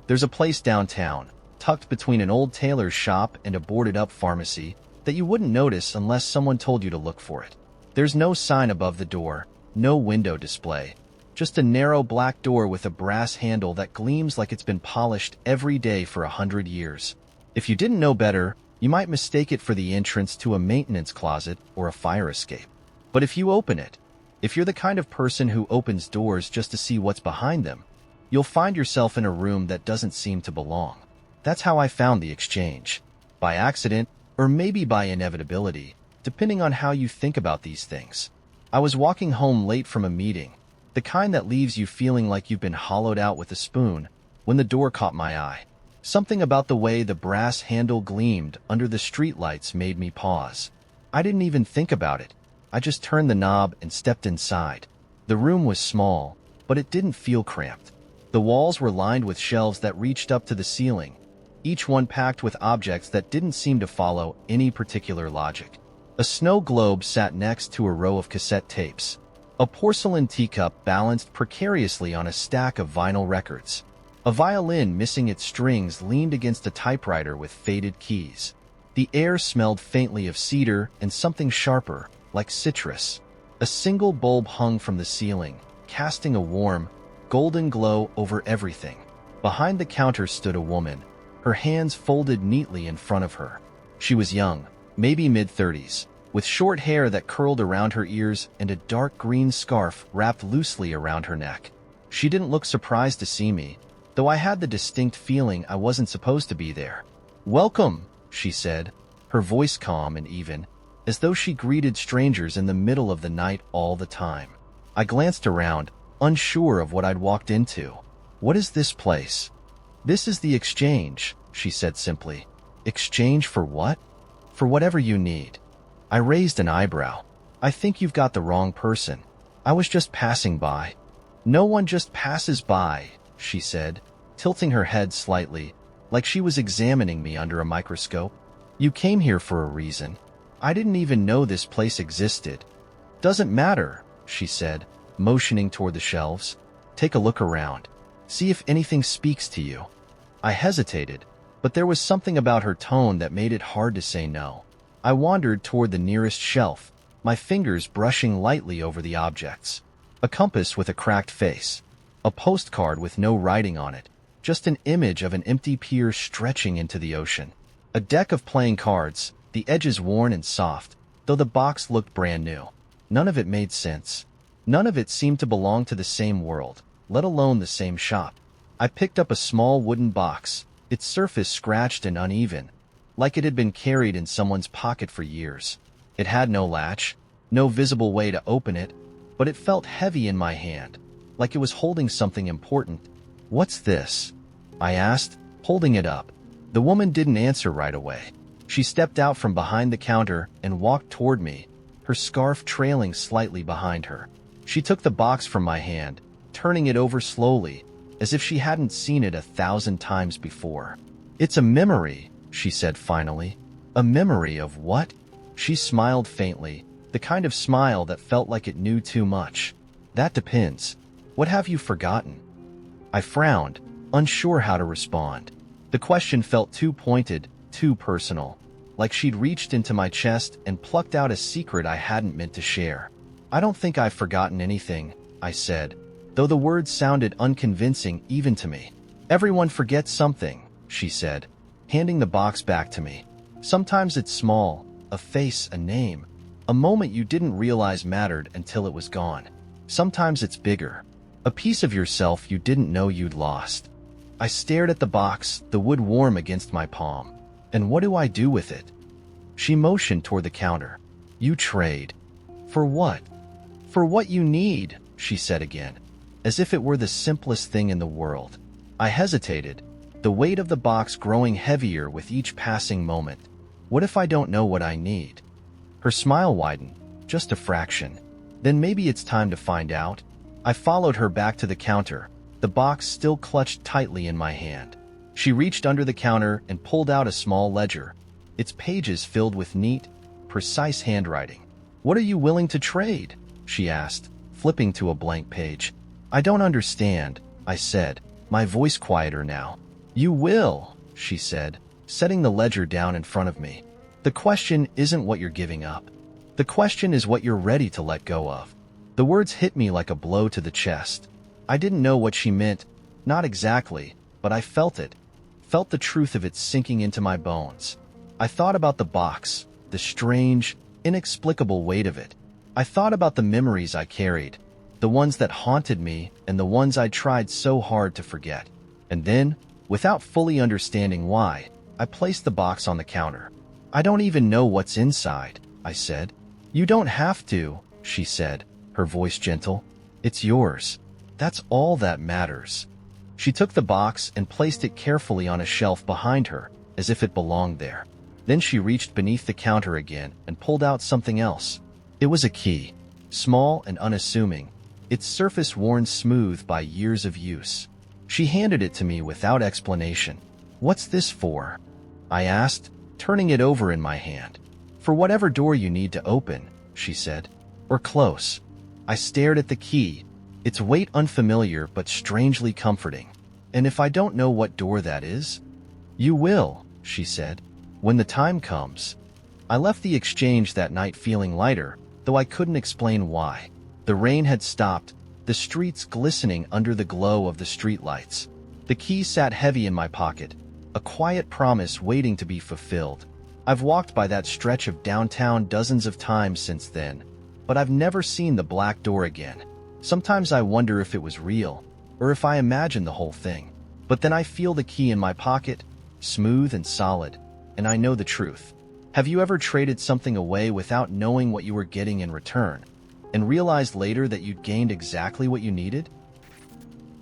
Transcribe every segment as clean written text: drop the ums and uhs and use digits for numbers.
There's a place downtown, tucked between an old tailor's shop and a boarded-up pharmacy, that you wouldn't notice unless someone told you to look for it. There's no sign above the door, no window display, just a narrow black door with a brass handle that gleams like it's been polished every day for 100 years. If you didn't know better, you might mistake it for the entrance to a maintenance closet or a fire escape. But if you open it, if you're the kind of person who opens doors just to see what's behind them, you'll find yourself in a room that doesn't seem to belong. That's how I found the exchange. By accident, or maybe by inevitability, depending on how you think about these things. I was walking home late from a meeting, the kind that leaves you feeling like you've been hollowed out with a spoon, when the door caught my eye. Something about the way the brass handle gleamed under the streetlights made me pause. I didn't even think about it. I just turned the knob and stepped inside. The room was small, but it didn't feel cramped. The walls were lined with shelves that reached up to the ceiling, each one packed with objects that didn't seem to follow any particular logic. A snow globe sat next to a row of cassette tapes. A porcelain teacup balanced precariously on a stack of vinyl records. A violin missing its strings leaned against a typewriter with faded keys. The air smelled faintly of cedar and something sharper, like citrus. A single bulb hung from the ceiling, casting a warm, golden glow over everything. Behind the counter stood a woman, her hands folded neatly in front of her. She was young, maybe mid-30s, with short hair that curled around her ears and a dark green scarf wrapped loosely around her neck. She didn't look surprised to see me, though I had the distinct feeling I wasn't supposed to be there. "Welcome," she said, her voice calm and even, as though she greeted strangers in the middle of the night all the time. I glanced around, unsure of what I'd walked into. "What is this place?" "This is the exchange," she said simply. "Exchange for what?" "For whatever you need." I raised an eyebrow. "I think you've got the wrong person. I was just passing by." "No one just passes by," she said, tilting her head slightly, like she was examining me under a microscope. "You came here for a reason. I didn't even know this place existed." "Doesn't matter," she said, motioning toward the shelves. "Take a look around. See if anything speaks to you." I hesitated, but there was something about her tone that made it hard to say no. I wandered toward the nearest shelf, my fingers brushing lightly over the objects. A compass with a cracked face. A postcard with no writing on it, just an image of an empty pier stretching into the ocean. A deck of playing cards, the edges worn and soft, though the box looked brand new. None of it made sense. None of it seemed to belong to the same world, let alone the same shop. I picked up a small wooden box, its surface scratched and uneven, like it had been carried in someone's pocket for years. It had no latch, no visible way to open it, but it felt heavy in my hand, like it was holding something important. "What's this?" I asked, holding it up. The woman didn't answer right away. She stepped out from behind the counter and walked toward me, her scarf trailing slightly behind her. She took the box from my hand, turning it over slowly, as if she hadn't seen it 1,000 times before. "It's a memory," she said finally. "A memory of what?" She smiled faintly, the kind of smile that felt like it knew too much. "That depends. What have you forgotten?" I frowned, unsure how to respond. The question felt too pointed, too personal, like she'd reached into my chest and plucked out a secret I hadn't meant to share. "I don't think I've forgotten anything," I said, though the words sounded unconvincing even to me. "Everyone forgets something," she said, handing the box back to me. "Sometimes it's small, a face, a name, a moment you didn't realize mattered until it was gone. Sometimes it's bigger, a piece of yourself you didn't know you'd lost." I stared at the box, the wood warm against my palm. "And what do I do with it?" She motioned toward the counter. "You trade." "For what?" "For what you need," she said again, as if it were the simplest thing in the world. I hesitated, the weight of the box growing heavier with each passing moment. What if I don't know what I need? Her smile widened, just a fraction. "Then maybe it's time to find out." I followed her back to the counter, the box still clutched tightly in my hand. She reached under the counter and pulled out a small ledger, its pages filled with neat, precise handwriting. "What are you willing to trade?" she asked, flipping to a blank page. "I don't understand," I said, my voice quieter now. "You will," she said, setting the ledger down in front of me. "The question isn't what you're giving up. The question is what you're ready to let go of." The words hit me like a blow to the chest. I didn't know what she meant, not exactly, but I felt it. Felt the truth of it sinking into my bones. I thought about the box, the strange, inexplicable weight of it. I thought about the memories I carried, the ones that haunted me and the ones I tried so hard to forget. And then, without fully understanding why, I placed the box on the counter. "I don't even know what's inside," I said. "You don't have to," she said, her voice gentle. "It's yours. That's all that matters." She took the box and placed it carefully on a shelf behind her, as if it belonged there. Then she reached beneath the counter again and pulled out something else. It was a key, small and unassuming, its surface worn smooth by years of use. She handed it to me without explanation. "What's this for?" I asked, turning it over in my hand. "For whatever door you need to open," she said. "Or close." I stared at the key, its weight unfamiliar but strangely comforting. "And if I don't know what door that is?" "You will," she said, "when the time comes." I left the exchange that night feeling lighter, though I couldn't explain why. The rain had stopped, the streets glistening under the glow of the streetlights. The key sat heavy in my pocket, a quiet promise waiting to be fulfilled. I've walked by that stretch of downtown dozens of times since then, but I've never seen the black door again. Sometimes I wonder if it was real, or if I imagined the whole thing. But then I feel the key in my pocket, smooth and solid, and I know the truth. Have you ever traded something away without knowing what you were getting in return, and realized later that you'd gained exactly what you needed?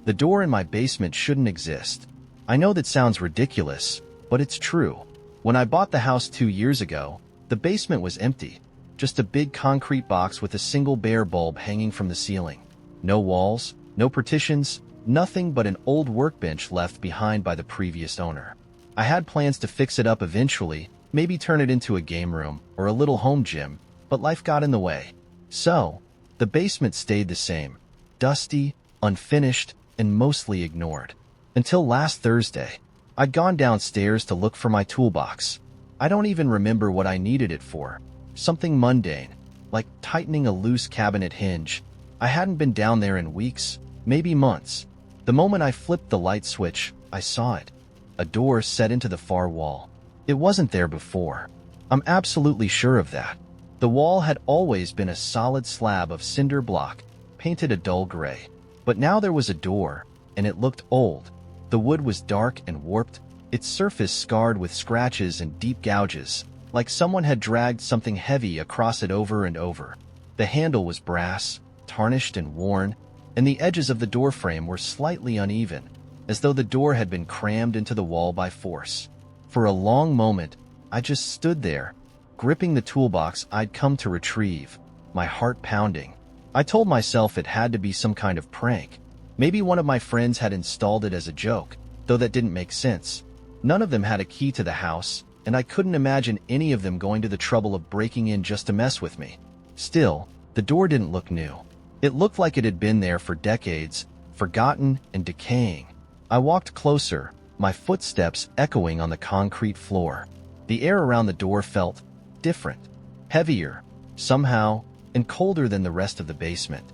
The door in my basement shouldn't exist. I know that sounds ridiculous, but it's true. When I bought the house 2 years ago, the basement was empty, just a big concrete box with a single bare bulb hanging from the ceiling. No walls, no partitions, nothing but an old workbench left behind by the previous owner. I had plans to fix it up eventually, maybe turn it into a game room or a little home gym, but life got in the way. So, the basement stayed the same, dusty, unfinished, and mostly ignored. Until last Thursday. I'd gone downstairs to look for my toolbox. I don't even remember what I needed it for. Something mundane, like tightening a loose cabinet hinge. I hadn't been down there in weeks, maybe months. The moment I flipped the light switch, I saw it. A door set into the far wall. It wasn't there before. I'm absolutely sure of that. The wall had always been a solid slab of cinder block, painted a dull gray. But now there was a door, and it looked old. The wood was dark and warped, its surface scarred with scratches and deep gouges, like someone had dragged something heavy across it over and over. The handle was brass, tarnished and worn, and the edges of the doorframe were slightly uneven, as though the door had been crammed into the wall by force. For a long moment, I just stood there, gripping the toolbox I'd come to retrieve, my heart pounding. I told myself it had to be some kind of prank. Maybe one of my friends had installed it as a joke, though that didn't make sense. None of them had a key to the house, and I couldn't imagine any of them going to the trouble of breaking in just to mess with me. Still, the door didn't look new. It looked like it had been there for decades, forgotten and decaying. I walked closer, my footsteps echoing on the concrete floor. The air around the door felt different, heavier, somehow, and colder than the rest of the basement.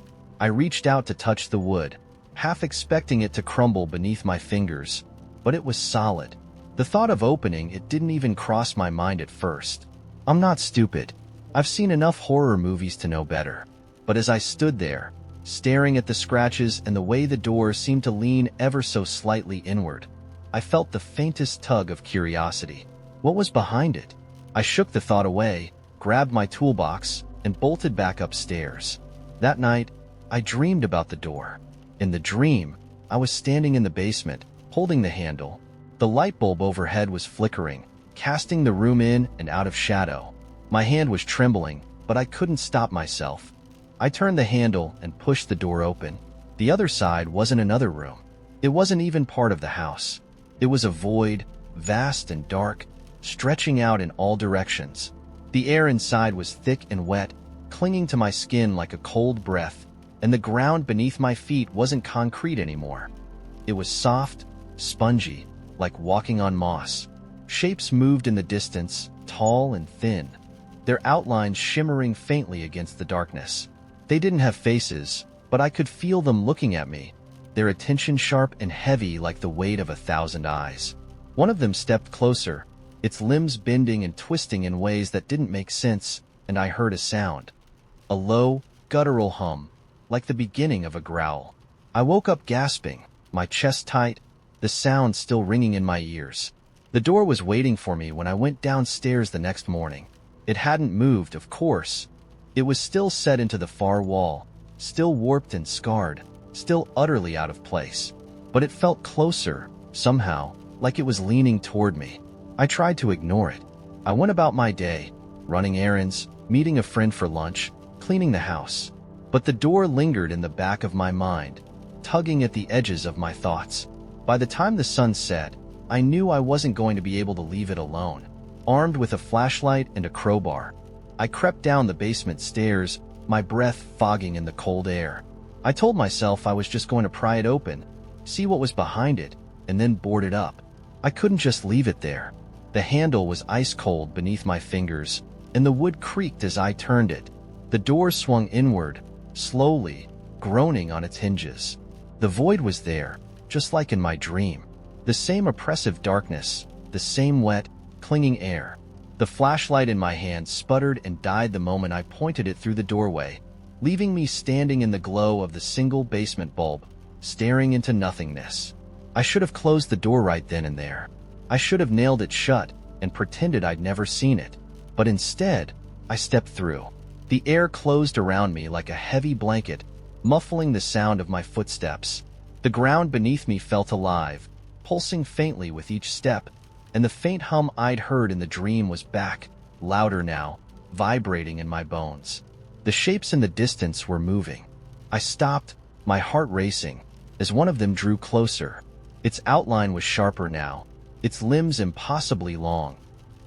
I reached out to touch the wood, half expecting it to crumble beneath my fingers, but it was solid. The thought of opening it didn't even cross my mind at first. I'm not stupid. I've seen enough horror movies to know better. But as I stood there, staring at the scratches and the way the door seemed to lean ever so slightly inward, I felt the faintest tug of curiosity. What was behind it? I shook the thought away, grabbed my toolbox, and bolted back upstairs. That night, I dreamed about the door. In the dream, I was standing in the basement, holding the handle. The light bulb overhead was flickering, casting the room in and out of shadow. My hand was trembling, but I couldn't stop myself. I turned the handle and pushed the door open. The other side wasn't another room. It wasn't even part of the house. It was a void, vast and dark, stretching out in all directions. The air inside was thick and wet, clinging to my skin like a cold breath, and the ground beneath my feet wasn't concrete anymore. It was soft, spongy, like walking on moss. Shapes moved in the distance, tall and thin, their outlines shimmering faintly against the darkness. They didn't have faces, but I could feel them looking at me, their attention sharp and heavy like the weight of 1,000 eyes. One of them stepped closer, its limbs bending and twisting in ways that didn't make sense, and I heard a sound. A low, guttural hum, like the beginning of a growl. I woke up gasping, my chest tight, the sound still ringing in my ears. The door was waiting for me when I went downstairs the next morning. It hadn't moved, of course. It was still set into the far wall, still warped and scarred, still utterly out of place. But it felt closer, somehow, like it was leaning toward me. I tried to ignore it. I went about my day, running errands, meeting a friend for lunch, cleaning the house. But the door lingered in the back of my mind, tugging at the edges of my thoughts. By the time the sun set, I knew I wasn't going to be able to leave it alone. Armed with a flashlight and a crowbar, I crept down the basement stairs, my breath fogging in the cold air. I told myself I was just going to pry it open, see what was behind it, and then board it up. I couldn't just leave it there. The handle was ice cold beneath my fingers, and the wood creaked as I turned it. The door swung inward, slowly, groaning on its hinges. The void was there, just like in my dream. The same oppressive darkness, the same wet, clinging air. The flashlight in my hand sputtered and died the moment I pointed it through the doorway, leaving me standing in the glow of the single basement bulb, staring into nothingness. I should have closed the door right then and there. I should have nailed it shut and pretended I'd never seen it. But instead, I stepped through. The air closed around me like a heavy blanket, muffling the sound of my footsteps. The ground beneath me felt alive, pulsing faintly with each step, and the faint hum I'd heard in the dream was back, louder now, vibrating in my bones. The shapes in the distance were moving. I stopped, my heart racing, as one of them drew closer. Its outline was sharper now, its limbs impossibly long,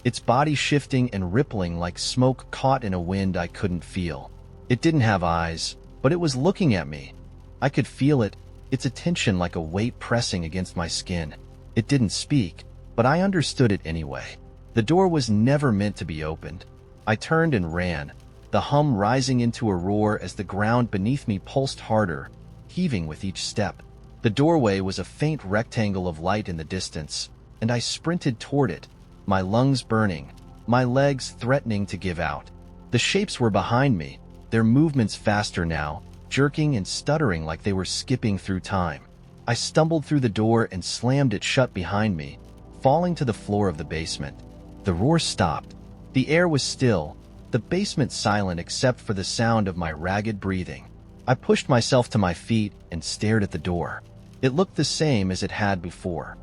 its body shifting and rippling like smoke caught in a wind I couldn't feel. It didn't have eyes, but it was looking at me. I could feel it, its attention like a weight pressing against my skin. It didn't speak, but I understood it anyway. The door was never meant to be opened. I turned and ran, the hum rising into a roar as the ground beneath me pulsed harder, heaving with each step. The doorway was a faint rectangle of light in the distance, and I sprinted toward it, my lungs burning, my legs threatening to give out. The shapes were behind me, their movements faster now, jerking and stuttering like they were skipping through time. I stumbled through the door and slammed it shut behind me, falling to the floor of the basement. The roar stopped. The air was still, the basement silent except for the sound of my ragged breathing. I pushed myself to my feet and stared at the door. It looked the same as it had before.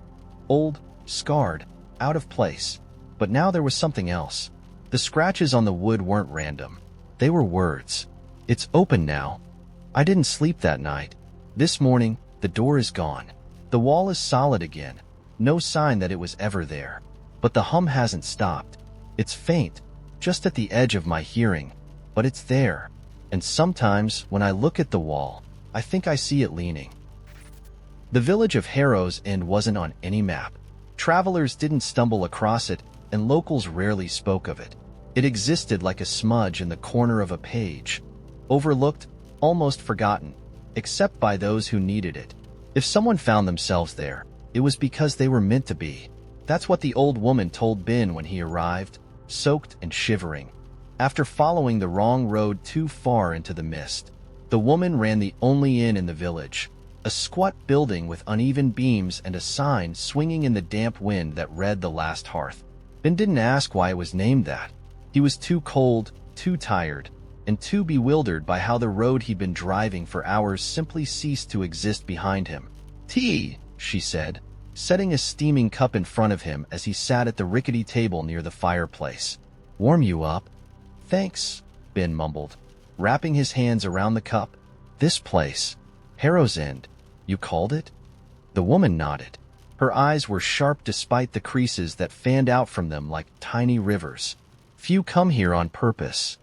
Old, scarred, out of place. But now there was something else. The scratches on the wood weren't random. They were words. It's open now. I didn't sleep that night. This morning, the door is gone. The wall is solid again. No sign that it was ever there. But the hum hasn't stopped. It's faint, just at the edge of my hearing, but it's there. And sometimes, when I look at the wall, I think I see it leaning. The village of Harrow's End wasn't on any map. Travelers didn't stumble across it, and locals rarely spoke of it. It existed like a smudge in the corner of a page, overlooked, almost forgotten, except by those who needed it. If someone found themselves there, it was because they were meant to be. That's what the old woman told Ben when he arrived, soaked and shivering. After following the wrong road too far into the mist, the woman ran the only inn in the village, a squat building with uneven beams and a sign swinging in the damp wind that read The Last Hearth. Ben didn't ask why it was named that. He was too cold, too tired, and too bewildered by how the road he'd been driving for hours simply ceased to exist behind him. "Tea," she said, setting a steaming cup in front of him as he sat at the rickety table near the fireplace. "Warm you up?" "Thanks," Ben mumbled, wrapping his hands around the cup. "This place, Harrow's End, you called it?" The woman nodded. Her eyes were sharp despite the creases that fanned out from them like tiny rivers. "Few come here on purpose."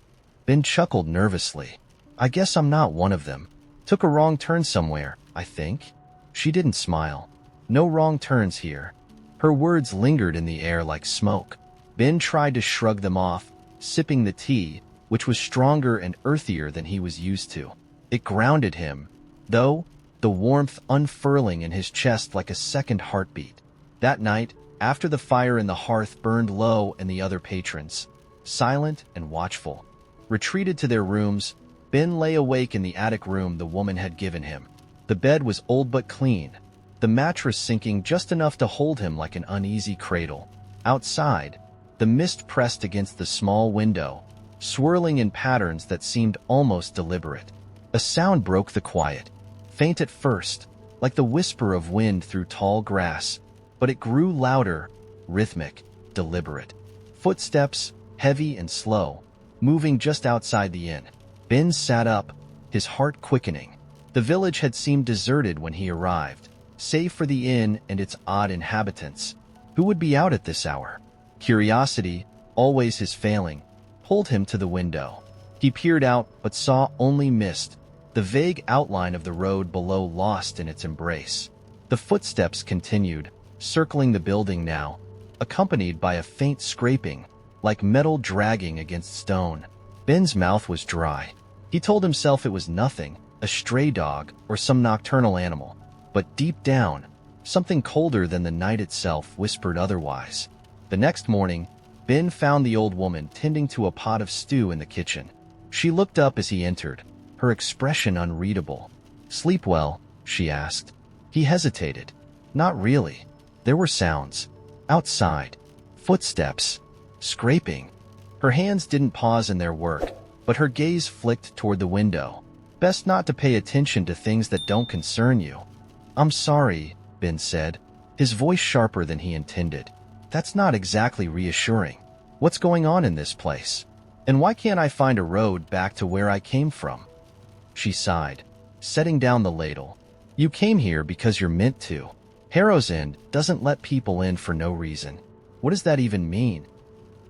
Ben chuckled nervously. "I guess I'm not one of them. Took a wrong turn somewhere, I think." She didn't smile. "No wrong turns here." Her words lingered in the air like smoke. Ben tried to shrug them off, sipping the tea, which was stronger and earthier than he was used to. It grounded him, though, the warmth unfurling in his chest like a second heartbeat. That night, after the fire in the hearth burned low and the other patrons, silent and watchful, retreated to their rooms, Ben lay awake in the attic room the woman had given him. The bed was old but clean, the mattress sinking just enough to hold him like an uneasy cradle. Outside, the mist pressed against the small window, swirling in patterns that seemed almost deliberate. A sound broke the quiet, faint at first, like the whisper of wind through tall grass, but it grew louder, rhythmic, deliberate. Footsteps, heavy and slow, moving just outside the inn. Ben sat up, his heart quickening. The village had seemed deserted when he arrived, save for the inn and its odd inhabitants. Who would be out at this hour? Curiosity, always his failing, pulled him to the window. He peered out but saw only mist, the vague outline of the road below lost in its embrace. The footsteps continued, circling the building now, accompanied by a faint scraping, like metal dragging against stone. Ben's mouth was dry. He told himself it was nothing, a stray dog or some nocturnal animal. But deep down, something colder than the night itself whispered otherwise. The next morning, Ben found the old woman tending to a pot of stew in the kitchen. She looked up as he entered, her expression unreadable. "Sleep well?" she asked. He hesitated. Not really. There were sounds. Outside. Footsteps. Scraping. Her hands didn't pause in their work, but her gaze flicked toward the window. Best not to pay attention to things that don't concern you. "I'm sorry," Ben said, his voice sharper than he intended. "That's not exactly reassuring. What's going on in this place? And why can't I find a road back to where I came from?" She sighed, setting down the ladle. "You came here because you're meant to. Harrow's End doesn't let people in for no reason." "What does that even mean?"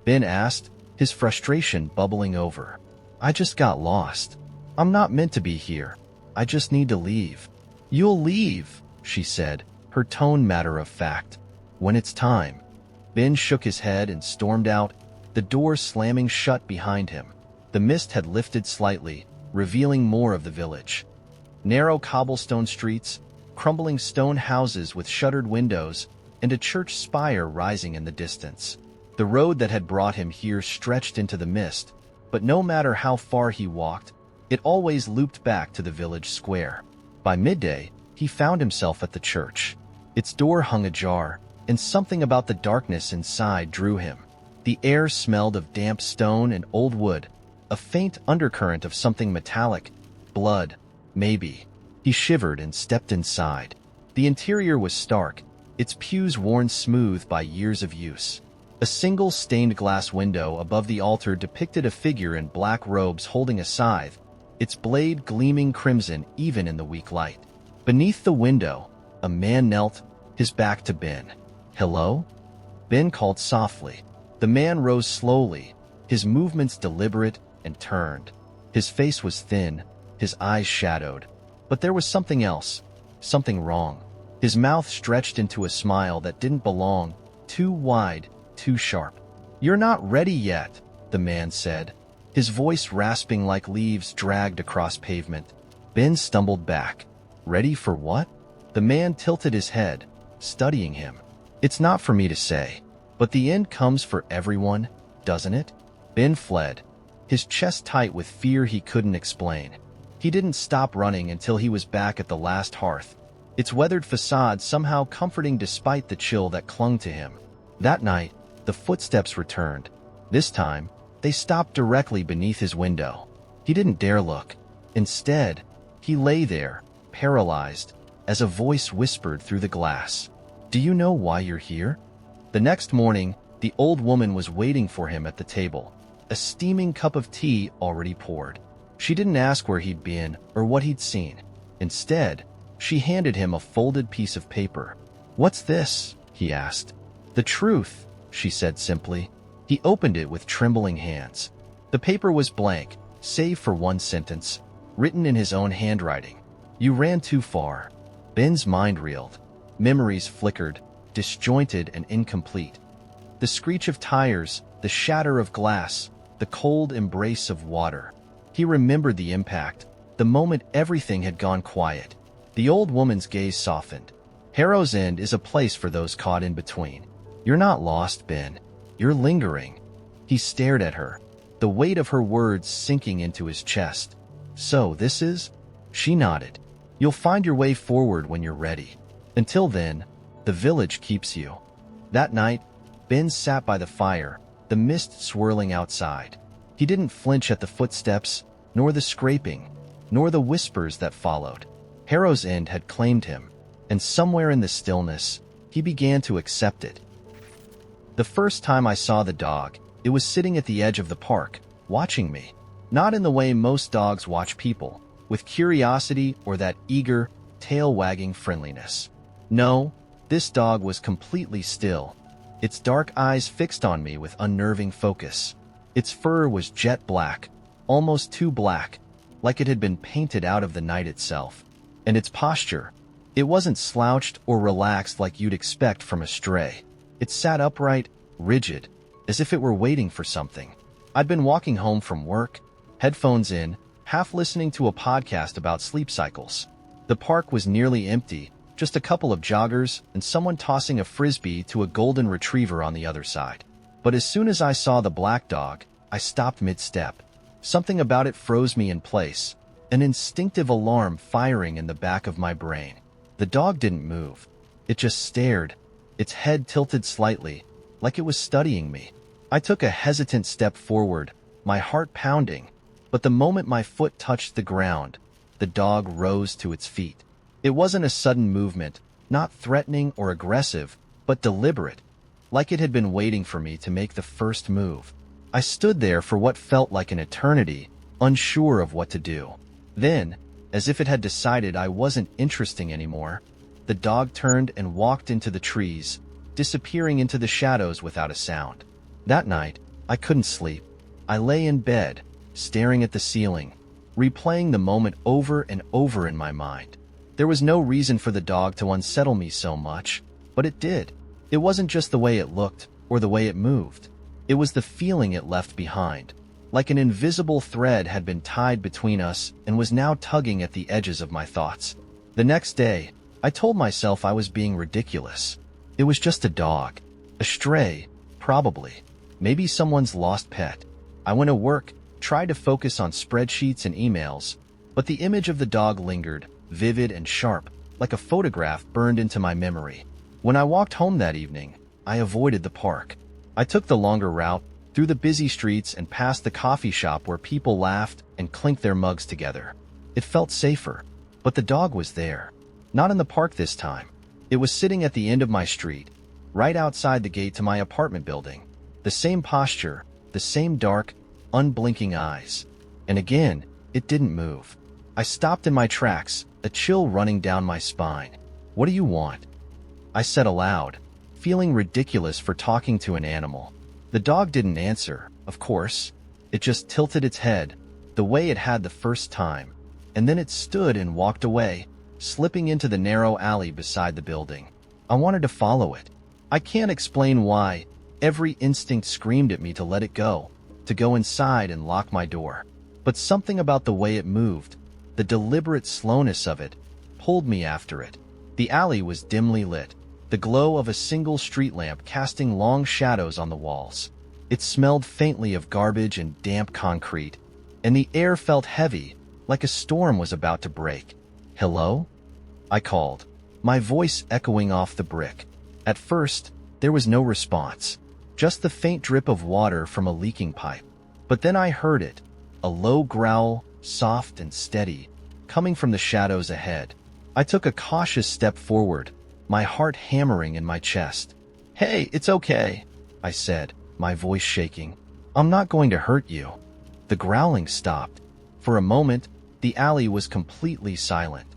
Ben asked, his frustration bubbling over. "I just got lost. I'm not meant to be here. I just need to leave." "You'll leave," she said, her tone matter of fact. "When it's time." Ben shook his head and stormed out, the door slamming shut behind him. The mist had lifted slightly, revealing more of the village. Narrow cobblestone streets, crumbling stone houses with shuttered windows, and a church spire rising in the distance. The road that had brought him here stretched into the mist, but no matter how far he walked, it always looped back to the village square. By midday, he found himself at the church. Its door hung ajar, and something about the darkness inside drew him. The air smelled of damp stone and old wood, a faint undercurrent of something metallic, blood, maybe. He shivered and stepped inside. The interior was stark, its pews worn smooth by years of use. A single stained glass window above the altar depicted a figure in black robes holding a scythe, its blade gleaming crimson even in the weak light. Beneath the window, a man knelt, his back to Ben. "Hello?" Ben called softly. The man rose slowly, his movements deliberate, and turned. His face was thin, his eyes shadowed. But there was something else, something wrong. His mouth stretched into a smile that didn't belong, too wide, too sharp. "You're not ready yet," the man said, his voice rasping like leaves dragged across pavement. Ben stumbled back. "Ready for what?" The man tilted his head, studying him. "It's not for me to say, but the end comes for everyone, doesn't it?" Ben fled, his chest tight with fear he couldn't explain. He didn't stop running until he was back at the last hearth, its weathered facade somehow comforting despite the chill that clung to him. That night, the footsteps returned. This time, they stopped directly beneath his window. He didn't dare look. Instead, he lay there, paralyzed, as a voice whispered through the glass. "Do you know why you're here?" The next morning, the old woman was waiting for him at the table, a steaming cup of tea already poured. She didn't ask where he'd been or what he'd seen. Instead, she handed him a folded piece of paper. "What's this?" he asked. "The truth," she said simply. He opened it with trembling hands. The paper was blank, save for one sentence, written in his own handwriting. "You ran too far." Ben's mind reeled. Memories flickered, disjointed and incomplete. The screech of tires, the shatter of glass, the cold embrace of water. He remembered the impact, the moment everything had gone quiet. The old woman's gaze softened. Harrow's End is a place for those caught in between. You're not lost, Ben. You're lingering. He stared at her, the weight of her words sinking into his chest. So, this is? She nodded. You'll find your way forward when you're ready. Until then, the village keeps you. That night, Ben sat by the fire, the mist swirling outside. He didn't flinch at the footsteps, nor the scraping, nor the whispers that followed. Harrow's End had claimed him, and somewhere in the stillness, he began to accept it. The first time I saw the dog, it was sitting at the edge of the park, watching me. Not in the way most dogs watch people, with curiosity or that eager, tail-wagging friendliness. No, this dog was completely still, its dark eyes fixed on me with unnerving focus. Its fur was jet black, almost too black, like it had been painted out of the night itself. And its posture, it wasn't slouched or relaxed like you'd expect from a stray. It sat upright, rigid, as if it were waiting for something. I'd been walking home from work, headphones in, half listening to a podcast about sleep cycles. The park was nearly empty, just a couple of joggers and someone tossing a frisbee to a golden retriever on the other side. But as soon as I saw the black dog, I stopped mid-step. Something about it froze me in place, an instinctive alarm firing in the back of my brain. The dog didn't move. It just stared, its head tilted slightly, like it was studying me. I took a hesitant step forward, my heart pounding, but the moment my foot touched the ground, the dog rose to its feet. It wasn't a sudden movement, not threatening or aggressive, but deliberate, like it had been waiting for me to make the first move. I stood there for what felt like an eternity, unsure of what to do. Then, as if it had decided I wasn't interesting anymore, the dog turned and walked into the trees, disappearing into the shadows without a sound. That night, I couldn't sleep. I lay in bed, staring at the ceiling, replaying the moment over and over in my mind. There was no reason for the dog to unsettle me so much, but it did. It wasn't just the way it looked or the way it moved. It was the feeling it left behind, like an invisible thread had been tied between us and was now tugging at the edges of my thoughts. The next day, I told myself I was being ridiculous. It was just a dog. A stray, probably. Maybe someone's lost pet. I went to work, tried to focus on spreadsheets and emails, but the image of the dog lingered, vivid and sharp, like a photograph burned into my memory. When I walked home that evening, I avoided the park. I took the longer route, through the busy streets and past the coffee shop where people laughed and clinked their mugs together. It felt safer, but the dog was there. Not in the park this time. It was sitting at the end of my street, right outside the gate to my apartment building. The same posture, the same dark, unblinking eyes. And again, it didn't move. I stopped in my tracks, a chill running down my spine. "What do you want?" I said aloud, feeling ridiculous for talking to an animal. The dog didn't answer, of course. It just tilted its head, the way it had the first time, and then it stood and walked away, slipping into the narrow alley beside the building. I wanted to follow it. I can't explain why. Every instinct screamed at me to let it go, to go inside and lock my door. But something about the way it moved, the deliberate slowness of it, pulled me after it. The alley was dimly lit, the glow of a single street lamp casting long shadows on the walls. It smelled faintly of garbage and damp concrete, and the air felt heavy, like a storm was about to break. "Hello?" I called, my voice echoing off the brick. At first, there was no response, just the faint drip of water from a leaking pipe. But then I heard it, a low growl, soft and steady, coming from the shadows ahead. I took a cautious step forward, my heart hammering in my chest. "Hey, it's okay," I said, my voice shaking. "I'm not going to hurt you." The growling stopped. For a moment, the alley was completely silent.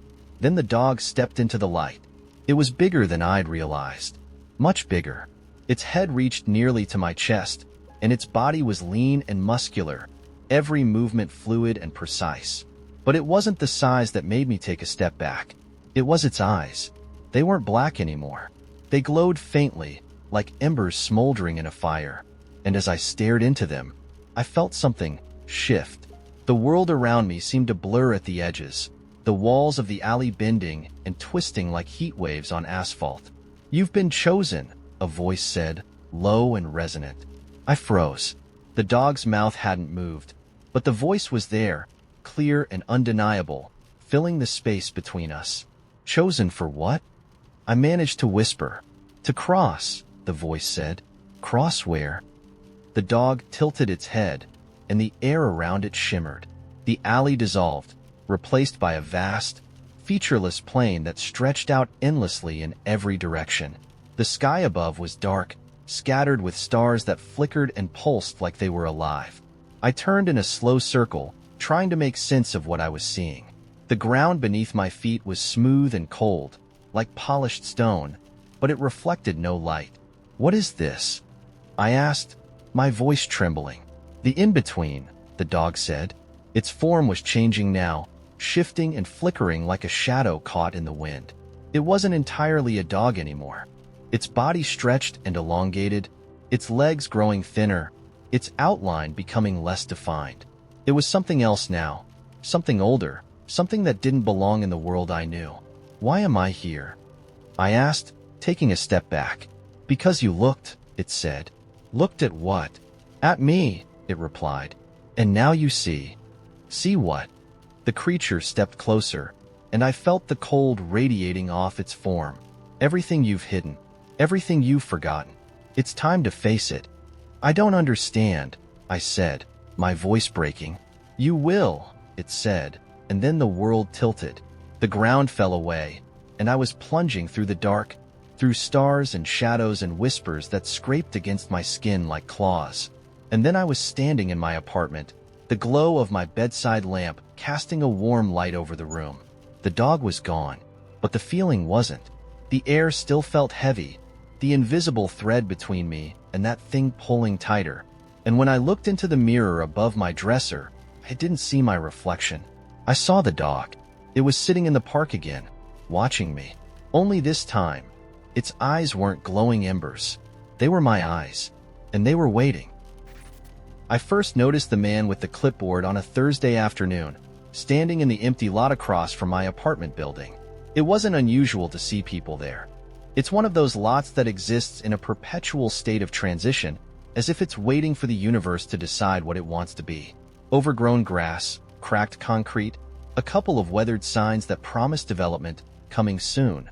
Then the dog stepped into the light. It was bigger than I'd realized. Much bigger. Its head reached nearly to my chest, and its body was lean and muscular, every movement fluid and precise. But it wasn't the size that made me take a step back. It was its eyes. They weren't black anymore. They glowed faintly, like embers smoldering in a fire, and as I stared into them, I felt something shift. The world around me seemed to blur at the edges, the walls of the alley bending and twisting like heat waves on asphalt. "You've been chosen," a voice said, low and resonant. I froze. The dog's mouth hadn't moved, but the voice was there, clear and undeniable, filling the space between us. "Chosen for what?" I managed to whisper. "To cross," the voice said. "Cross where?" The dog tilted its head, and the air around it shimmered. The alley dissolved, replaced by a vast, featureless plain that stretched out endlessly in every direction. The sky above was dark, scattered with stars that flickered and pulsed like they were alive. I turned in a slow circle, trying to make sense of what I was seeing. The ground beneath my feet was smooth and cold, like polished stone, but it reflected no light. "What is this?" I asked, my voice trembling. "The in-between," the dog said. Its form was changing now, shifting and flickering like a shadow caught in the wind. It wasn't entirely a dog anymore. Its body stretched and elongated, its legs growing thinner, its outline becoming less defined. It was something else now, something older, something that didn't belong in the world I knew. "Why am I here?" I asked, taking a step back. "Because you looked," it said. "Looked at what?" "At me," it replied. "And now you see." "See what?" The creature stepped closer, and I felt the cold radiating off its form. "Everything you've hidden, everything you've forgotten. It's time to face it." "I don't understand," I said, my voice breaking. "You will," it said, and then the world tilted. The ground fell away, and I was plunging through the dark, through stars and shadows and whispers that scraped against my skin like claws. And then I was standing in my apartment, the glow of my bedside lamp casting a warm light over the room. The dog was gone, but the feeling wasn't. The air still felt heavy, the invisible thread between me and that thing pulling tighter. And when I looked into the mirror above my dresser, I didn't see my reflection. I saw the dog. It was sitting in the park again, watching me. Only this time, its eyes weren't glowing embers. They were my eyes, and they were waiting. I first noticed the man with the clipboard on a Thursday afternoon, standing in the empty lot across from my apartment building. It wasn't unusual to see people there. It's one of those lots that exists in a perpetual state of transition, as if it's waiting for the universe to decide what it wants to be. Overgrown grass, cracked concrete, a couple of weathered signs that promise development coming soon,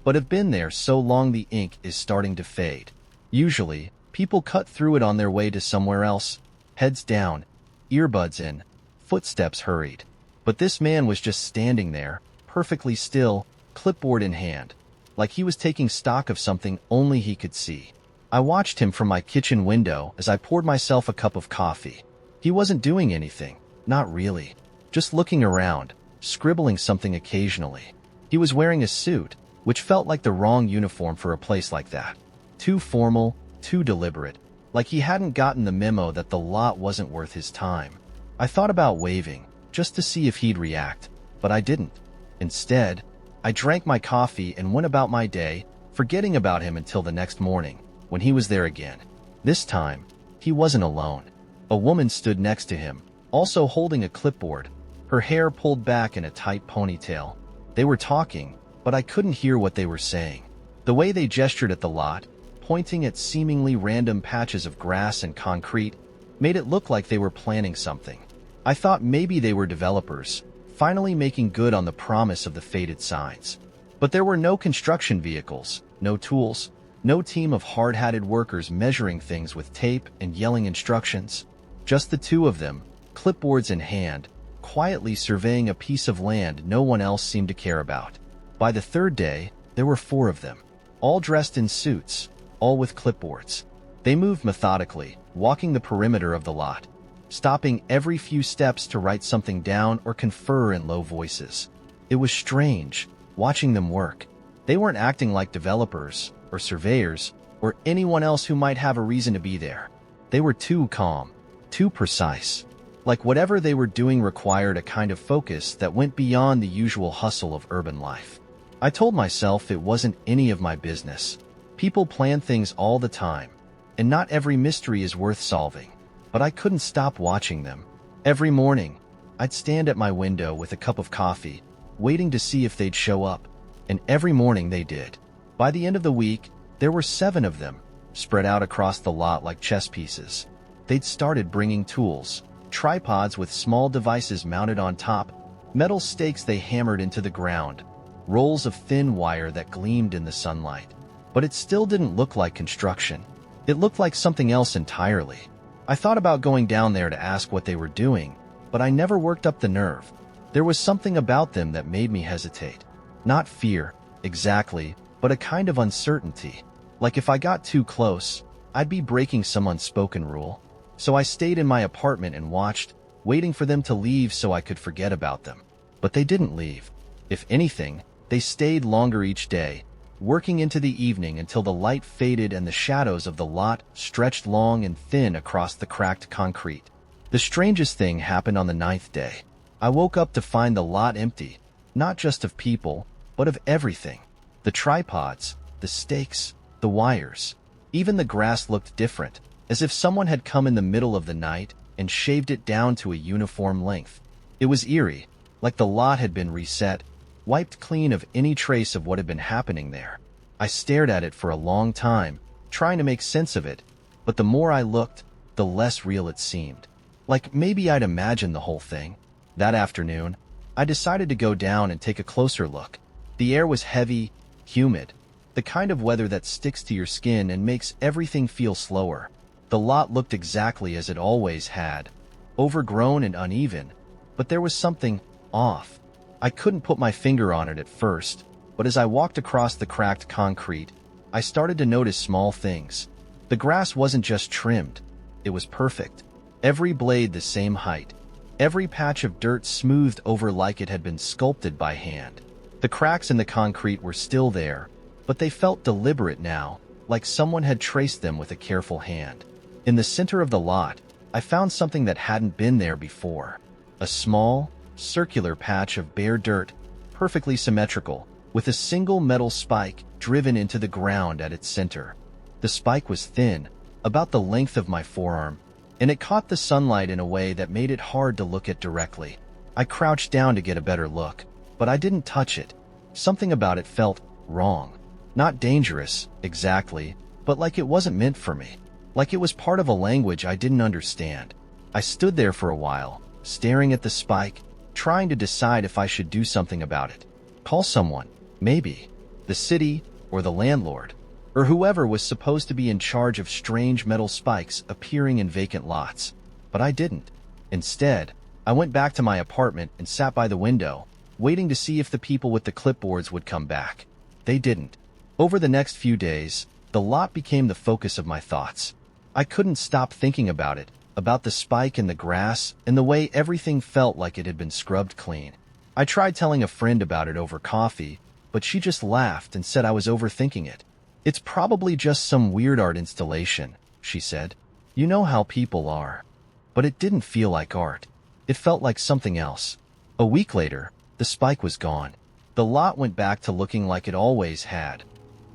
but have been there so long the ink is starting to fade. Usually, people cut through it on their way to somewhere else, heads down, earbuds in, footsteps hurried. But this man was just standing there, perfectly still, clipboard in hand, like he was taking stock of something only he could see. I watched him from my kitchen window as I poured myself a cup of coffee. He wasn't doing anything, not really, just looking around, scribbling something occasionally. He was wearing a suit, which felt like the wrong uniform for a place like that. Too formal, too deliberate, like he hadn't gotten the memo that the lot wasn't worth his time. I thought about waving, just to see if he'd react, but I didn't. Instead, I drank my coffee and went about my day, forgetting about him until the next morning, when he was there again. This time, he wasn't alone. A woman stood next to him, also holding a clipboard, her hair pulled back in a tight ponytail. They were talking, but I couldn't hear what they were saying. The way they gestured at the lot, pointing at seemingly random patches of grass and concrete, made it look like they were planning something. I thought maybe they were developers, finally making good on the promise of the faded signs. But there were no construction vehicles, no tools, no team of hard-hatted workers measuring things with tape and yelling instructions. Just the two of them, clipboards in hand, quietly surveying a piece of land no one else seemed to care about. By the third day, there were 4 of them, all dressed in suits, all with clipboards. They moved methodically, walking the perimeter of the lot, stopping every few steps to write something down or confer in low voices. It was strange, watching them work. They weren't acting like developers, or surveyors, or anyone else who might have a reason to be there. They were too calm, too precise. Like whatever they were doing required a kind of focus that went beyond the usual hustle of urban life. I told myself it wasn't any of my business. People plan things all the time, and not every mystery is worth solving. But I couldn't stop watching them. Every morning, I'd stand at my window with a cup of coffee, waiting to see if they'd show up, and every morning they did. By the end of the week, there were 7 of them, spread out across the lot like chess pieces. They'd started bringing tools, tripods with small devices mounted on top, metal stakes they hammered into the ground, rolls of thin wire that gleamed in the sunlight. But it still didn't look like construction. It looked like something else entirely. I thought about going down there to ask what they were doing, but I never worked up the nerve. There was something about them that made me hesitate. Not fear, exactly, but a kind of uncertainty. Like if I got too close, I'd be breaking some unspoken rule. So I stayed in my apartment and watched, waiting for them to leave so I could forget about them. But they didn't leave. If anything, they stayed longer each day, working into the evening until the light faded and the shadows of the lot stretched long and thin across the cracked concrete. The strangest thing happened on the 9th day. I woke up to find the lot empty, not just of people, but of everything. The tripods, the stakes, the wires. Even the grass looked different, as if someone had come in the middle of the night and shaved it down to a uniform length. It was eerie, like the lot had been reset, wiped clean of any trace of what had been happening there. I stared at it for a long time, trying to make sense of it, but the more I looked, the less real it seemed. Like maybe I'd imagined the whole thing. That afternoon, I decided to go down and take a closer look. The air was heavy, humid, the kind of weather that sticks to your skin and makes everything feel slower. The lot looked exactly as it always had, overgrown and uneven, but there was something off. I couldn't put my finger on it at first, but as I walked across the cracked concrete, I started to notice small things. The grass wasn't just trimmed, it was perfect. Every blade the same height, every patch of dirt smoothed over like it had been sculpted by hand. The cracks in the concrete were still there, but they felt deliberate now, like someone had traced them with a careful hand. In the center of the lot, I found something that hadn't been there before. A small, circular patch of bare dirt, perfectly symmetrical, with a single metal spike driven into the ground at its center. The spike was thin, about the length of my forearm, and it caught the sunlight in a way that made it hard to look at directly. I crouched down to get a better look, but I didn't touch it. Something about it felt wrong. Not dangerous, exactly, but like it wasn't meant for me. Like it was part of a language I didn't understand. I stood there for a while, staring at the spike, trying to decide if I should do something about it. Call someone, maybe. The city, or the landlord, or whoever was supposed to be in charge of strange metal spikes appearing in vacant lots. But I didn't. Instead, I went back to my apartment and sat by the window, waiting to see if the people with the clipboards would come back. They didn't. Over the next few days, the lot became the focus of my thoughts. I couldn't stop thinking about it, about the spike in the grass and the way everything felt like it had been scrubbed clean. I tried telling a friend about it over coffee, but she just laughed and said I was overthinking it. "It's probably just some weird art installation," she said. "You know how people are." But it didn't feel like art. It felt like something else. A week later, the spike was gone. The lot went back to looking like it always had.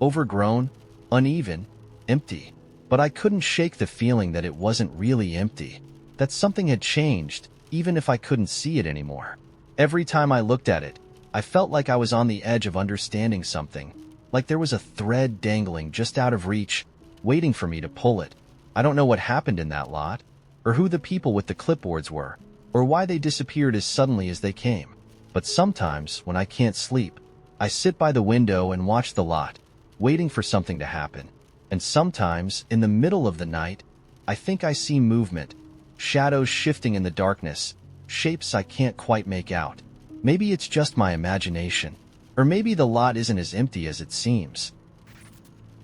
Overgrown, uneven, empty. But I couldn't shake the feeling that it wasn't really empty, that something had changed, even if I couldn't see it anymore. Every time I looked at it, I felt like I was on the edge of understanding something, like there was a thread dangling just out of reach, waiting for me to pull it. I don't know what happened in that lot, or who the people with the clipboards were, or why they disappeared as suddenly as they came. But sometimes, when I can't sleep, I sit by the window and watch the lot, waiting for something to happen. And sometimes, in the middle of the night, I think I see movement, shadows shifting in the darkness, shapes I can't quite make out. Maybe it's just my imagination, or maybe the lot isn't as empty as it seems.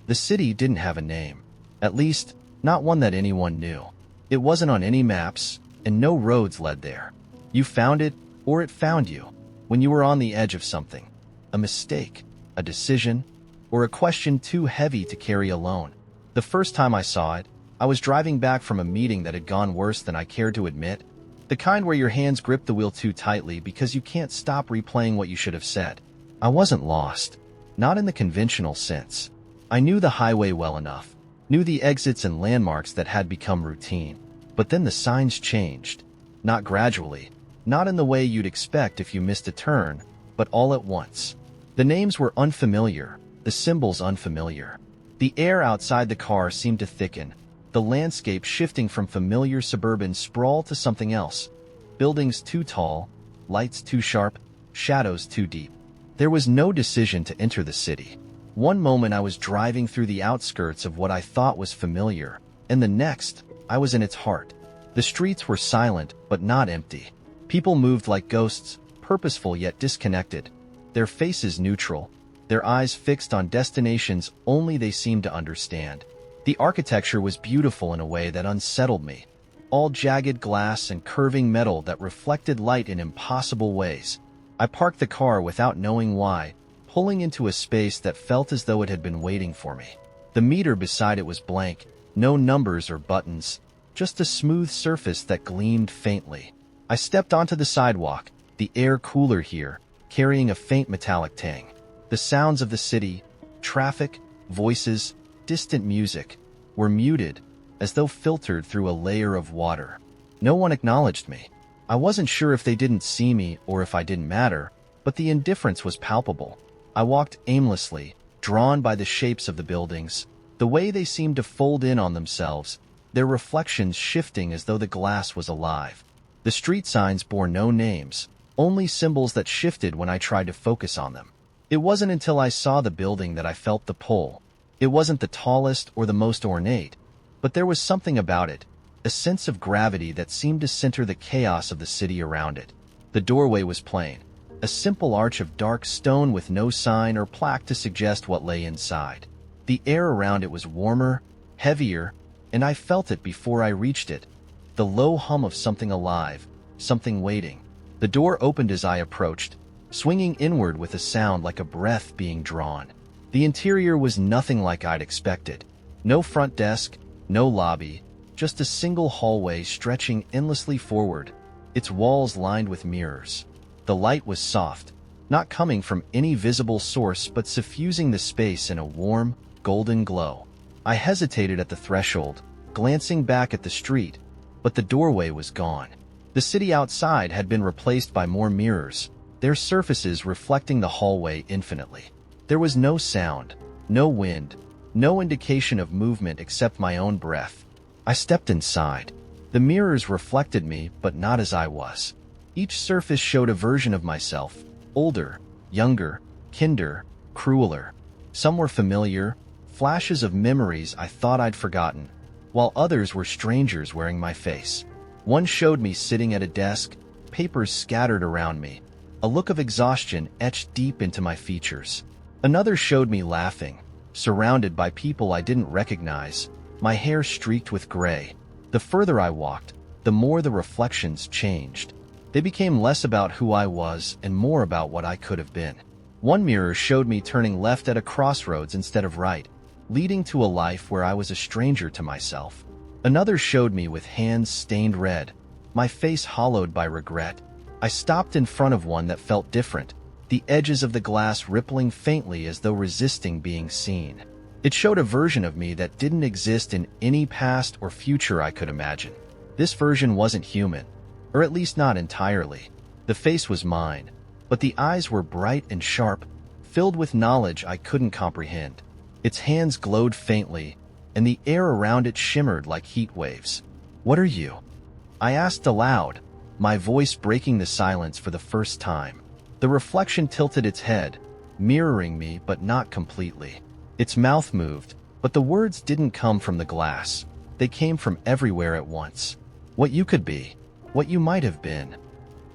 The city didn't have a name, at least, not one that anyone knew. It wasn't on any maps, and no roads led there. You found it, or it found you, when you were on the edge of something. A mistake, a decision, or a question too heavy to carry alone. The first time I saw it, I was driving back from a meeting that had gone worse than I cared to admit, the kind where your hands grip the wheel too tightly because you can't stop replaying what you should have said. I wasn't lost, not in the conventional sense. I knew the highway well enough, knew the exits and landmarks that had become routine. But then the signs changed. Not gradually, not in the way you'd expect if you missed a turn, but all at once. The names were unfamiliar, the symbols unfamiliar. The air outside the car seemed to thicken, the landscape shifting from familiar suburban sprawl to something else. Buildings too tall, lights too sharp, shadows too deep. There was no decision to enter the city. One moment I was driving through the outskirts of what I thought was familiar, and the next, I was in its heart. The streets were silent, but not empty. People moved like ghosts, purposeful yet disconnected, their faces neutral, their eyes fixed on destinations only they seemed to understand. The architecture was beautiful in a way that unsettled me. All jagged glass and curving metal that reflected light in impossible ways. I parked the car without knowing why, pulling into a space that felt as though it had been waiting for me. The meter beside it was blank, no numbers or buttons, just a smooth surface that gleamed faintly. I stepped onto the sidewalk, the air cooler here, carrying a faint metallic tang. The sounds of the city, traffic, voices, distant music, were muted, as though filtered through a layer of water. No one acknowledged me. I wasn't sure if they didn't see me or if I didn't matter, but the indifference was palpable. I walked aimlessly, drawn by the shapes of the buildings, the way they seemed to fold in on themselves, their reflections shifting as though the glass was alive. The street signs bore no names, only symbols that shifted when I tried to focus on them. It wasn't until I saw the building that I felt the pull. It wasn't the tallest or the most ornate, but there was something about it, a sense of gravity that seemed to center the chaos of the city around it. The doorway was plain, a simple arch of dark stone with no sign or plaque to suggest what lay inside. The air around it was warmer, heavier, and I felt it before I reached it, the low hum of something alive, something waiting. The door opened as I approached, swinging inward with a sound like a breath being drawn. The interior was nothing like I'd expected. No front desk, no lobby, just a single hallway stretching endlessly forward, its walls lined with mirrors. The light was soft, not coming from any visible source but suffusing the space in a warm, golden glow. I hesitated at the threshold, glancing back at the street, but the doorway was gone. The city outside had been replaced by more mirrors, their surfaces reflecting the hallway infinitely. There was no sound, no wind, no indication of movement except my own breath. I stepped inside. The mirrors reflected me, but not as I was. Each surface showed a version of myself, older, younger, kinder, crueler. Some were familiar, flashes of memories I thought I'd forgotten, while others were strangers wearing my face. One showed me sitting at a desk, papers scattered around me, a look of exhaustion etched deep into my features. Another showed me laughing, surrounded by people I didn't recognize, my hair streaked with gray. The further I walked, the more the reflections changed. They became less about who I was and more about what I could have been. One mirror showed me turning left at a crossroads instead of right, leading to a life where I was a stranger to myself. Another showed me with hands stained red, my face hollowed by regret. I stopped in front of one that felt different, the edges of the glass rippling faintly as though resisting being seen. It showed a version of me that didn't exist in any past or future I could imagine. This version wasn't human, or at least not entirely. The face was mine, but the eyes were bright and sharp, filled with knowledge I couldn't comprehend. Its hands glowed faintly, and the air around it shimmered like heat waves. "What are you?" I asked aloud, my voice breaking the silence for the first time. The reflection tilted its head, mirroring me but not completely. Its mouth moved, but the words didn't come from the glass. They came from everywhere at once. "What you could be. What you might have been."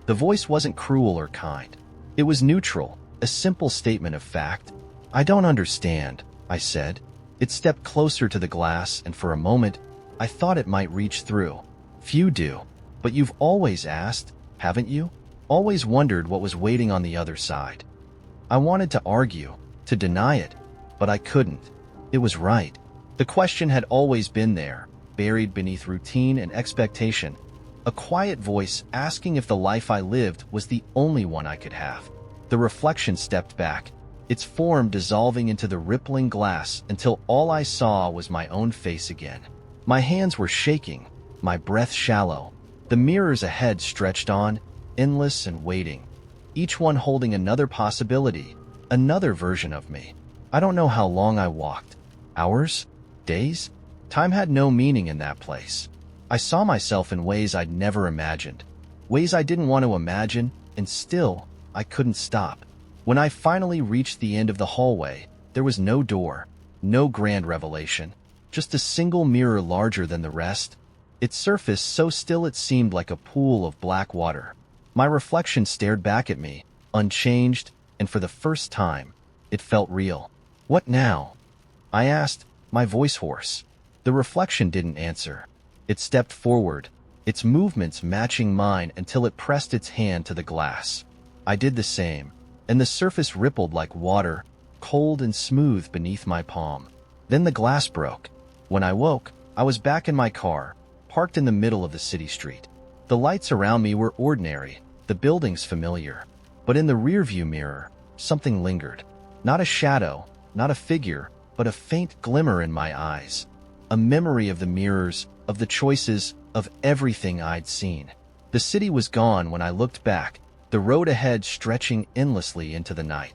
The voice wasn't cruel or kind. It was neutral, a simple statement of fact. "I don't understand," I said. It stepped closer to the glass, and for a moment, I thought it might reach through. "Few do. But you've always asked, haven't you? Always wondered what was waiting on the other side." I wanted to argue, to deny it, but I couldn't. It was right. The question had always been there, buried beneath routine and expectation. A quiet voice asking if the life I lived was the only one I could have. The reflection stepped back, its form dissolving into the rippling glass until all I saw was my own face again. My hands were shaking, my breath shallow, the mirrors ahead stretched on, endless and waiting, each one holding another possibility, another version of me. I don't know how long I walked. Hours? Days? Time had no meaning in that place. I saw myself in ways I'd never imagined, ways I didn't want to imagine, and still, I couldn't stop. When I finally reached the end of the hallway, there was no door, no grand revelation, just a single mirror larger than the rest, its surface so still it seemed like a pool of black water. My reflection stared back at me, unchanged, and for the first time, it felt real. "What now?" I asked, my voice hoarse. The reflection didn't answer. It stepped forward, its movements matching mine until it pressed its hand to the glass. I did the same, and the surface rippled like water, cold and smooth beneath my palm. Then the glass broke. When I woke, I was back in my car, parked in the middle of the city street. The lights around me were ordinary, the buildings familiar. But in the rearview mirror, something lingered. Not a shadow, not a figure, but a faint glimmer in my eyes. A memory of the mirrors, of the choices, of everything I'd seen. The city was gone when I looked back, the road ahead stretching endlessly into the night.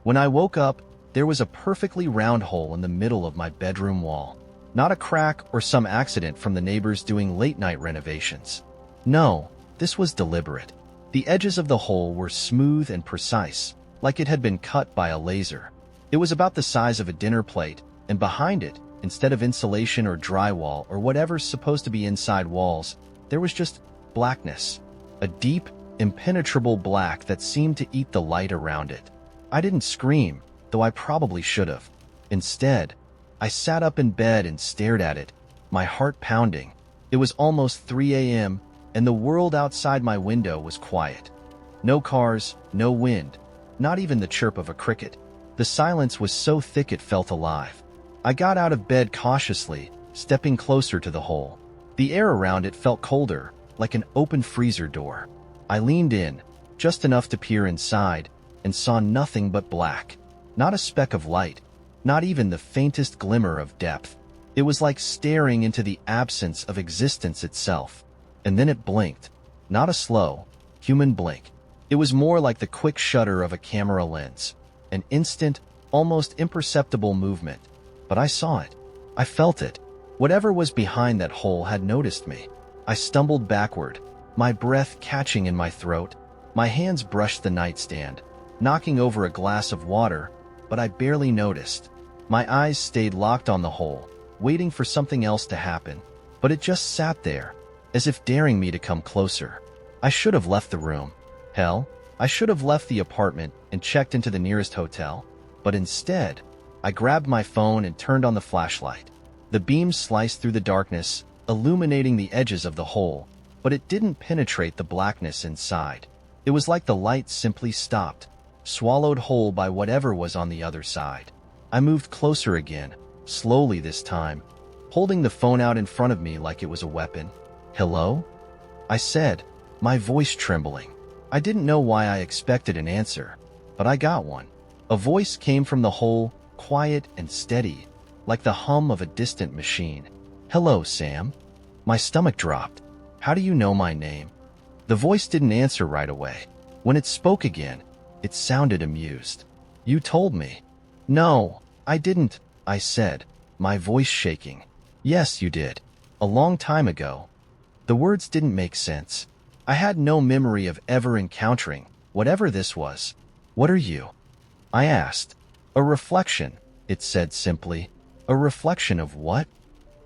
When I woke up, there was a perfectly round hole in the middle of my bedroom wall. Not a crack or some accident from the neighbors doing late-night renovations. No, this was deliberate. The edges of the hole were smooth and precise, like it had been cut by a laser. It was about the size of a dinner plate, and behind it, instead of insulation or drywall or whatever's supposed to be inside walls, there was just blackness. A deep, impenetrable black that seemed to eat the light around it. I didn't scream, though I probably should have. Instead, I sat up in bed and stared at it, my heart pounding. It was almost 3 a.m., and the world outside my window was quiet. No cars, no wind, not even the chirp of a cricket. The silence was so thick it felt alive. I got out of bed cautiously, stepping closer to the hole. The air around it felt colder, like an open freezer door. I leaned in, just enough to peer inside, and saw nothing but black. Not a speck of light, not even the faintest glimmer of depth. It was like staring into the absence of existence itself. And then it blinked. Not a slow, human blink. It was more like the quick shutter of a camera lens. An instant, almost imperceptible movement. But I saw it. I felt it. Whatever was behind that hole had noticed me. I stumbled backward, my breath catching in my throat. My hands brushed the nightstand, knocking over a glass of water, but I barely noticed. My eyes stayed locked on the hole, waiting for something else to happen. But it just sat there, as if daring me to come closer. I should have left the room. Hell, I should have left the apartment and checked into the nearest hotel. But instead, I grabbed my phone and turned on the flashlight. The beam sliced through the darkness, illuminating the edges of the hole, but it didn't penetrate the blackness inside. It was like the light simply stopped, swallowed whole by whatever was on the other side. I moved closer again, slowly this time, holding the phone out in front of me like it was a weapon. "Hello?" I said, my voice trembling. I didn't know why I expected an answer, but I got one. A voice came from the hole, quiet and steady, like the hum of a distant machine. "Hello, Sam." My stomach dropped. "How do you know my name?" The voice didn't answer right away. When it spoke again, it sounded amused. "You told me." "No, I didn't," I said, my voice shaking. "Yes, you did. A long time ago." The words didn't make sense. I had no memory of ever encountering whatever this was. "What are you?" I asked. "A reflection," it said simply. "A reflection of what?"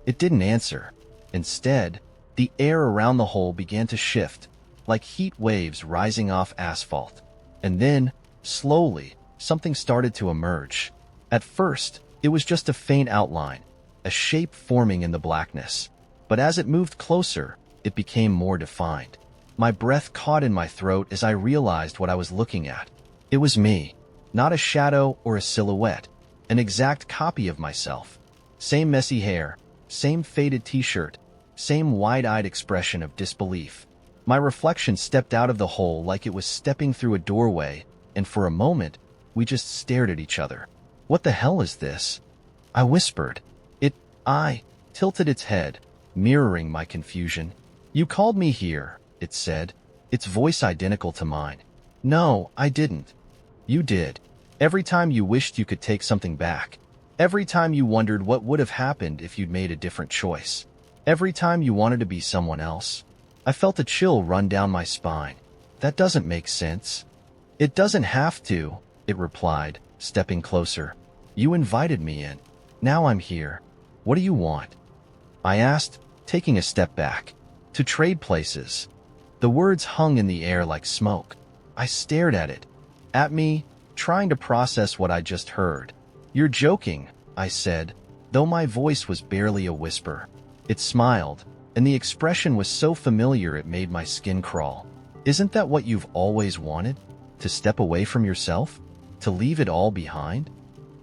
It didn't answer. Instead, the air around the hole began to shift, like heat waves rising off asphalt. And then, slowly, something started to emerge. At first, it was just a faint outline, a shape forming in the blackness. But as it moved closer, it became more defined. My breath caught in my throat as I realized what I was looking at. It was me, not a shadow or a silhouette, an exact copy of myself. Same messy hair, same faded t-shirt, same wide-eyed expression of disbelief. My reflection stepped out of the hole like it was stepping through a doorway, and for a moment, We just stared at each other. "What the hell is this?" I whispered. I tilted its head, mirroring my confusion. "You called me here," it said, its voice identical to mine. "No, I didn't." "You did. Every time you wished you could take something back. Every time you wondered what would have happened if you'd made a different choice. Every time you wanted to be someone else." I felt a chill run down my spine. "That doesn't make sense." "It doesn't have to," it replied, stepping closer. "You invited me in. Now I'm here. What do you want?" I asked, taking a step back. "To trade places." The words hung in the air like smoke. I stared at me, trying to process what I just heard. "You're joking," I said, though my voice was barely a whisper. It smiled, and the expression was so familiar it made my skin crawl. "Isn't that what you've always wanted? To step away from yourself? To leave it all behind?"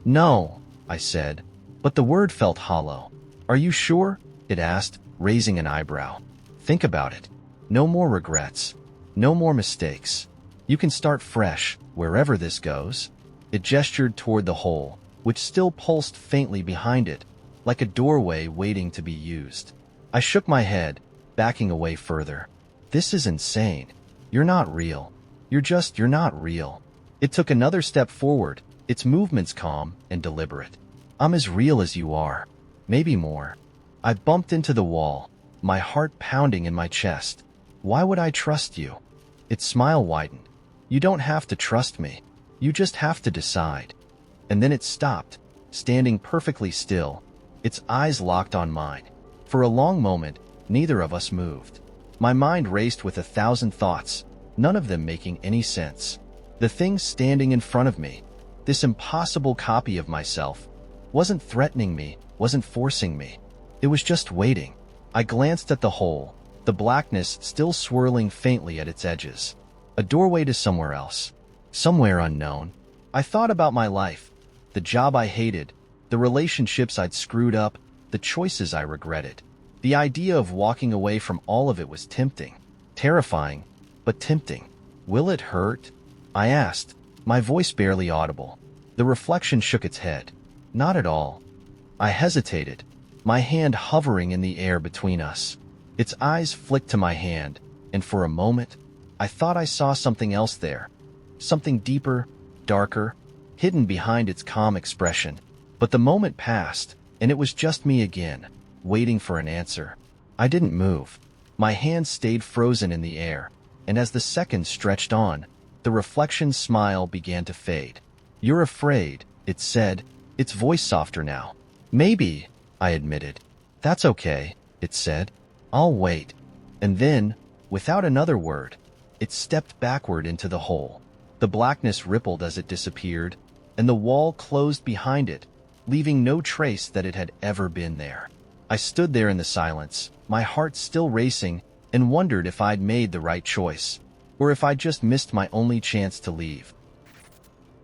"No," I said, but the word felt hollow. "Are you sure?" it asked, raising an eyebrow. "Think about it. No more regrets. No more mistakes. You can start fresh, wherever this goes." It gestured toward the hole, which still pulsed faintly behind it, like a doorway waiting to be used. I shook my head, backing away further. "This is insane. You're not real. You're not real." It took another step forward, its movements calm and deliberate. "I'm as real as you are. Maybe more." I bumped into the wall, my heart pounding in my chest. "Why would I trust you?" Its smile widened. "You don't have to trust me. You just have to decide." And then it stopped, standing perfectly still, its eyes locked on mine. For a long moment, neither of us moved. My mind raced with 1,000 thoughts, none of them making any sense. The thing standing in front of me, this impossible copy of myself, wasn't threatening me, wasn't forcing me. It was just waiting. I glanced at the hole, the blackness still swirling faintly at its edges. A doorway to somewhere else. Somewhere unknown. I thought about my life, the job I hated, the relationships I'd screwed up, the choices I regretted. The idea of walking away from all of it was tempting. Terrifying, but tempting. "Will it hurt?" I asked, my voice barely audible. The reflection shook its head. "Not at all." I hesitated, my hand hovering in the air between us. Its eyes flicked to my hand, and for a moment, I thought I saw something else there. Something deeper, darker, hidden behind its calm expression. But the moment passed, and it was just me again, waiting for an answer. I didn't move. My hand stayed frozen in the air, and as the seconds stretched on, the reflection's smile began to fade. "You're afraid," it said, its voice softer now. "Maybe," I admitted. "That's okay," it said. "I'll wait." And then, without another word, it stepped backward into the hole. The blackness rippled as it disappeared, and the wall closed behind it, leaving no trace that it had ever been there. I stood there in the silence, my heart still racing, and wondered if I'd made the right choice, or if I'd just missed my only chance to leave.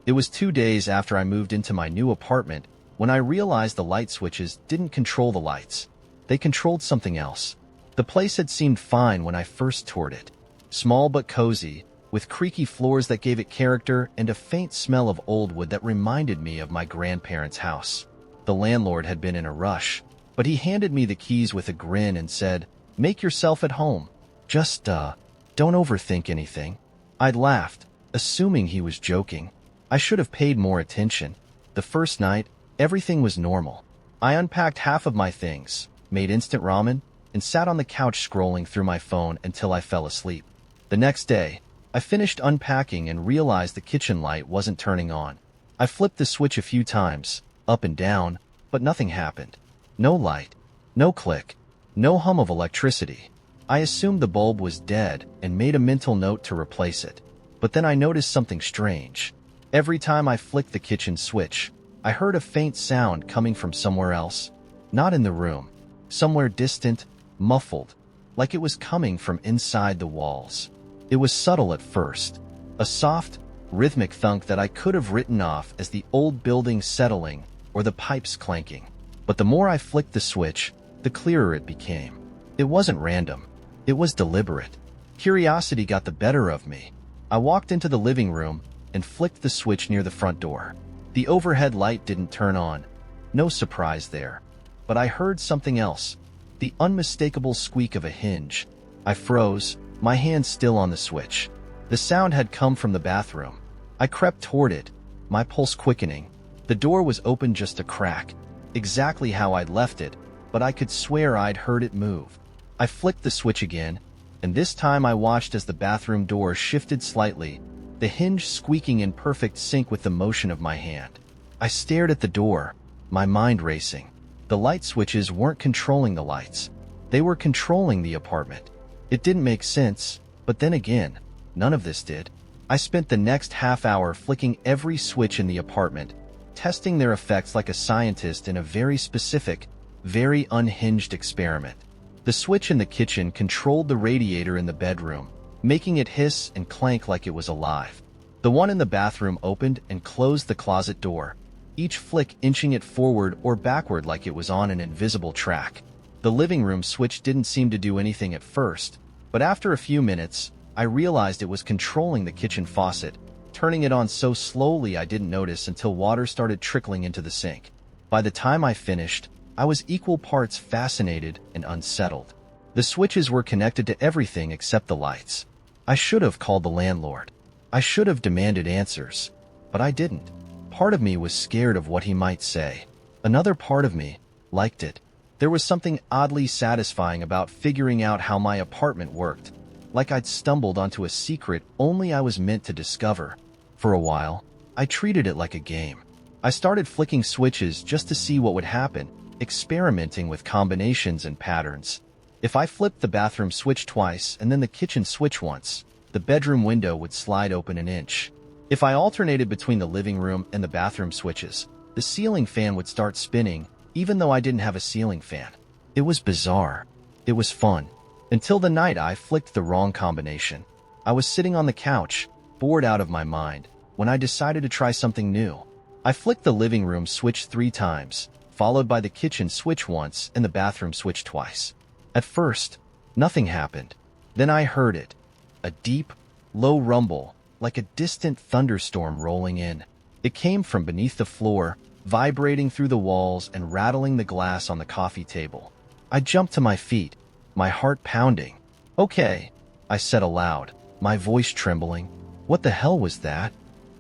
It was 2 days after I moved into my new apartment when I realized the light switches didn't control the lights. They controlled something else. The place had seemed fine when I first toured it. Small but cozy, with creaky floors that gave it character and a faint smell of old wood that reminded me of my grandparents' house. The landlord had been in a rush, but he handed me the keys with a grin and said, "Make yourself at home. Just, don't overthink anything." I'd laughed, assuming he was joking. I should have paid more attention. The first night, everything was normal. I unpacked half of my things, made instant ramen, and sat on the couch scrolling through my phone until I fell asleep. The next day, I finished unpacking and realized the kitchen light wasn't turning on. I flipped the switch a few times, up and down, but nothing happened. No light, no click, no hum of electricity. I assumed the bulb was dead and made a mental note to replace it. But then I noticed something strange. Every time I flicked the kitchen switch, I heard a faint sound coming from somewhere else. Not in the room. Somewhere distant, muffled, like it was coming from inside the walls. It was subtle at first, a soft, rhythmic thunk that I could have written off as the old building settling or the pipes clanking. But the more I flicked the switch, the clearer it became. It wasn't random. It was deliberate. Curiosity got the better of me. I walked into the living room, and flicked the switch near the front door. The overhead light didn't turn on. No surprise there. But I heard something else. The unmistakable squeak of a hinge. I froze, my hand still on the switch. The sound had come from the bathroom. I crept toward it, my pulse quickening. The door was open just a crack, exactly how I'd left it, but I could swear I'd heard it move. I flicked the switch again, and this time I watched as the bathroom door shifted slightly, the hinge squeaking in perfect sync with the motion of my hand. I stared at the door, my mind racing. The light switches weren't controlling the lights. They were controlling the apartment. It didn't make sense, but then again, none of this did. I spent the next half hour flicking every switch in the apartment, testing their effects like a scientist in a very specific, very unhinged experiment. The switch in the kitchen controlled the radiator in the bedroom, making it hiss and clank like it was alive. The one in the bathroom opened and closed the closet door, each flick inching it forward or backward like it was on an invisible track. The living room switch didn't seem to do anything at first, but after a few minutes, I realized it was controlling the kitchen faucet, turning it on so slowly I didn't notice until water started trickling into the sink. By the time I finished, I was equal parts fascinated and unsettled. The switches were connected to everything except the lights. I should have called the landlord. I should have demanded answers, but I didn't. Part of me was scared of what he might say. Another part of me liked it. There was something oddly satisfying about figuring out how my apartment worked, like I'd stumbled onto a secret only I was meant to discover. For a while, I treated it like a game. I started flicking switches just to see what would happen, experimenting with combinations and patterns. If I flipped the bathroom switch twice and then the kitchen switch once, the bedroom window would slide open an inch. If I alternated between the living room and the bathroom switches, the ceiling fan would start spinning, even though I didn't have a ceiling fan. It was bizarre. It was fun. Until the night I flicked the wrong combination. I was sitting on the couch, bored out of my mind, when I decided to try something new. I flicked the living room switch 3 times, followed by the kitchen switch once and the bathroom switch twice. At first, nothing happened. Then I heard it. A deep, low rumble, like a distant thunderstorm rolling in. It came from beneath the floor, vibrating through the walls and rattling the glass on the coffee table. I jumped to my feet, my heart pounding. "Okay," I said aloud, my voice trembling. What the hell was that?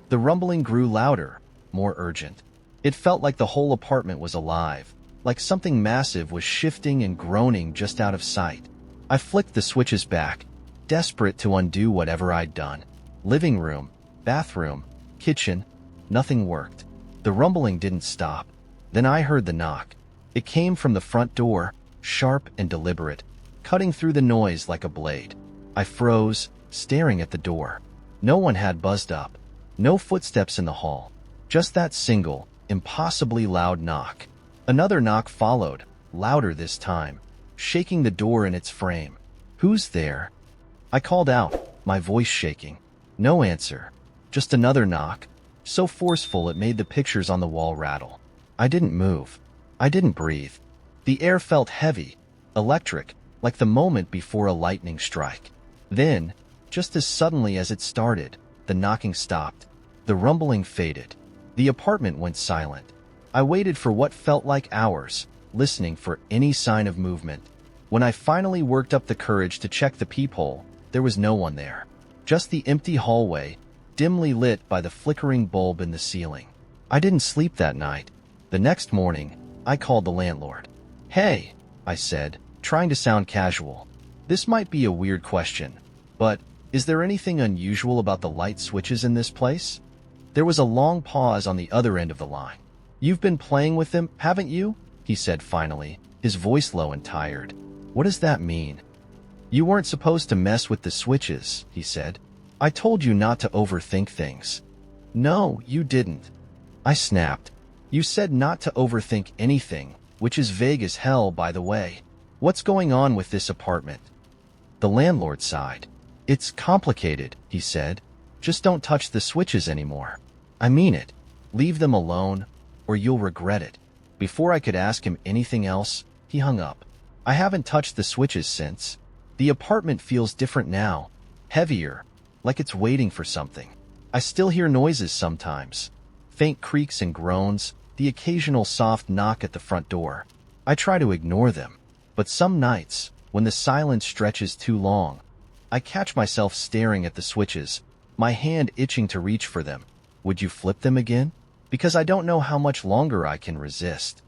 The rumbling grew louder, more urgent. It felt like the whole apartment was alive, like something massive was shifting and groaning just out of sight. I flicked the switches back, desperate to undo whatever I'd done. Living room, bathroom, kitchen, nothing worked. The rumbling didn't stop. Then I heard the knock. It came from the front door, sharp and deliberate, cutting through the noise like a blade. I froze, staring at the door. No one had buzzed up. No footsteps in the hall. Just that single, impossibly loud knock. Another knock followed, louder this time, shaking the door in its frame. "Who's there?" I called out, my voice shaking. No answer. Just another knock, so forceful it made the pictures on the wall rattle. I didn't move. I didn't breathe. The air felt heavy, electric, like the moment before a lightning strike. Then, just as suddenly as it started, the knocking stopped. The rumbling faded. The apartment went silent. I waited for what felt like hours, listening for any sign of movement. When I finally worked up the courage to check the peephole, there was no one there. Just the empty hallway, dimly lit by the flickering bulb in the ceiling. I didn't sleep that night. The next morning, I called the landlord. "Hey," I said, trying to sound casual. "This might be a weird question, but is there anything unusual about the light switches in this place?" There was a long pause on the other end of the line. "You've been playing with them, haven't you?" he said finally, his voice low and tired. "What does that mean?" "You weren't supposed to mess with the switches," he said. "I told you not to overthink things." "No, you didn't." I snapped. "You said not to overthink anything, which is vague as hell, by the way. What's going on with this apartment?" The landlord sighed. "It's complicated," he said. "Just don't touch the switches anymore. I mean it. Leave them alone, or you'll regret it." Before I could ask him anything else, he hung up. I haven't touched the switches since. The apartment feels different now, heavier, like it's waiting for something. I still hear noises sometimes. Faint creaks and groans, the occasional soft knock at the front door. I try to ignore them, but some nights, when the silence stretches too long, I catch myself staring at the switches, my hand itching to reach for them. Would you flip them again? Because I don't know how much longer I can resist.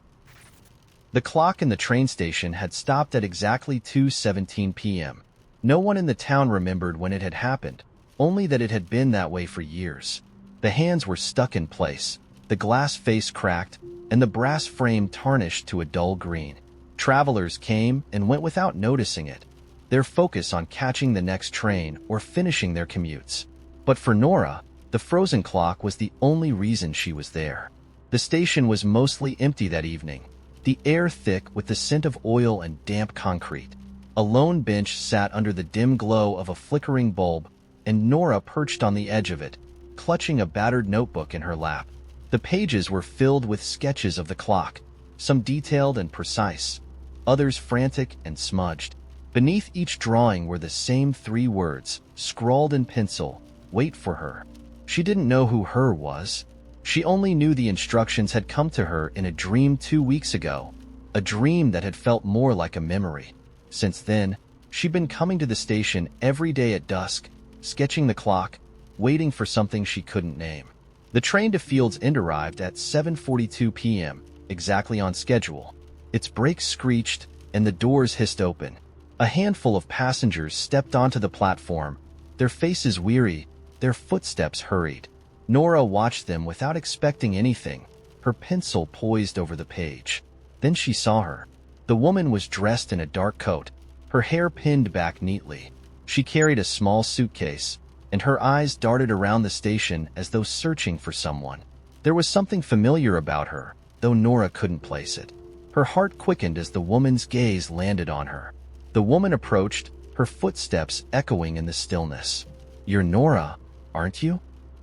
The clock in the train station had stopped at exactly 2:17 p.m. No one in the town remembered when it had happened, only that it had been that way for years. The hands were stuck in place, the glass face cracked, and the brass frame tarnished to a dull green. Travelers came and went without noticing it, their focus on catching the next train or finishing their commutes. But for Nora, the frozen clock was the only reason she was there. The station was mostly empty that evening, the air thick with the scent of oil and damp concrete. A lone bench sat under the dim glow of a flickering bulb, and Nora perched on the edge of it, clutching a battered notebook in her lap. The pages were filled with sketches of the clock, some detailed and precise, others frantic and smudged. Beneath each drawing were the same 3 words, scrawled in pencil: wait for her. She didn't know who her was. She only knew the instructions had come to her in a dream 2 weeks ago, a dream that had felt more like a memory. Since then, she'd been coming to the station every day at dusk, sketching the clock, waiting for something she couldn't name. The train to Field's End arrived at 7:42 p.m., exactly on schedule. Its brakes screeched, and the doors hissed open. A handful of passengers stepped onto the platform, their faces weary, their footsteps hurried. Nora watched them without expecting anything, her pencil poised over the page. Then she saw her. The woman was dressed in a dark coat, her hair pinned back neatly. She carried a small suitcase, and her eyes darted around the station as though searching for someone. There was something familiar about her, though Nora couldn't place it. Her heart quickened as the woman's gaze landed on her. The woman approached, her footsteps echoing in the stillness. "You're Nora, aren't you?"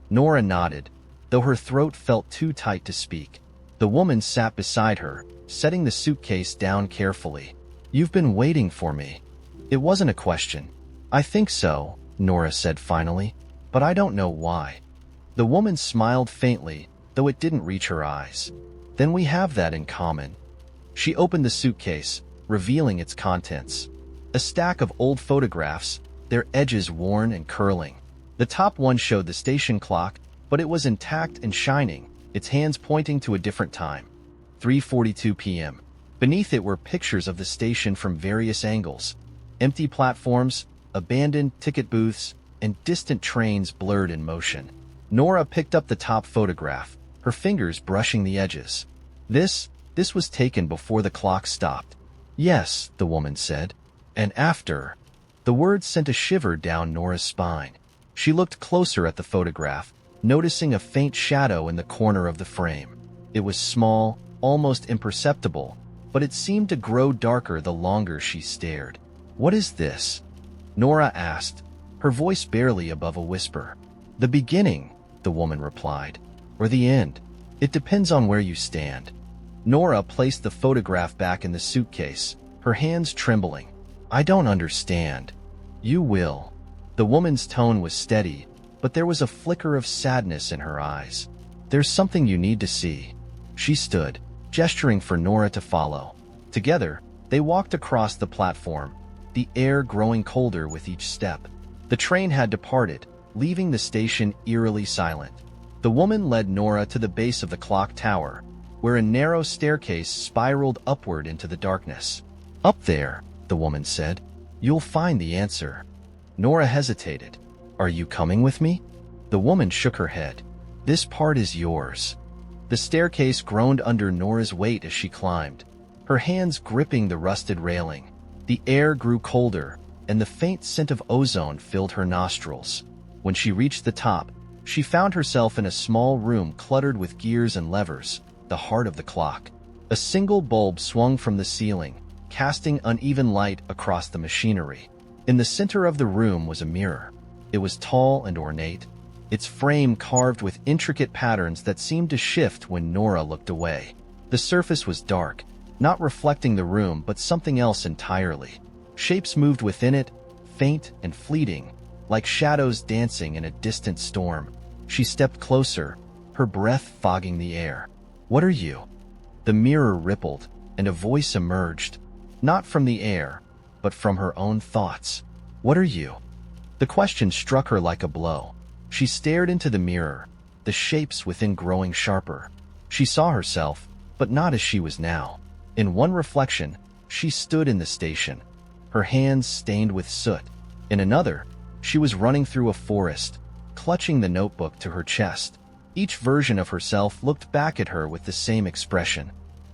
Nora nodded, though her throat felt too tight to speak. The woman sat beside her, setting the suitcase down carefully. "You've been waiting for me." It wasn't a question. "I think so," Nora said finally, "but I don't know why." The woman smiled faintly, though it didn't reach her eyes. "Then we have that in common." She opened the suitcase, revealing its contents. A stack of old photographs, their edges worn and curling. The top one showed the station clock, but it was intact and shining, its hands pointing to a different time. 3:42 p.m. Beneath it were pictures of the station from various angles. Empty platforms, abandoned ticket booths, and distant trains blurred in motion. Nora picked up the top photograph, her fingers brushing the edges. This was taken before the clock stopped. "Yes," the woman said. "And after." The words sent a shiver down Nora's spine. She looked closer at the photograph, noticing a faint shadow in the corner of the frame. It was small, almost imperceptible, but it seemed to grow darker the longer she stared. "What is this?" Nora asked, her voice barely above a whisper. "The beginning," the woman replied, "or the end. It depends on where you stand." Nora placed the photograph back in the suitcase, her hands trembling. "I don't understand." "You will." The woman's tone was steady, but there was a flicker of sadness in her eyes. "There's something you need to see." She stood, gesturing for Nora to follow. Together, they walked across the platform, the air growing colder with each step. The train had departed, leaving the station eerily silent. The woman led Nora to the base of the clock tower, where a narrow staircase spiraled upward into the darkness. "Up there," the woman said, "you'll find the answer." Nora hesitated. "Are you coming with me?" The woman shook her head. "This part is yours." The staircase groaned under Nora's weight as she climbed, her hands gripping the rusted railing. The air grew colder, and the faint scent of ozone filled her nostrils. When she reached the top, she found herself in a small room cluttered with gears and levers, the heart of the clock. A single bulb swung from the ceiling, casting uneven light across the machinery. In the center of the room was a mirror. It was tall and ornate, its frame carved with intricate patterns that seemed to shift when Nora looked away. The surface was dark, not reflecting the room but something else entirely. Shapes moved within it, faint and fleeting, like shadows dancing in a distant storm. She stepped closer, her breath fogging the air. "What are you?" The mirror rippled, and a voice emerged, not from the air, but from her own thoughts. "What are you?" The question struck her like a blow. She stared into the mirror, the shapes within growing sharper. She saw herself, but not as she was now. In one reflection, she stood in the station, her hands stained with soot. In another, she was running through a forest, clutching the notebook to her chest. Each version of herself looked back at her with the same expression,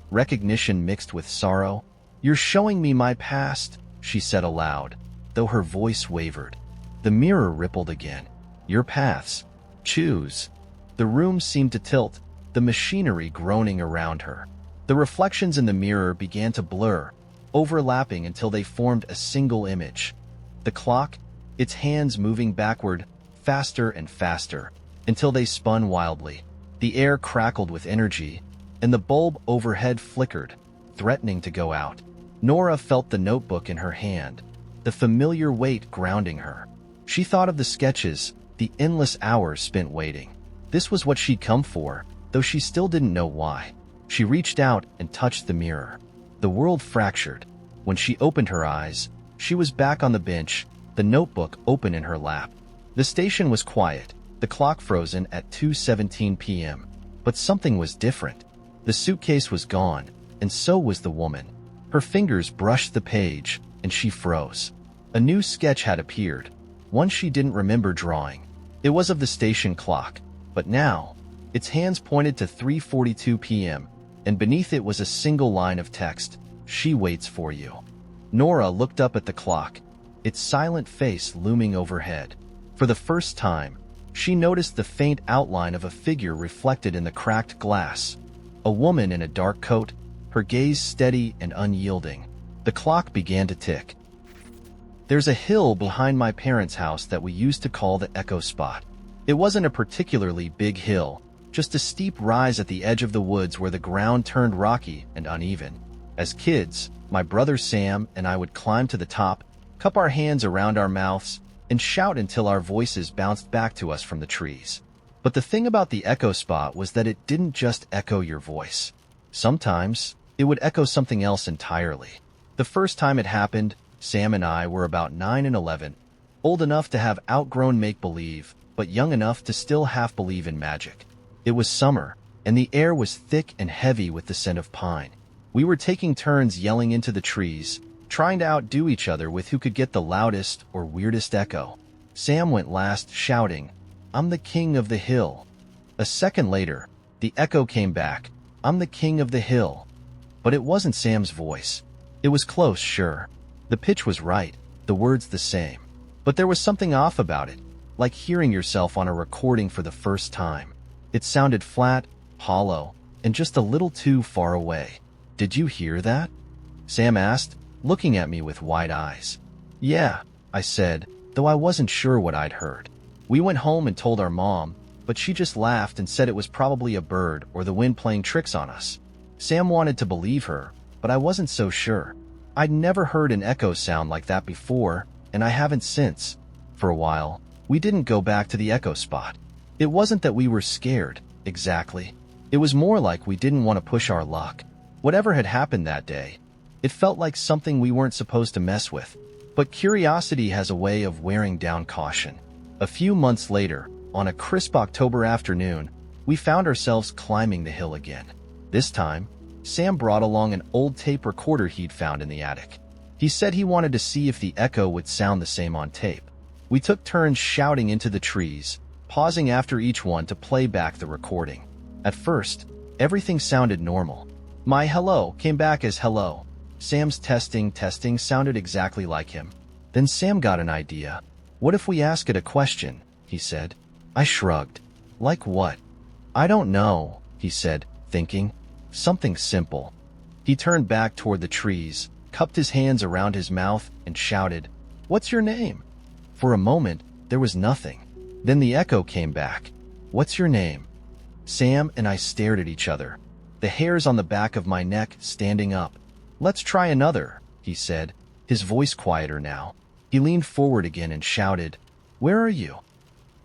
recognition mixed with sorrow. "You're showing me my past," she said aloud, though her voice wavered. The mirror rippled again. "Your paths. Choose." The room seemed to tilt, the machinery groaning around her. The reflections in the mirror began to blur, overlapping until they formed a single image. The clock, its hands moving backward, faster and faster, until they spun wildly. The air crackled with energy, and the bulb overhead flickered, threatening to go out. Nora felt the notebook in her hand, the familiar weight grounding her. She thought of the sketches, the endless hours spent waiting. This was what she'd come for, though she still didn't know why. She reached out and touched the mirror. The world fractured. When she opened her eyes, she was back on the bench, the notebook open in her lap. The station was quiet, the clock frozen at 2:17 p.m. But something was different. The suitcase was gone, and so was the woman. Her fingers brushed the page, and she froze. A new sketch had appeared, one she didn't remember drawing. It was of the station clock, but now, its hands pointed to 3:42 p.m., and beneath it was a single line of text, "She waits for you." Nora looked up at the clock, its silent face looming overhead. For the first time, she noticed the faint outline of a figure reflected in the cracked glass. A woman in a dark coat, her gaze steady and unyielding. The clock began to tick. "There's a hill behind my parents' house that we used to call the Echo Spot. It wasn't a particularly big hill, just a steep rise at the edge of the woods where the ground turned rocky and uneven. As kids, my brother Sam and I would climb to the top, cup our hands around our mouths, and shout until our voices bounced back to us from the trees. But the thing about the Echo Spot was that it didn't just echo your voice. Sometimes, it would echo something else entirely. The first time it happened, Sam and I were about 9 and 11, old enough to have outgrown make-believe, but young enough to still half believe in magic. It was summer, and the air was thick and heavy with the scent of pine. We were taking turns yelling into the trees, trying to outdo each other with who could get the loudest or weirdest echo. Sam went last, shouting, "I'm the king of the hill." A second later, the echo came back, "I'm the king of the hill." But it wasn't Sam's voice. It was close, sure. The pitch was right, the words the same. But there was something off about it, like hearing yourself on a recording for the first time. It sounded flat, hollow, and just a little too far away. "Did you hear that?" Sam asked, looking at me with wide eyes. "Yeah," I said, though I wasn't sure what I'd heard. "We went home and told our mom, but she just laughed and said it was probably a bird or the wind playing tricks on us." Sam wanted to believe her, but I wasn't so sure. I'd never heard an echo sound like that before, and I haven't since. For a while, we didn't go back to the Echo Spot. It wasn't that we were scared, exactly. It was more like we didn't want to push our luck. Whatever had happened that day, it felt like something we weren't supposed to mess with. But curiosity has a way of wearing down caution. A few months later, on a crisp October afternoon, we found ourselves climbing the hill again. This time, Sam brought along an old tape recorder he'd found in the attic. He said he wanted to see if the echo would sound the same on tape. We took turns shouting into the trees, pausing after each one to play back the recording. At first, everything sounded normal. My hello came back as hello. Sam's testing sounded exactly like him. Then Sam got an idea. "What if we ask it a question?" he said. I shrugged. "Like what?" "I don't know," he said, thinking. "Something simple." He turned back toward the trees, cupped his hands around his mouth, and shouted, "What's your name?" For a moment, there was nothing. Then the echo came back. "What's your name?" Sam and I stared at each other, the hairs on the back of my neck standing up. "Let's try another," he said, his voice quieter now. He leaned forward again and shouted, "Where are you?"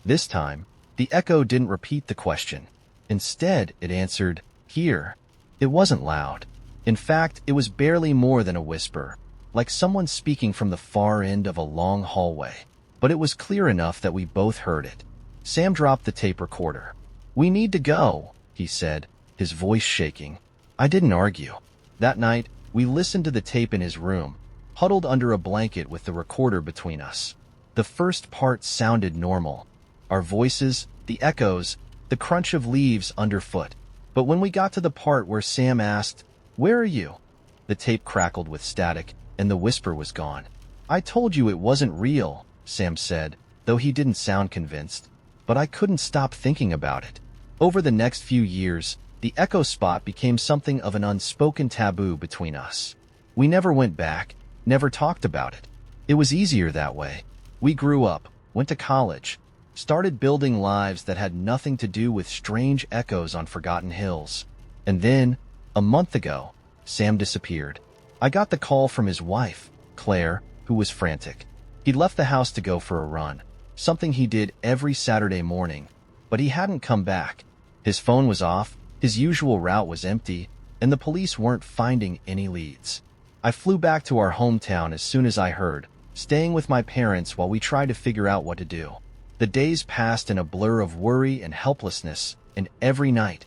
This time, The echo didn't repeat the question. Instead, it answered, "Here." It wasn't loud. In fact, it was barely more than a whisper, like someone speaking from the far end of a long hallway. But it was clear enough that we both heard it. Sam dropped the tape recorder. "We need to go," he said, his voice shaking. I didn't argue. That night, we listened to the tape in his room, huddled under a blanket with the recorder between us. The first part sounded normal. Our voices, the echoes, the crunch of leaves underfoot. But when we got to the part where Sam asked, "Where are you?" the tape crackled with static, and the whisper was gone. "I told you it wasn't real," Sam said, though he didn't sound convinced. But I couldn't stop thinking about it. Over the next few years, the echo spot became something of an unspoken taboo between us. We never went back, never talked about it. It was easier that way. We grew up, went to college, started building lives that had nothing to do with strange echoes on forgotten hills. And then, a month ago, Sam disappeared. I got the call from his wife, Claire, who was frantic. He'd left the house to go for a run, something he did every Saturday morning, but he hadn't come back. His phone was off, his usual route was empty, and the police weren't finding any leads. I flew back to our hometown as soon as I heard, staying with my parents while we tried to figure out what to do. The days passed in a blur of worry and helplessness, and every night,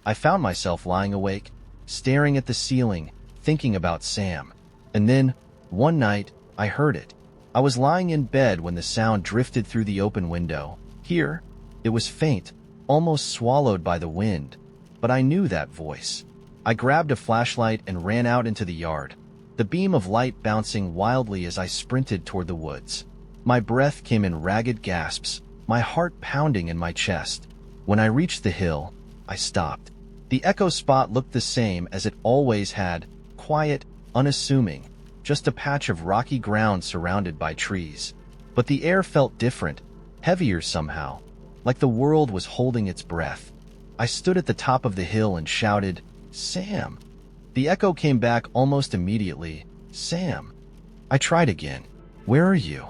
I found myself lying awake, staring at the ceiling, thinking about Sam. And then, one night, I heard it. I was lying in bed when the sound drifted through the open window. Here, it was faint, almost swallowed by the wind, but I knew that voice. I grabbed a flashlight and ran out into the yard, the beam of light bouncing wildly as I sprinted toward the woods. My breath came in ragged gasps, my heart pounding in my chest. When I reached the hill, I stopped. The echo spot looked the same as it always had, quiet, unassuming, just a patch of rocky ground surrounded by trees. But the air felt different, heavier somehow, like the world was holding its breath. I stood at the top of the hill and shouted, "Sam!" The echo came back almost immediately, "Sam." I tried again, "Where are you?"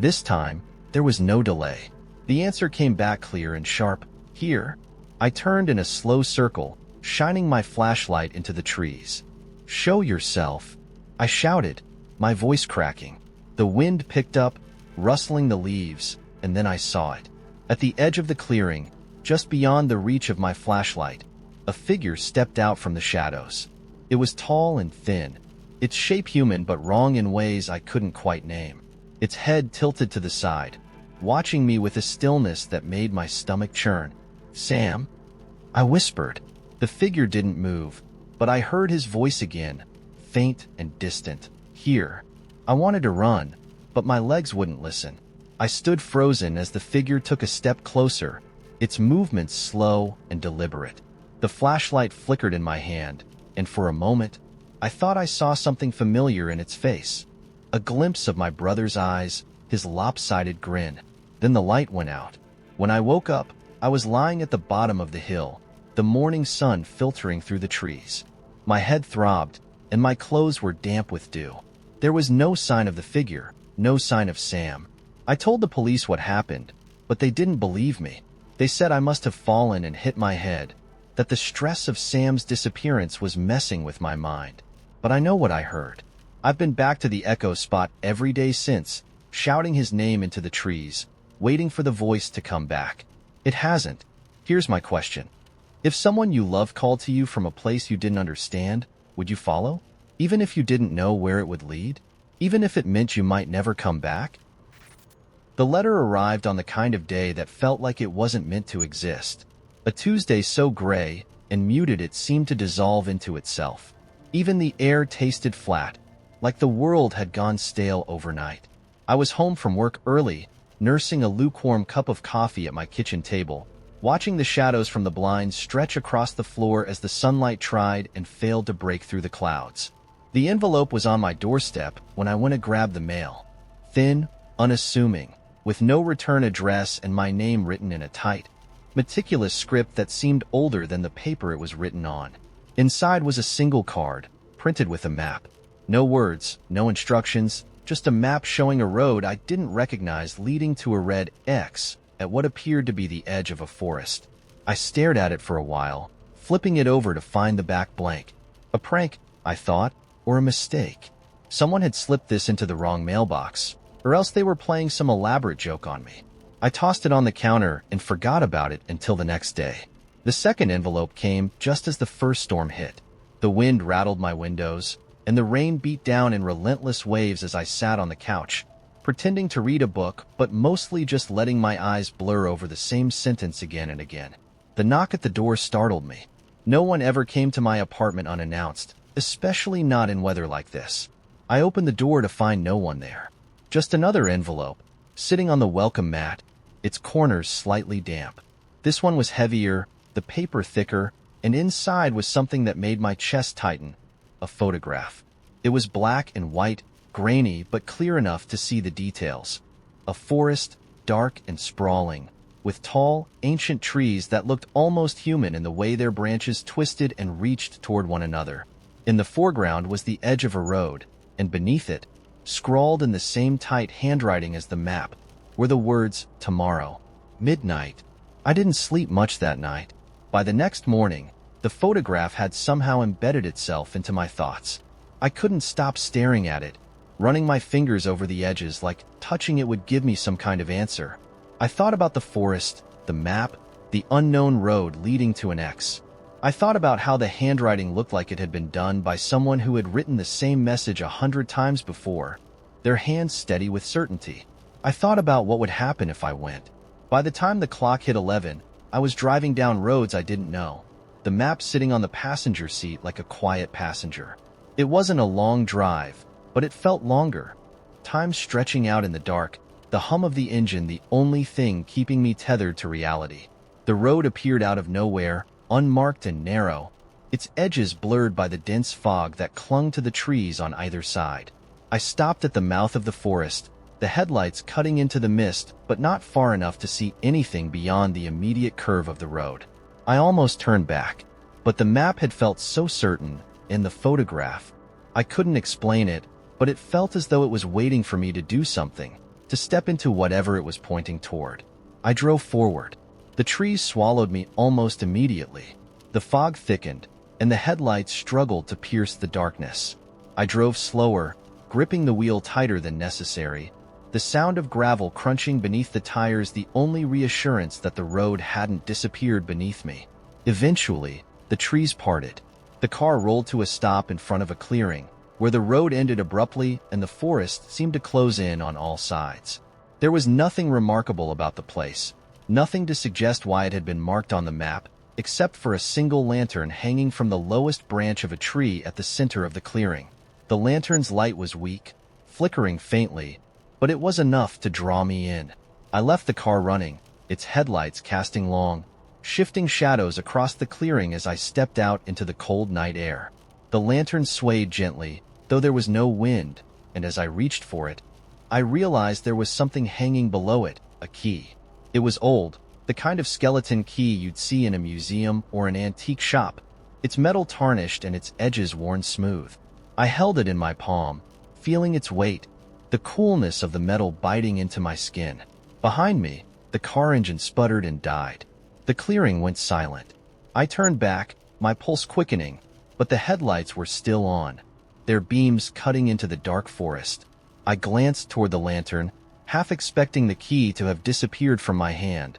This time, there was no delay. The answer came back clear and sharp, "Here." I turned in a slow circle, shining my flashlight into the trees. "Show yourself," I shouted, my voice cracking. The wind picked up, rustling the leaves, and then I saw it. At the edge of the clearing, just beyond the reach of my flashlight, a figure stepped out from the shadows. It was tall and thin, its shape human but wrong in ways I couldn't quite name. Its head tilted to the side, watching me with a stillness that made my stomach churn. "Sam?" I whispered. The figure didn't move, but I heard his voice again, faint and distant. "Here." I wanted to run, but my legs wouldn't listen. I stood frozen as the figure took a step closer, its movements slow and deliberate. The flashlight flickered in my hand, and for a moment, I thought I saw something familiar in its face. A glimpse of my brother's eyes, his lopsided grin. Then the light went out. When I woke up, I was lying at the bottom of the hill, the morning sun filtering through the trees. My head throbbed, and my clothes were damp with dew. There was no sign of the figure, no sign of Sam. I told the police what happened, but they didn't believe me. They said I must have fallen and hit my head, that the stress of Sam's disappearance was messing with my mind. But I know what I heard. I've been back to the echo spot every day since, shouting his name into the trees, waiting for the voice to come back. It hasn't. Here's my question. If someone you love called to you from a place you didn't understand, would you follow? Even if you didn't know where it would lead? Even if it meant you might never come back? The letter arrived on the kind of day that felt like it wasn't meant to exist. A Tuesday so gray and muted it seemed to dissolve into itself. Even the air tasted flat, like the world had gone stale overnight. I was home from work early, nursing a lukewarm cup of coffee at my kitchen table, watching the shadows from the blinds stretch across the floor as the sunlight tried and failed to break through the clouds. The envelope was on my doorstep when I went to grab the mail. Thin, unassuming, with no return address and my name written in a tight, meticulous script that seemed older than the paper it was written on. Inside was a single card, printed with a map. No words, no instructions, just a map showing a road I didn't recognize leading to a red X at what appeared to be the edge of a forest. I stared at it for a while, flipping it over to find the back blank. A prank, I thought, or a mistake. Someone had slipped this into the wrong mailbox, or else they were playing some elaborate joke on me. I tossed it on the counter and forgot about it until the next day. The second envelope came just as the first storm hit. The wind rattled my windows, and the rain beat down in relentless waves as I sat on the couch, pretending to read a book, but mostly just letting my eyes blur over the same sentence again and again. The knock at the door startled me. No one ever came to my apartment unannounced, especially not in weather like this. I opened the door to find no one there. Just another envelope, sitting on the welcome mat, its corners slightly damp. This one was heavier, the paper thicker, and inside was something that made my chest tighten. A photograph. It was black and white, grainy but clear enough to see the details. A forest, dark and sprawling, with tall, ancient trees that looked almost human in the way their branches twisted and reached toward one another. In the foreground was the edge of a road, and beneath it, scrawled in the same tight handwriting as the map, were the words, tomorrow, midnight. I didn't sleep much that night. By the next morning, the photograph had somehow embedded itself into my thoughts. I couldn't stop staring at it, running my fingers over the edges like touching it would give me some kind of answer. I thought about the forest, the map, the unknown road leading to an X. I thought about how the handwriting looked like it had been done by someone who had written the same message 100 times before, their hands steady with certainty. I thought about what would happen if I went. By the time the clock hit 11, I was driving down roads I didn't know, the map sitting on the passenger seat like a quiet passenger. It wasn't a long drive, but it felt longer. Time stretching out in the dark, the hum of the engine the only thing keeping me tethered to reality. The road appeared out of nowhere, unmarked and narrow, its edges blurred by the dense fog that clung to the trees on either side. I stopped at the mouth of the forest, the headlights cutting into the mist but not far enough to see anything beyond the immediate curve of the road. I almost turned back, but the map had felt so certain, in the photograph. I couldn't explain it, but it felt as though it was waiting for me to do something, to step into whatever it was pointing toward. I drove forward. The trees swallowed me almost immediately. The fog thickened, and the headlights struggled to pierce the darkness. I drove slower, gripping the wheel tighter than necessary, the sound of gravel crunching beneath the tires the only reassurance that the road hadn't disappeared beneath me. Eventually, the trees parted. The car rolled to a stop in front of a clearing, where the road ended abruptly and the forest seemed to close in on all sides. There was nothing remarkable about the place, nothing to suggest why it had been marked on the map, except for a single lantern hanging from the lowest branch of a tree at the center of the clearing. The lantern's light was weak, flickering faintly, but it was enough to draw me in. I left the car running, its headlights casting long, shifting shadows across the clearing as I stepped out into the cold night air. The lantern swayed gently, though there was no wind, and as I reached for it, I realized there was something hanging below it, a key. It was old, the kind of skeleton key you'd see in a museum or an antique shop, its metal tarnished and its edges worn smooth. I held it in my palm, feeling its weight, the coolness of the metal biting into my skin. Behind me, the car engine sputtered and died. The clearing went silent. I turned back, my pulse quickening, but the headlights were still on, their beams cutting into the dark forest. I glanced toward the lantern, half expecting the key to have disappeared from my hand,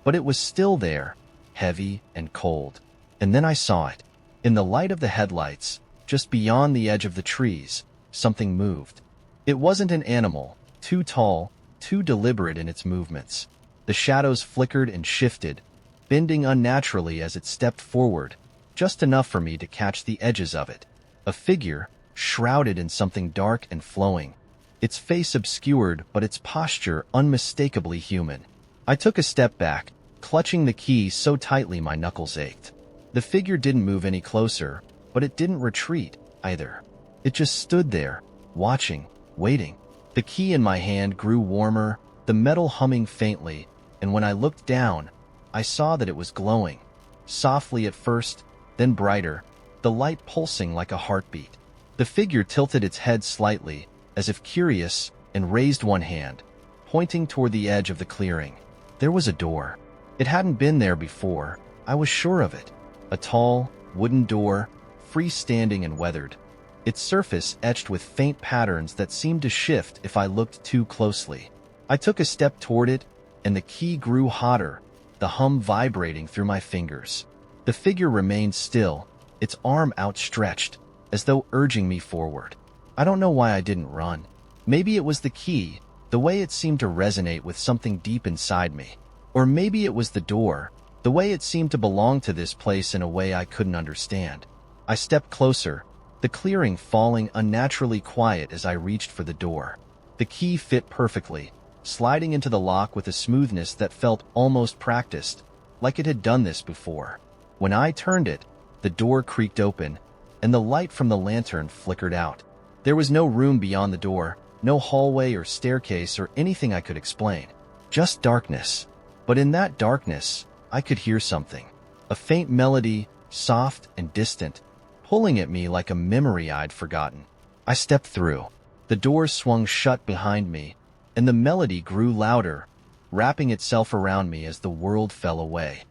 but it was still there, heavy and cold. And then I saw it. In the light of the headlights, just beyond the edge of the trees, something moved. It wasn't an animal, too tall, too deliberate in its movements. The shadows flickered and shifted, bending unnaturally as it stepped forward, just enough for me to catch the edges of it. A figure, shrouded in something dark and flowing, its face obscured but its posture unmistakably human. I took a step back, clutching the key so tightly my knuckles ached. The figure didn't move any closer, but it didn't retreat, either. It just stood there, watching, waiting. The key in my hand grew warmer, the metal humming faintly, and when I looked down, I saw that it was glowing. Softly at first, then brighter, the light pulsing like a heartbeat. The figure tilted its head slightly, as if curious, and raised one hand, pointing toward the edge of the clearing. There was a door. It hadn't been there before. I was sure of it. A tall, wooden door, freestanding and weathered. Its surface etched with faint patterns that seemed to shift if I looked too closely. I took a step toward it, and the key grew hotter, the hum vibrating through my fingers. The figure remained still, its arm outstretched, as though urging me forward. I don't know why I didn't run. Maybe it was the key, the way it seemed to resonate with something deep inside me. Or maybe it was the door, the way it seemed to belong to this place in a way I couldn't understand. I stepped closer, the clearing falling unnaturally quiet as I reached for the door. The key fit perfectly, sliding into the lock with a smoothness that felt almost practiced, like it had done this before. When I turned it, the door creaked open, and the light from the lantern flickered out. There was no room beyond the door, no hallway or staircase or anything I could explain. Just darkness. But in that darkness, I could hear something. A faint melody, soft and distant, pulling at me like a memory I'd forgotten. I stepped through. The door swung shut behind me, and the melody grew louder, wrapping itself around me as the world fell away.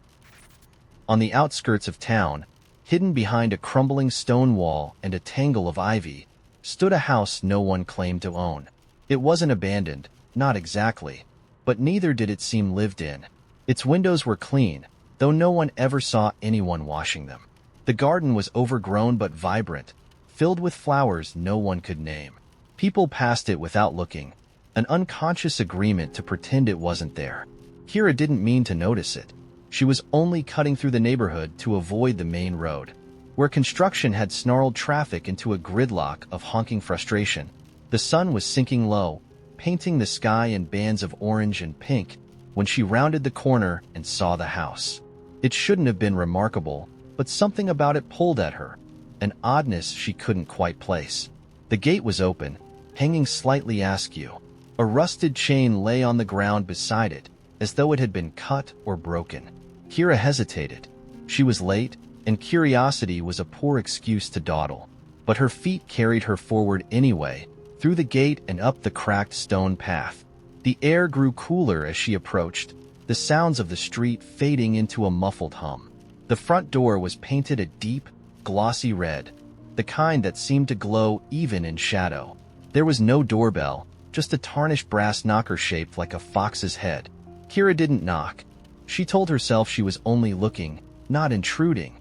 On the outskirts of town, hidden behind a crumbling stone wall and a tangle of ivy, stood a house no one claimed to own. It wasn't abandoned, not exactly, but neither did it seem lived in. Its windows were clean, though no one ever saw anyone washing them. The garden was overgrown but vibrant, filled with flowers no one could name. People passed it without looking, an unconscious agreement to pretend it wasn't there. Kira didn't mean to notice it. She was only cutting through the neighborhood to avoid the main road, where construction had snarled traffic into a gridlock of honking frustration. The sun was sinking low, painting the sky in bands of orange and pink when she rounded the corner and saw the house. It shouldn't have been remarkable, but something about it pulled at her, an oddness she couldn't quite place. The gate was open, hanging slightly askew. A rusted chain lay on the ground beside it, as though it had been cut or broken. Kira hesitated. She was late, and curiosity was a poor excuse to dawdle. But her feet carried her forward anyway, through the gate and up the cracked stone path. The air grew cooler as she approached, the sounds of the street fading into a muffled hum. The front door was painted a deep, glossy red, the kind that seemed to glow even in shadow. There was no doorbell, just a tarnished brass knocker shaped like a fox's head. Kira didn't knock. She told herself she was only looking, not intruding.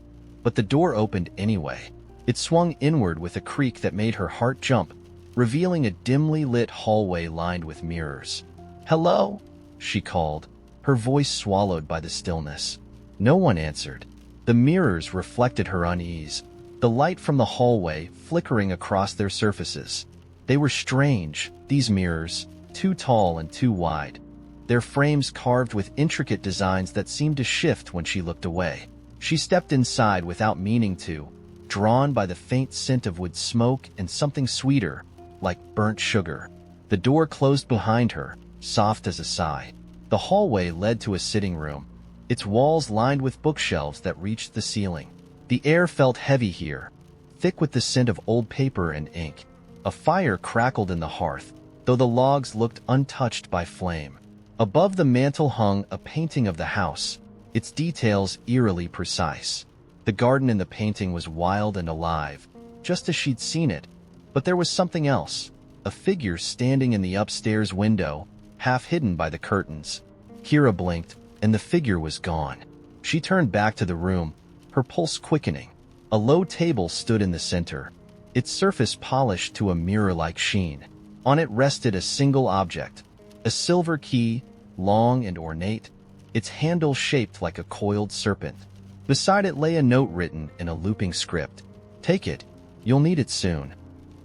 But the door opened anyway. It swung inward with a creak that made her heart jump, revealing a dimly lit hallway lined with mirrors. "Hello?" she called, her voice swallowed by the stillness. No one answered. The mirrors reflected her unease, the light from the hallway flickering across their surfaces. They were strange, these mirrors, too tall and too wide, their frames carved with intricate designs that seemed to shift when she looked away. She stepped inside without meaning to, drawn by the faint scent of wood smoke and something sweeter, like burnt sugar. The door closed behind her, soft as a sigh. The hallway led to a sitting room, its walls lined with bookshelves that reached the ceiling. The air felt heavy here, thick with the scent of old paper and ink. A fire crackled in the hearth, though the logs looked untouched by flame. Above the mantel hung a painting of the house, its details eerily precise. The garden in the painting was wild and alive, just as she'd seen it, but there was something else, a figure standing in the upstairs window, half hidden by the curtains. Kira blinked, and the figure was gone. She turned back to the room, her pulse quickening. A low table stood in the center, its surface polished to a mirror-like sheen. On it rested a single object, a silver key, long and ornate, its handle shaped like a coiled serpent. Beside it lay a note written in a looping script. "Take it. You'll need it soon."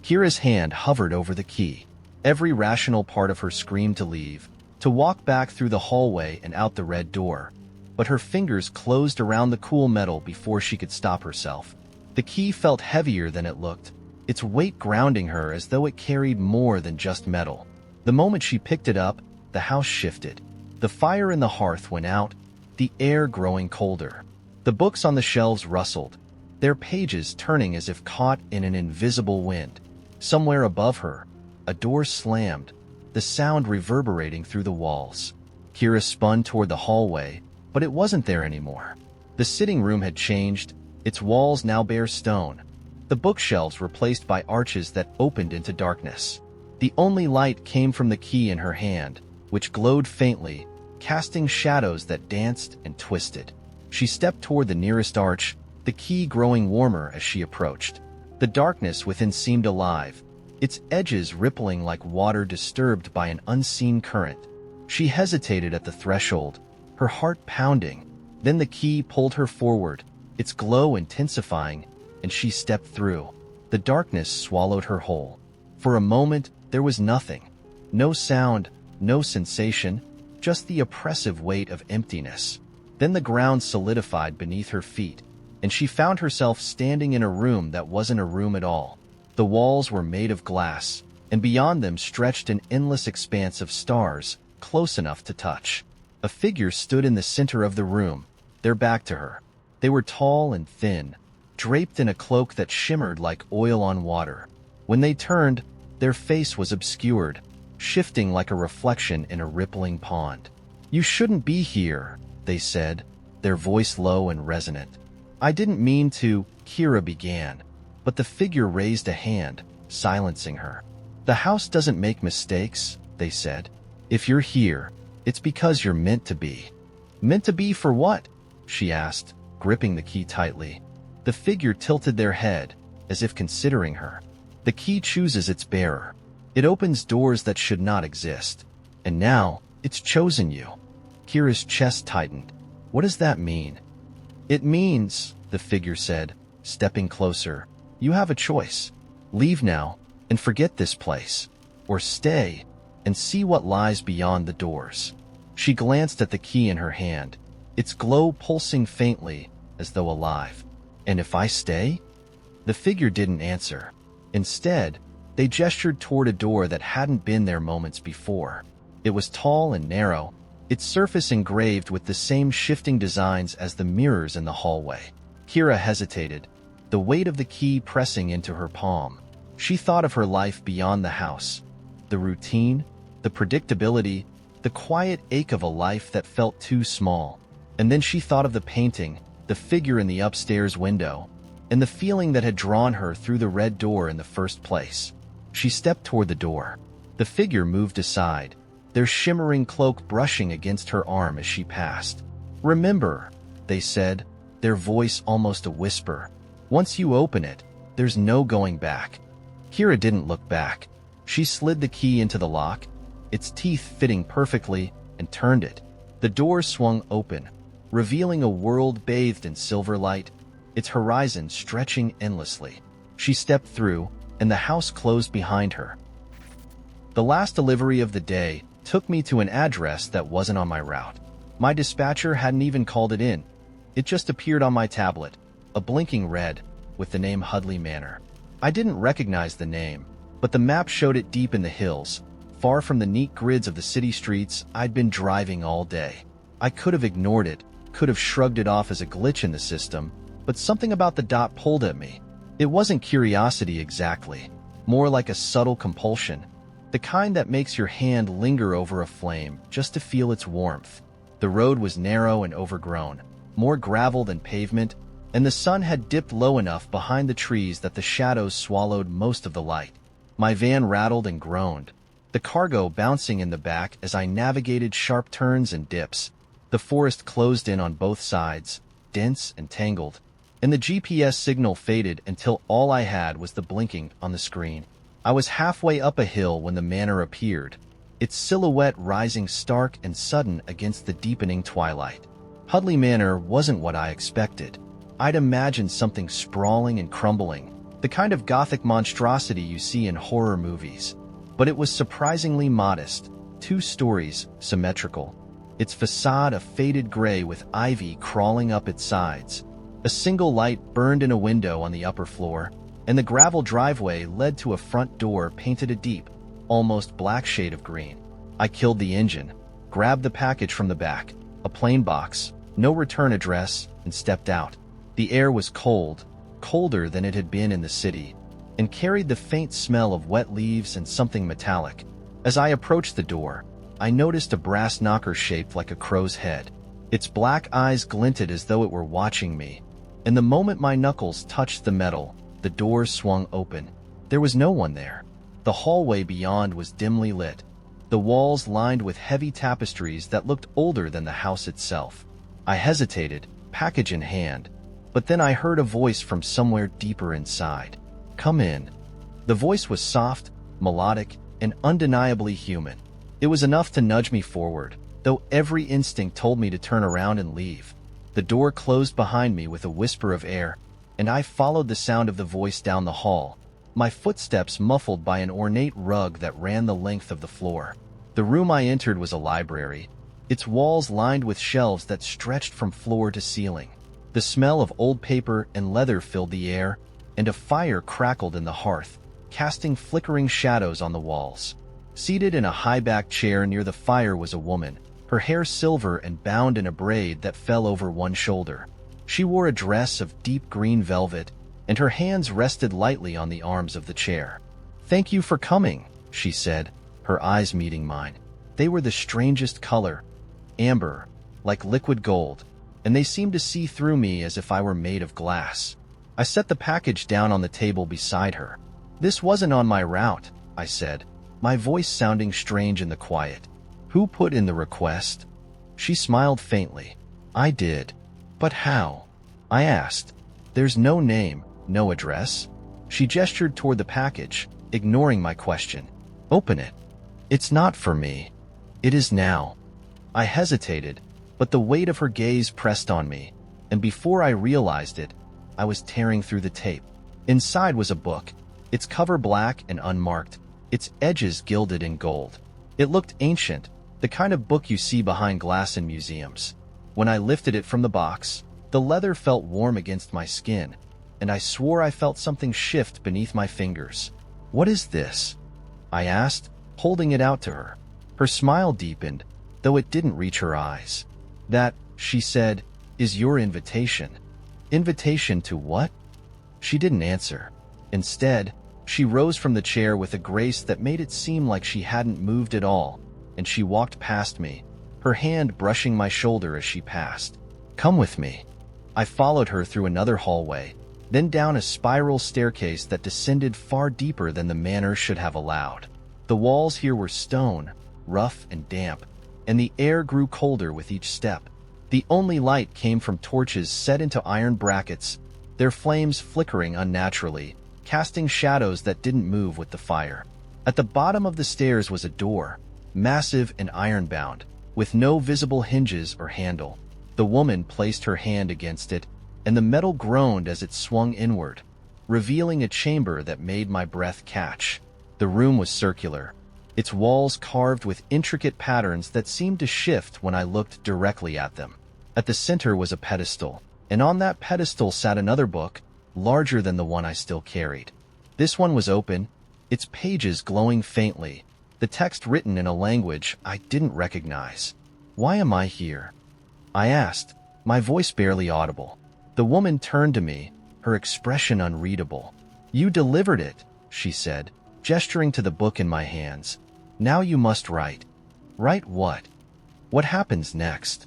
Kira's hand hovered over the key. Every rational part of her screamed to leave, to walk back through the hallway and out the red door. But her fingers closed around the cool metal before she could stop herself. The key felt heavier than it looked, its weight grounding her as though it carried more than just metal. The moment she picked it up, the house shifted. The fire in the hearth went out, the air growing colder. The books on the shelves rustled, their pages turning as if caught in an invisible wind. Somewhere above her, a door slammed, the sound reverberating through the walls. Kira spun toward the hallway, but it wasn't there anymore. The sitting room had changed, its walls now bare stone, the bookshelves replaced by arches that opened into darkness. The only light came from the key in her hand, which glowed faintly, casting shadows that danced and twisted. She stepped toward the nearest arch, the key growing warmer as she approached. The darkness within seemed alive, its edges rippling like water disturbed by an unseen current. She hesitated at the threshold, her heart pounding. Then the key pulled her forward, its glow intensifying, and she stepped through. The darkness swallowed her whole. For a moment, there was nothing. No sound, no sensation, just the oppressive weight of emptiness. Then the ground solidified beneath her feet, and she found herself standing in a room that wasn't a room at all. The walls were made of glass, and beyond them stretched an endless expanse of stars, close enough to touch. A figure stood in the center of the room, their back to her. They were tall and thin, draped in a cloak that shimmered like oil on water. When they turned, their face was obscured, shifting like a reflection in a rippling pond. "You shouldn't be here," they said, their voice low and resonant. "I didn't mean to," Kira began, but the figure raised a hand, silencing her. "The house doesn't make mistakes," they said. "If you're here, it's because you're meant to be." "Meant to be for what?" she asked, gripping the key tightly. The figure tilted their head, as if considering her. "The key chooses its bearer. It opens doors that should not exist. And now, it's chosen you." Kira's chest tightened. "What does that mean?" "It means," the figure said, stepping closer, "you have a choice. Leave now, and forget this place. Or stay, and see what lies beyond the doors." She glanced at the key in her hand, its glow pulsing faintly, as though alive. "And if I stay?" The figure didn't answer. Instead, they gestured toward a door that hadn't been there moments before. It was tall and narrow, its surface engraved with the same shifting designs as the mirrors in the hallway. Kira hesitated, the weight of the key pressing into her palm. She thought of her life beyond the house, the routine, the predictability, the quiet ache of a life that felt too small. And then she thought of the painting, the figure in the upstairs window, and the feeling that had drawn her through the red door in the first place. She stepped toward the door. The figure moved aside, their shimmering cloak brushing against her arm as she passed. "Remember," they said, their voice almost a whisper, "once you open it, there's no going back." Kira didn't look back. She slid the key into the lock, its teeth fitting perfectly, and turned it. The door swung open, revealing a world bathed in silver light, its horizon stretching endlessly. She stepped through, and the house closed behind her. The last delivery of the day took me to an address that wasn't on my route. My dispatcher hadn't even called it in. It just appeared on my tablet, a blinking red, with the name Hudley Manor. I didn't recognize the name, but the map showed it deep in the hills, far from the neat grids of the city streets I'd been driving all day. I could have ignored it, could have shrugged it off as a glitch in the system, but something about the dot pulled at me. It wasn't curiosity exactly, more like a subtle compulsion, the kind that makes your hand linger over a flame just to feel its warmth. The road was narrow and overgrown, more gravel than pavement, and the sun had dipped low enough behind the trees that the shadows swallowed most of the light. My van rattled and groaned, the cargo bouncing in the back as I navigated sharp turns and dips. The forest closed in on both sides, dense and tangled, and the GPS signal faded until all I had was the blinking on the screen. I was halfway up a hill when the manor appeared, its silhouette rising stark and sudden against the deepening twilight. Hudley Manor wasn't what I expected. I'd imagined something sprawling and crumbling, the kind of gothic monstrosity you see in horror movies. But it was surprisingly modest, 2 stories, symmetrical. Its facade a faded gray with ivy crawling up its sides. A single light burned in a window on the upper floor, and the gravel driveway led to a front door painted a deep, almost black shade of green. I killed the engine, grabbed the package from the back, a plain box, no return address, and stepped out. The air was cold, colder than it had been in the city, and carried the faint smell of wet leaves and something metallic. As I approached the door, I noticed a brass knocker shaped like a crow's head. Its black eyes glinted as though it were watching me, and the moment my knuckles touched the metal, the door swung open. There was no one there. The hallway beyond was dimly lit, the walls lined with heavy tapestries that looked older than the house itself. I hesitated, package in hand, but then I heard a voice from somewhere deeper inside. "Come in." The voice was soft, melodic, and undeniably human. It was enough to nudge me forward, though every instinct told me to turn around and leave. The door closed behind me with a whisper of air, and I followed the sound of the voice down the hall, my footsteps muffled by an ornate rug that ran the length of the floor. The room I entered was a library, its walls lined with shelves that stretched from floor to ceiling. The smell of old paper and leather filled the air, and a fire crackled in the hearth, casting flickering shadows on the walls. Seated in a high-backed chair near the fire was a woman, her hair silver and bound in a braid that fell over one shoulder. She wore a dress of deep green velvet, and her hands rested lightly on the arms of the chair. "Thank you for coming," she said, her eyes meeting mine. They were the strangest color, amber, like liquid gold, and they seemed to see through me as if I were made of glass. I set the package down on the table beside her. "This wasn't on my route," I said, my voice sounding strange in the quiet. "Who put in the request?" She smiled faintly. "I did." "But how?" I asked. "There's no name, no address." She gestured toward the package, ignoring my question. "Open it." "It's not for me." "It is now." I hesitated, but the weight of her gaze pressed on me, and before I realized it, I was tearing through the tape. Inside was a book, its cover black and unmarked, its edges gilded in gold. It looked ancient, the kind of book you see behind glass in museums. When I lifted it from the box, the leather felt warm against my skin, and I swore I felt something shift beneath my fingers. "What is this?" I asked, holding it out to her. Her smile deepened, though it didn't reach her eyes. "That," she said, "is your invitation." "Invitation to what?" She didn't answer. Instead, she rose from the chair with a grace that made it seem like she hadn't moved at all, and she walked past me, her hand brushing my shoulder as she passed. "Come with me." I followed her through another hallway, then down a spiral staircase that descended far deeper than the manor should have allowed. The walls here were stone, rough and damp, and the air grew colder with each step. The only light came from torches set into iron brackets, their flames flickering unnaturally, casting shadows that didn't move with the fire. At the bottom of the stairs was a door, massive and iron-bound, with no visible hinges or handle. The woman placed her hand against it, and the metal groaned as it swung inward, revealing a chamber that made my breath catch. The room was circular, its walls carved with intricate patterns that seemed to shift when I looked directly at them. At the center was a pedestal, and on that pedestal sat another book, larger than the one I still carried. This one was open, its pages glowing faintly, the text written in a language I didn't recognize. "Why am I here?" I asked, my voice barely audible. The woman turned to me, her expression unreadable. "You delivered it," she said, gesturing to the book in my hands. "Now you must write." "Write what?" "What happens next?"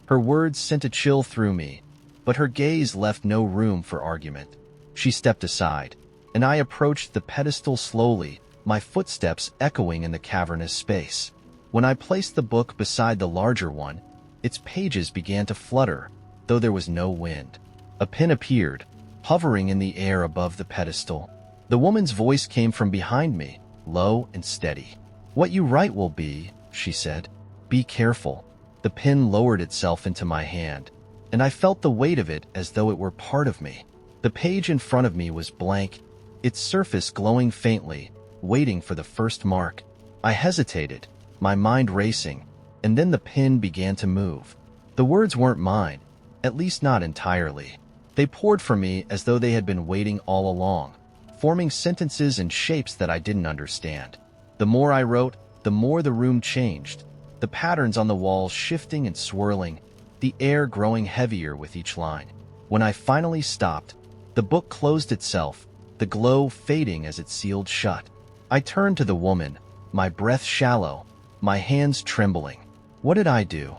Her words sent a chill through me, but her gaze left no room for argument. She stepped aside, and I approached the pedestal slowly, my footsteps echoing in the cavernous space. When I placed the book beside the larger one, its pages began to flutter, though there was no wind. A pen appeared, hovering in the air above the pedestal. The woman's voice came from behind me, low and steady. "What you write will be," she said. "Be careful." The pen lowered itself into my hand, and I felt the weight of it as though it were part of me. The page in front of me was blank, its surface glowing faintly, waiting for the first mark. I hesitated, my mind racing, and then the pen began to move. The words weren't mine, at least not entirely. They poured from me as though they had been waiting all along, forming sentences and shapes that I didn't understand. The more I wrote, the more the room changed, the patterns on the walls shifting and swirling, the air growing heavier with each line. When I finally stopped, the book closed itself, the glow fading as it sealed shut. I turned to the woman, my breath shallow, my hands trembling. What did I do?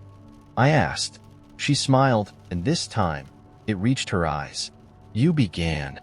I asked. She smiled, and this time, it reached her eyes. You began.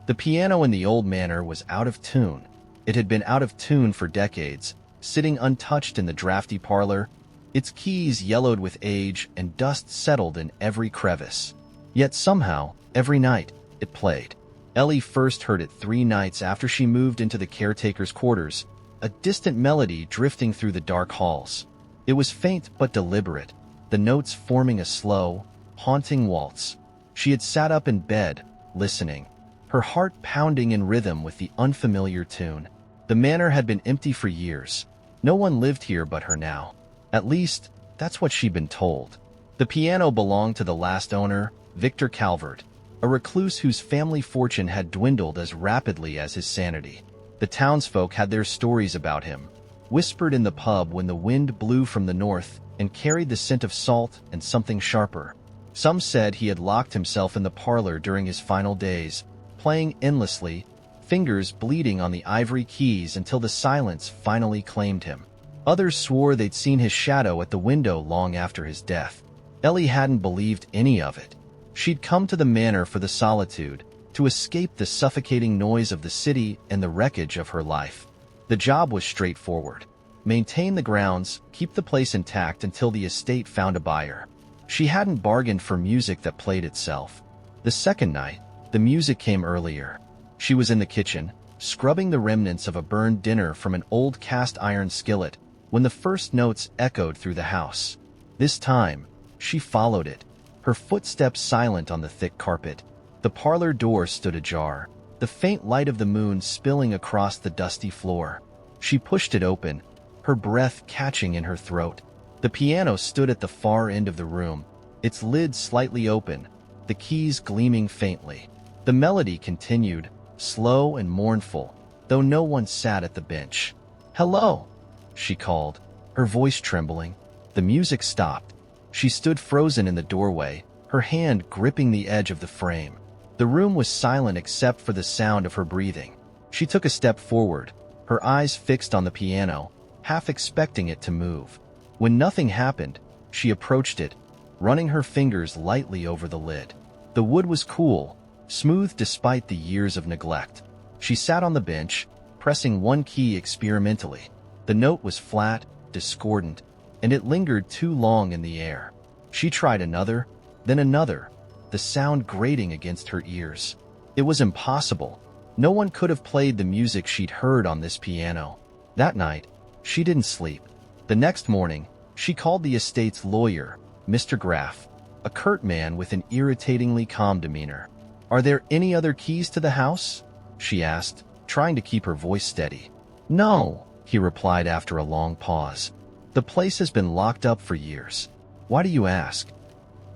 The piano in the old manor was out of tune. It had been out of tune for decades, sitting untouched in the drafty parlor. Its keys yellowed with age and dust settled in every crevice. Yet somehow, every night, it played. Ellie first heard it 3 nights after she moved into the caretaker's quarters, a distant melody drifting through the dark halls. It was faint but deliberate, the notes forming a slow, haunting waltz. She had sat up in bed, listening, her heart pounding in rhythm with the unfamiliar tune. The manor had been empty for years. No one lived here but her now. At least, that's what she'd been told. The piano belonged to the last owner, Victor Calvert, a recluse whose family fortune had dwindled as rapidly as his sanity. The townsfolk had their stories about him, whispered in the pub when the wind blew from the north and carried the scent of salt and something sharper. Some said he had locked himself in the parlor during his final days, playing endlessly, fingers bleeding on the ivory keys until the silence finally claimed him. Others swore they'd seen his shadow at the window long after his death. Ellie hadn't believed any of it. She'd come to the manor for the solitude, to escape the suffocating noise of the city and the wreckage of her life. The job was straightforward. Maintain the grounds, keep the place intact until the estate found a buyer. She hadn't bargained for music that played itself. The second night, the music came earlier. She was in the kitchen, scrubbing the remnants of a burned dinner from an old cast-iron skillet, when the first notes echoed through the house. This time, she followed it, her footsteps silent on the thick carpet. The parlor door stood ajar, the faint light of the moon spilling across the dusty floor. She pushed it open, her breath catching in her throat. The piano stood at the far end of the room, its lid slightly open, the keys gleaming faintly. The melody continued, slow and mournful, though no one sat at the bench. "Hello," she called, her voice trembling. The music stopped. She stood frozen in the doorway, her hand gripping the edge of the frame. The room was silent except for the sound of her breathing. She took a step forward, her eyes fixed on the piano, half expecting it to move. When nothing happened, she approached it, running her fingers lightly over the lid. The wood was cool, smooth despite the years of neglect. She sat on the bench, pressing one key experimentally. The note was flat, discordant, and it lingered too long in the air. She tried another, then another, the sound grating against her ears. It was impossible. No one could have played the music she'd heard on this piano. That night, she didn't sleep. The next morning, she called the estate's lawyer, Mr. Graff, a curt man with an irritatingly calm demeanor. "Are there any other keys to the house?" she asked, trying to keep her voice steady. "No," he replied after a long pause. "The place has been locked up for years. Why do you ask?"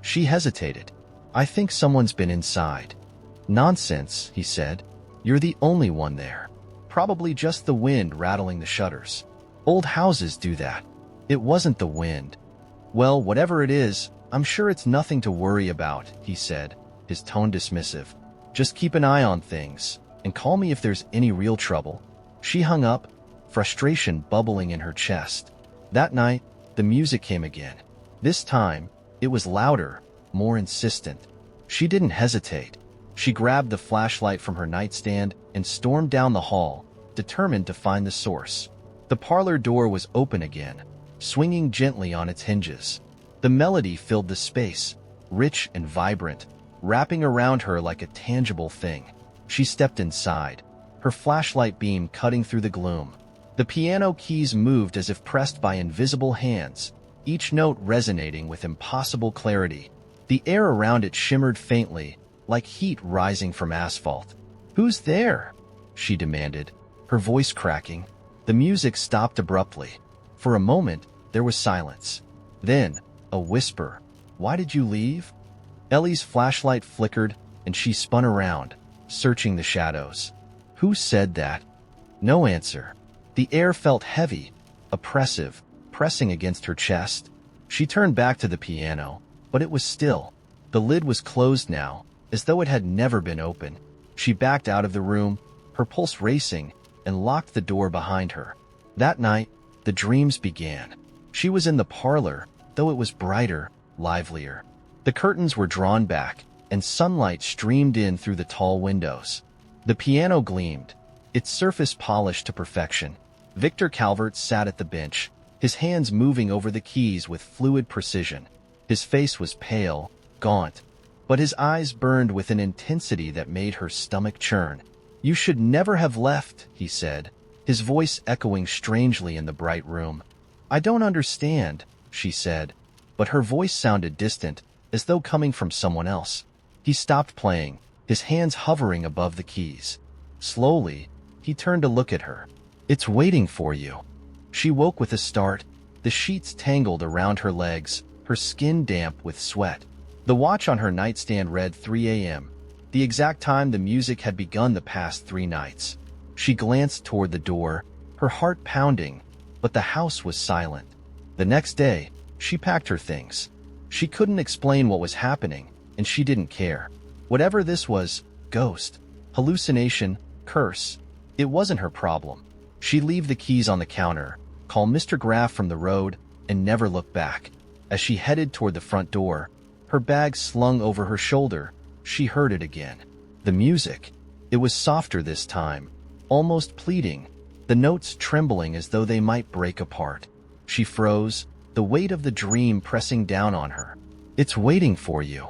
She hesitated. "I think someone's been inside." "Nonsense," he said. "You're the only one there. Probably just the wind rattling the shutters. Old houses do that." "It wasn't the wind." "Well, whatever it is, I'm sure it's nothing to worry about," he said, his tone dismissive. "Just keep an eye on things, and call me if there's any real trouble." She hung up, frustration bubbling in her chest. That night, the music came again. This time, it was louder, more insistent. She didn't hesitate. She grabbed the flashlight from her nightstand and stormed down the hall, determined to find the source. The parlor door was open again, swinging gently on its hinges. The melody filled the space, rich and vibrant, wrapping around her like a tangible thing. She stepped inside, her flashlight beam cutting through the gloom. The piano keys moved as if pressed by invisible hands, each note resonating with impossible clarity. The air around it shimmered faintly, like heat rising from asphalt. "Who's there?" she demanded, her voice cracking. The music stopped abruptly. For a moment, there was silence. Then, a whisper. "Why did you leave?" Ellie's flashlight flickered, and she spun around, searching the shadows. "Who said that?" No answer. The air felt heavy, oppressive, pressing against her chest. She turned back to the piano, but it was still. The lid was closed now, as though it had never been open. She backed out of the room, her pulse racing, and locked the door behind her. That night, The dreams began. She was in the parlor, though it was brighter, livelier. The curtains were drawn back, and sunlight streamed in through the tall windows. The piano gleamed, its surface polished to perfection. Victor Calvert sat at the bench, his hands moving over the keys with fluid precision. His face was pale, gaunt, but his eyes burned with an intensity that made her stomach churn. "You should never have left," he said, his voice echoing strangely in the bright room. "I don't understand," she said, but her voice sounded distant, as though coming from someone else. He stopped playing, his hands hovering above the keys. Slowly, he turned to look at her. "It's waiting for you." She woke with a start, the sheets tangled around her legs, her skin damp with sweat. The watch on her nightstand read 3 a.m., the exact time the music had begun the past 3 nights. She glanced toward the door, her heart pounding, but the house was silent. The next day, she packed her things. She couldn't explain what was happening, and she didn't care. Whatever this was, ghost, hallucination, curse, it wasn't her problem. She'd leave the keys on the counter, call Mr. Graff from the road, and never look back. As she headed toward the front door, her bag slung over her shoulder, she heard it again. The music. It was softer this time, almost pleading, the notes trembling as though they might break apart. She froze, the weight of the dream pressing down on her. "It's waiting for you."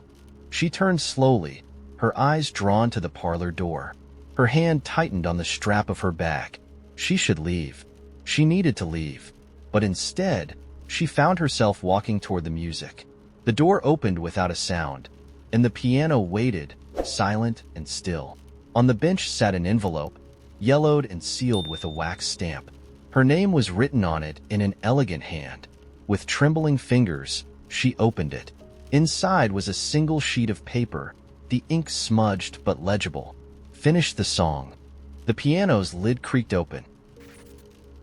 She turned slowly, her eyes drawn to the parlor door. Her hand tightened on the strap of her bag. She should leave. She needed to leave. But instead, she found herself walking toward the music. The door opened without a sound, and the piano waited, silent and still. On the bench sat an envelope, yellowed and sealed with a wax stamp. Her name was written on it in an elegant hand. With trembling fingers, she opened it. Inside was a single sheet of paper, the ink smudged but legible. "Finish the song." The piano's lid creaked open.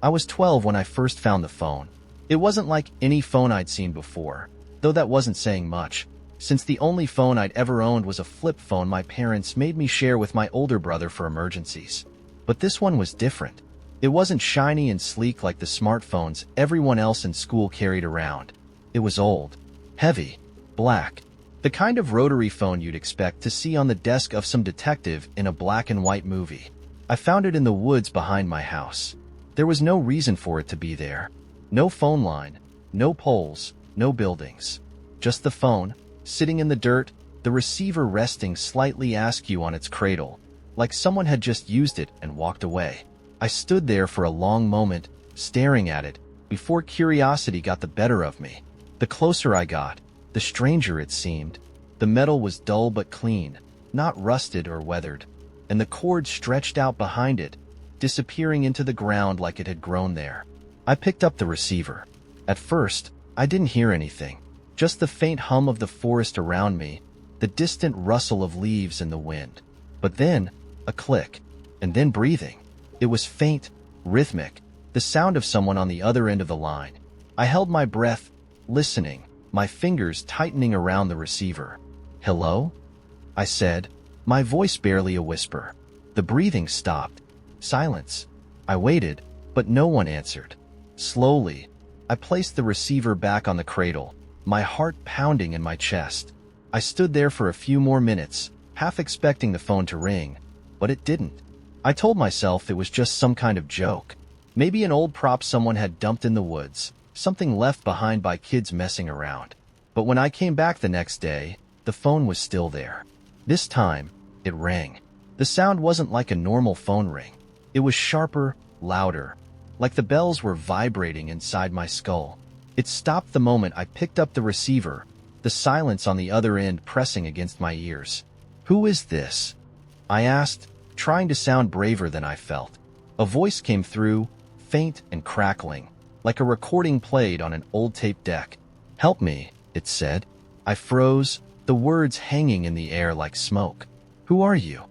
I was 12 when I first found the phone. It wasn't like any phone I'd seen before, though that wasn't saying much, since the only phone I'd ever owned was a flip phone my parents made me share with my older brother for emergencies. But this one was different. It wasn't shiny and sleek like the smartphones everyone else in school carried around. It was old, heavy, black, the kind of rotary phone you'd expect to see on the desk of some detective in a black and white movie. I found it in the woods behind my house. There was no reason for it to be there. No phone line, no poles, no buildings. Just the phone, sitting in the dirt, the receiver resting slightly askew on its cradle, like someone had just used it and walked away. I stood there for a long moment, staring at it, before curiosity got the better of me. The closer I got, the stranger it seemed. The metal was dull but clean, not rusted or weathered, and the cord stretched out behind it, disappearing into the ground like it had grown there. I picked up the receiver. At first, I didn't hear anything, just the faint hum of the forest around me, the distant rustle of leaves in the wind. But then, a click, and then breathing. It was faint, rhythmic, the sound of someone on the other end of the line. I held my breath, listening, my fingers tightening around the receiver. "Hello?" I said, my voice barely a whisper. The breathing stopped. Silence. I waited, but no one answered. Slowly, I placed the receiver back on the cradle, my heart pounding in my chest. I stood there for a few more minutes, half expecting the phone to ring, but it didn't. I told myself it was just some kind of joke. Maybe an old prop someone had dumped in the woods, something left behind by kids messing around. But when I came back the next day, the phone was still there. This time, it rang. The sound wasn't like a normal phone ring. It was sharper, louder, like the bells were vibrating inside my skull. It stopped the moment I picked up the receiver, the silence on the other end pressing against my ears. "Who is this?" I asked, trying to sound braver than I felt. A voice came through, faint and crackling, like a recording played on an old tape deck. "Help me," it said. I froze, the words hanging in the air like smoke. "Who are you?"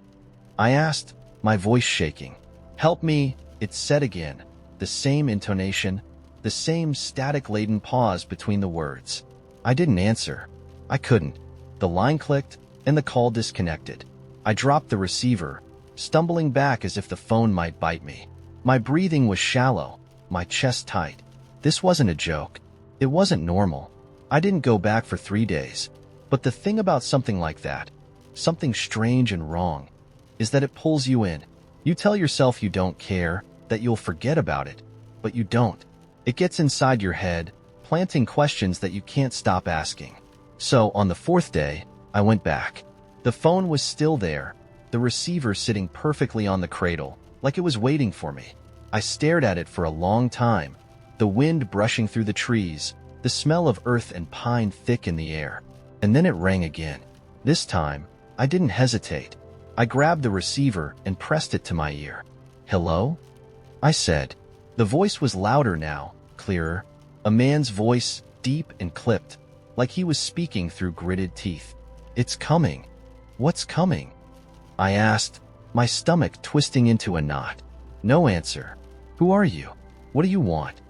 I asked, my voice shaking. "Help me," it said again, the same intonation, the same static-laden pause between the words. I didn't answer. I couldn't. The line clicked, and the call disconnected. I dropped the receiver, stumbling back as if the phone might bite me. My breathing was shallow, my chest tight. This wasn't a joke. It wasn't normal. I didn't go back for 3 days. But the thing about something like that, something strange and wrong, is that it pulls you in. You tell yourself you don't care, that you'll forget about it, but you don't. It gets inside your head, planting questions that you can't stop asking. So, on the 4th day, I went back. The phone was still there, the receiver sitting perfectly on the cradle, like it was waiting for me. I stared at it for a long time, the wind brushing through the trees, the smell of earth and pine thick in the air. And then it rang again. This time, I didn't hesitate. I grabbed the receiver and pressed it to my ear. "Hello?" I said. The voice was louder now, clearer. A man's voice, deep and clipped, like he was speaking through gritted teeth. "It's coming." "What's coming?" I asked, my stomach twisting into a knot. No answer. "Who are you? What do you want?"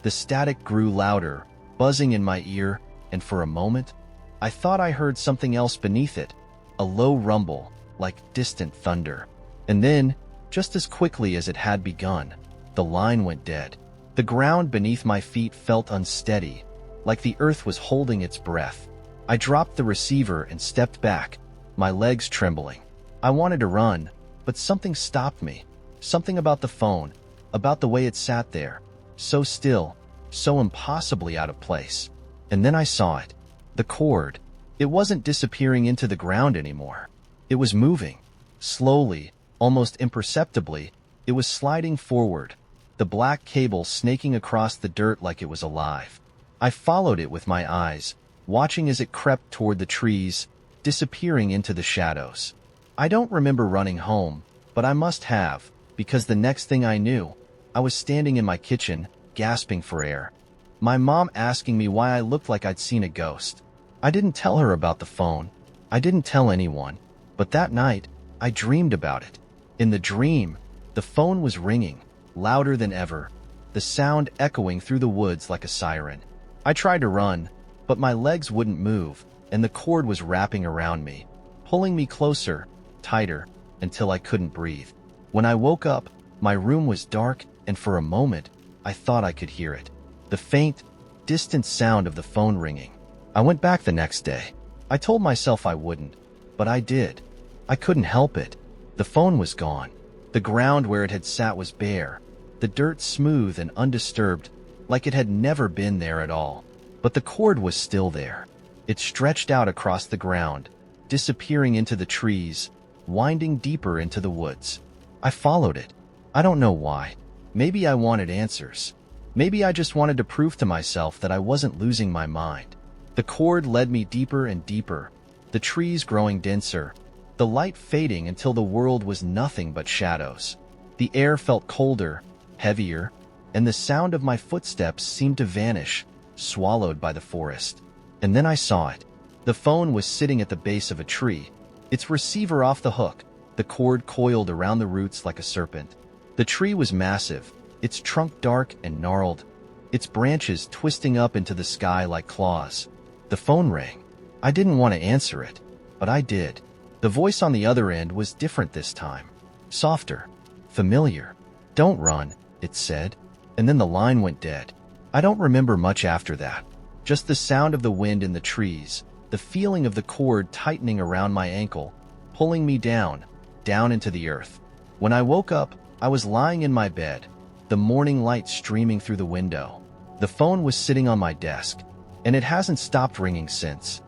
The static grew louder, buzzing in my ear, and for a moment, I thought I heard something else beneath it, a low rumble, like distant thunder. And then, just as quickly as it had begun, the line went dead. The ground beneath my feet felt unsteady, like the earth was holding its breath. I dropped the receiver and stepped back, my legs trembling. I wanted to run, but something stopped me. Something about the phone, about the way it sat there, so still, so impossibly out of place. And then I saw it. The cord. It wasn't disappearing into the ground anymore. It was moving. Slowly, almost imperceptibly, it was sliding forward, the black cable snaking across the dirt like it was alive. I followed it with my eyes, watching as it crept toward the trees, disappearing into the shadows. I don't remember running home, but I must have, because the next thing I knew, I was standing in my kitchen, gasping for air. My mom asking me why I looked like I'd seen a ghost. I didn't tell her about the phone. I didn't tell anyone. But that night, I dreamed about it. In the dream, the phone was ringing, louder than ever, the sound echoing through the woods like a siren. I tried to run, but my legs wouldn't move, and the cord was wrapping around me, pulling me closer, tighter, until I couldn't breathe. When I woke up, my room was dark, and for a moment, I thought I could hear it. The faint, distant sound of the phone ringing. I went back the next day. I told myself I wouldn't, but I did. I couldn't help it. The phone was gone. The ground where it had sat was bare, the dirt smooth and undisturbed, like it had never been there at all. But the cord was still there. It stretched out across the ground, disappearing into the trees, winding deeper into the woods. I followed it. I don't know why. Maybe I wanted answers. Maybe I just wanted to prove to myself that I wasn't losing my mind. The cord led me deeper and deeper, the trees growing denser, the light fading until the world was nothing but shadows. The air felt colder, heavier, and the sound of my footsteps seemed to vanish, swallowed by the forest. And then I saw it. The phone was sitting at the base of a tree, its receiver off the hook, the cord coiled around the roots like a serpent. The tree was massive, its trunk dark and gnarled, its branches twisting up into the sky like claws. The phone rang. I didn't want to answer it, but I did. The voice on the other end was different this time. Softer. Familiar. "Don't run," it said. And then the line went dead. I don't remember much after that. Just the sound of the wind in the trees, the feeling of the cord tightening around my ankle, pulling me down into the earth. When I woke up, I was lying in my bed, the morning light streaming through the window. The phone was sitting on my desk, and it hasn't stopped ringing since.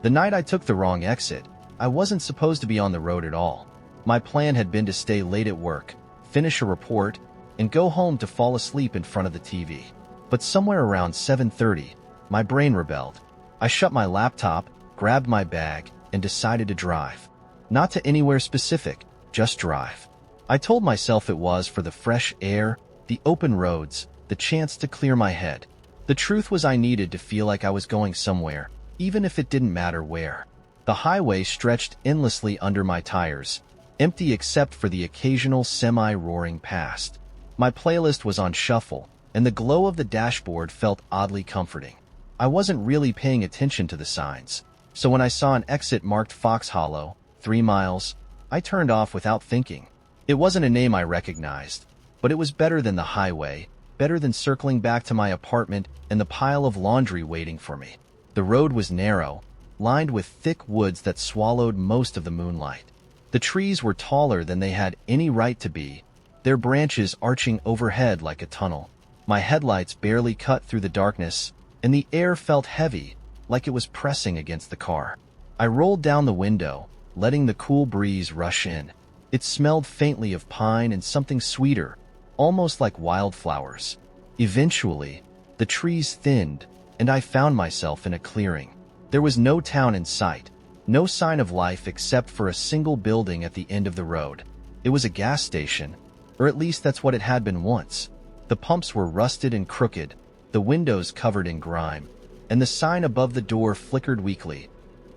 The night I took the wrong exit, I wasn't supposed to be on the road at all. My plan had been to stay late at work, finish a report, and go home to fall asleep in front of the TV. But somewhere around 7:30, my brain rebelled. I shut my laptop, grabbed my bag, and decided to drive. Not to anywhere specific, just drive. I told myself it was for the fresh air, the open roads, the chance to clear my head. The truth was I needed to feel like I was going somewhere, even if it didn't matter where. The highway stretched endlessly under my tires, empty except for the occasional semi-roaring past. My playlist was on shuffle, and the glow of the dashboard felt oddly comforting. I wasn't really paying attention to the signs, so when I saw an exit marked Fox Hollow, 3 miles, I turned off without thinking. It wasn't a name I recognized, but it was better than the highway, better than circling back to my apartment and the pile of laundry waiting for me. The road was narrow, lined with thick woods that swallowed most of the moonlight. The trees were taller than they had any right to be, their branches arching overhead like a tunnel. My headlights barely cut through the darkness, and the air felt heavy, like it was pressing against the car. I rolled down the window, letting the cool breeze rush in. It smelled faintly of pine and something sweeter, almost like wildflowers. Eventually, the trees thinned, and I found myself in a clearing. There was no town in sight, no sign of life except for a single building at the end of the road. It was a gas station, or at least that's what it had been once. The pumps were rusted and crooked, the windows covered in grime, and the sign above the door flickered weakly.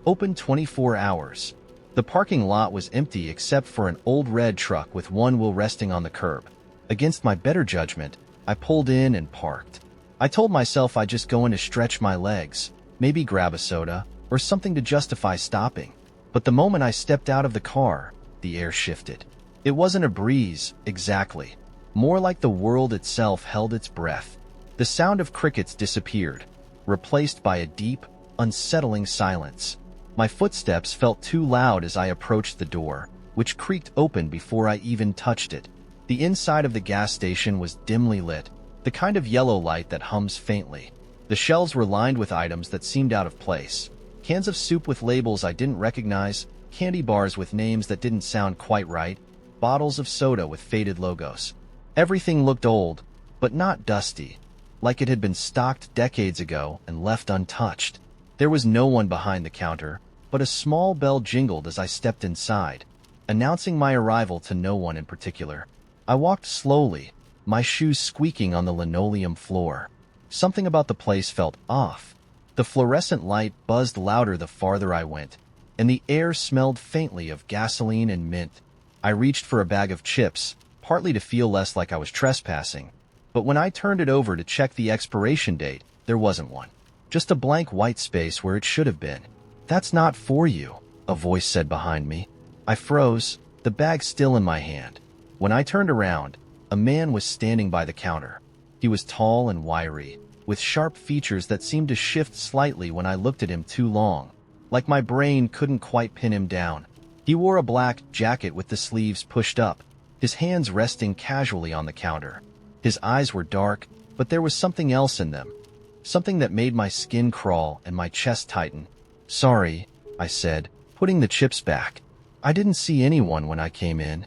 Open 24 hours. The parking lot was empty except for an old red truck with one wheel resting on the curb. Against my better judgment, I pulled in and parked. I told myself I'd just go in to stretch my legs, maybe grab a soda, or something to justify stopping. But the moment I stepped out of the car, the air shifted. It wasn't a breeze, exactly. More like the world itself held its breath. The sound of crickets disappeared, replaced by a deep, unsettling silence. My footsteps felt too loud as I approached the door, which creaked open before I even touched it. The inside of the gas station was dimly lit, the kind of yellow light that hums faintly. The shelves were lined with items that seemed out of place. Cans of soup with labels I didn't recognize, candy bars with names that didn't sound quite right, bottles of soda with faded logos. Everything looked old, but not dusty, like it had been stocked decades ago and left untouched. There was no one behind the counter, but a small bell jingled as I stepped inside, announcing my arrival to no one in particular. I walked slowly, my shoes squeaking on the linoleum floor. Something about the place felt off. The fluorescent light buzzed louder the farther I went, and the air smelled faintly of gasoline and mint. I reached for a bag of chips, partly to feel less like I was trespassing, but when I turned it over to check the expiration date, there wasn't one. Just a blank white space where it should have been. "That's not for you," a voice said behind me. I froze, the bag still in my hand. When I turned around, a man was standing by the counter. He was tall and wiry, with sharp features that seemed to shift slightly when I looked at him too long, like my brain couldn't quite pin him down. He wore a black jacket with the sleeves pushed up, his hands resting casually on the counter. His eyes were dark, but there was something else in them, something that made my skin crawl and my chest tighten. "Sorry," I said, putting the chips back. "I didn't see anyone when I came in."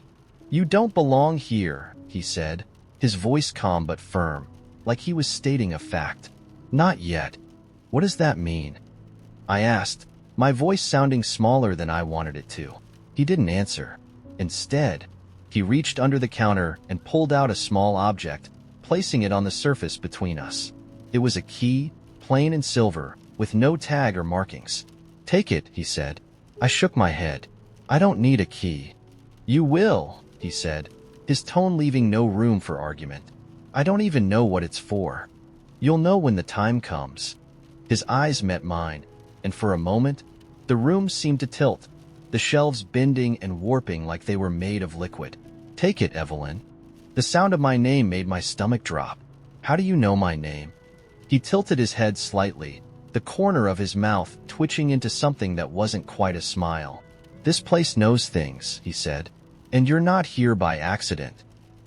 "You don't belong here," he said, his voice calm but firm, like he was stating a fact. "Not yet." "What does that mean?" I asked, my voice sounding smaller than I wanted it to. He didn't answer. Instead, he reached under the counter and pulled out a small object, placing it on the surface between us. It was a key, plain and silver, with no tag or markings. "Take it," he said. I shook my head. "I don't need a key." "You will," he said, his tone leaving no room for argument. "I don't even know what it's for. You'll know when the time comes." His eyes met mine, and for a moment, the room seemed to tilt, the shelves bending and warping like they were made of liquid. "Take it, Evelyn." The sound of my name made my stomach drop. "How do you know my name?" He tilted his head slightly, the corner of his mouth twitching into something that wasn't quite a smile. "This place knows things," he said, "and you're not here by accident."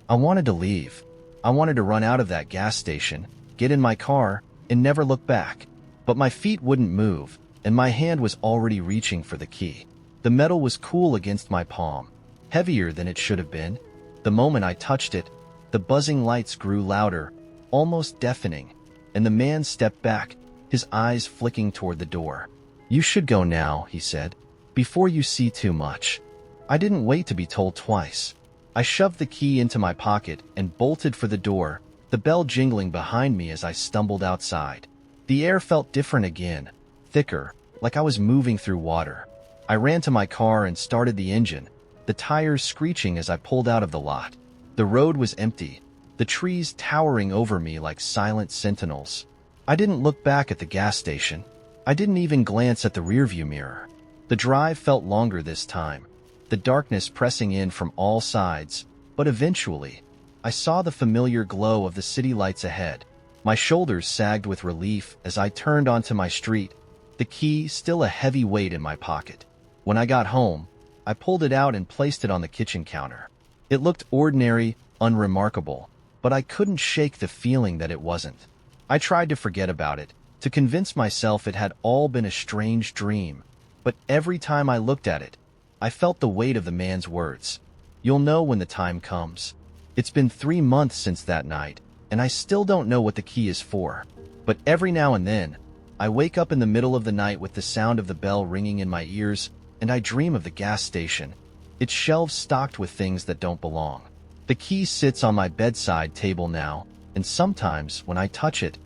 I wanted to leave. I wanted to run out of that gas station, get in my car, and never look back. But my feet wouldn't move, and my hand was already reaching for the key. The metal was cool against my palm, heavier than it should have been. The moment I touched it, the buzzing lights grew louder, almost deafening, and the man stepped back, his eyes flicking toward the door. "You should go now," he said, "before you see too much." I didn't wait to be told twice. I shoved the key into my pocket and bolted for the door, the bell jingling behind me as I stumbled outside. The air felt different again, thicker, like I was moving through water. I ran to my car and started the engine, the tires screeching as I pulled out of the lot. The road was empty, the trees towering over me like silent sentinels. I didn't look back at the gas station. I didn't even glance at the rearview mirror. The drive felt longer this time, the darkness pressing in from all sides, but eventually, I saw the familiar glow of the city lights ahead. My shoulders sagged with relief as I turned onto my street, the key still a heavy weight in my pocket. When I got home, I pulled it out and placed it on the kitchen counter. It looked ordinary, unremarkable, but I couldn't shake the feeling that it wasn't. I tried to forget about it, to convince myself it had all been a strange dream, but every time I looked at it, I felt the weight of the man's words. You'll know when the time comes. It's been 3 months since that night, and I still don't know what the key is for. But every now and then, I wake up in the middle of the night with the sound of the bell ringing in my ears, and I dream of the gas station, its shelves stocked with things that don't belong. The key sits on my bedside table now, and sometimes when I touch it,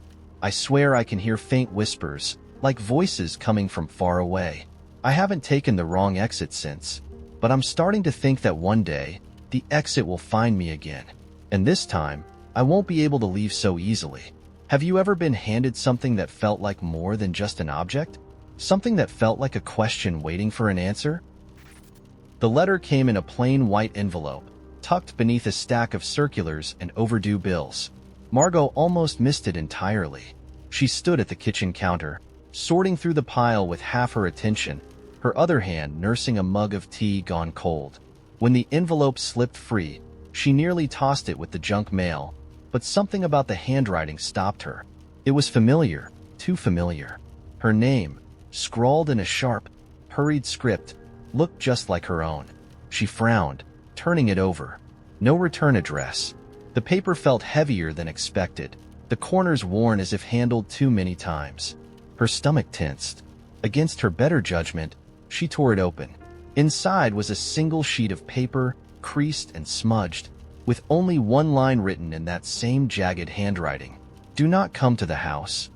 I swear I can hear faint whispers, like voices coming from far away. I haven't taken the wrong exit since, but I'm starting to think that one day, the exit will find me again. And this time, I won't be able to leave so easily. Have you ever been handed something that felt like more than just an object? Something that felt like a question waiting for an answer? The letter came in a plain white envelope, tucked beneath a stack of circulars and overdue bills. Margot almost missed it entirely. She stood at the kitchen counter, sorting through the pile with half her attention, her other hand nursing a mug of tea gone cold. When the envelope slipped free, she nearly tossed it with the junk mail, but something about the handwriting stopped her. It was familiar, too familiar. Her name, scrawled in a sharp, hurried script, looked just like her own. She frowned, turning it over. No return address. The paper felt heavier than expected, the corners worn as if handled too many times. Her stomach tensed. Against her better judgment, she tore it open. Inside was a single sheet of paper, creased and smudged, with only one line written in that same jagged handwriting. Do not come to the house.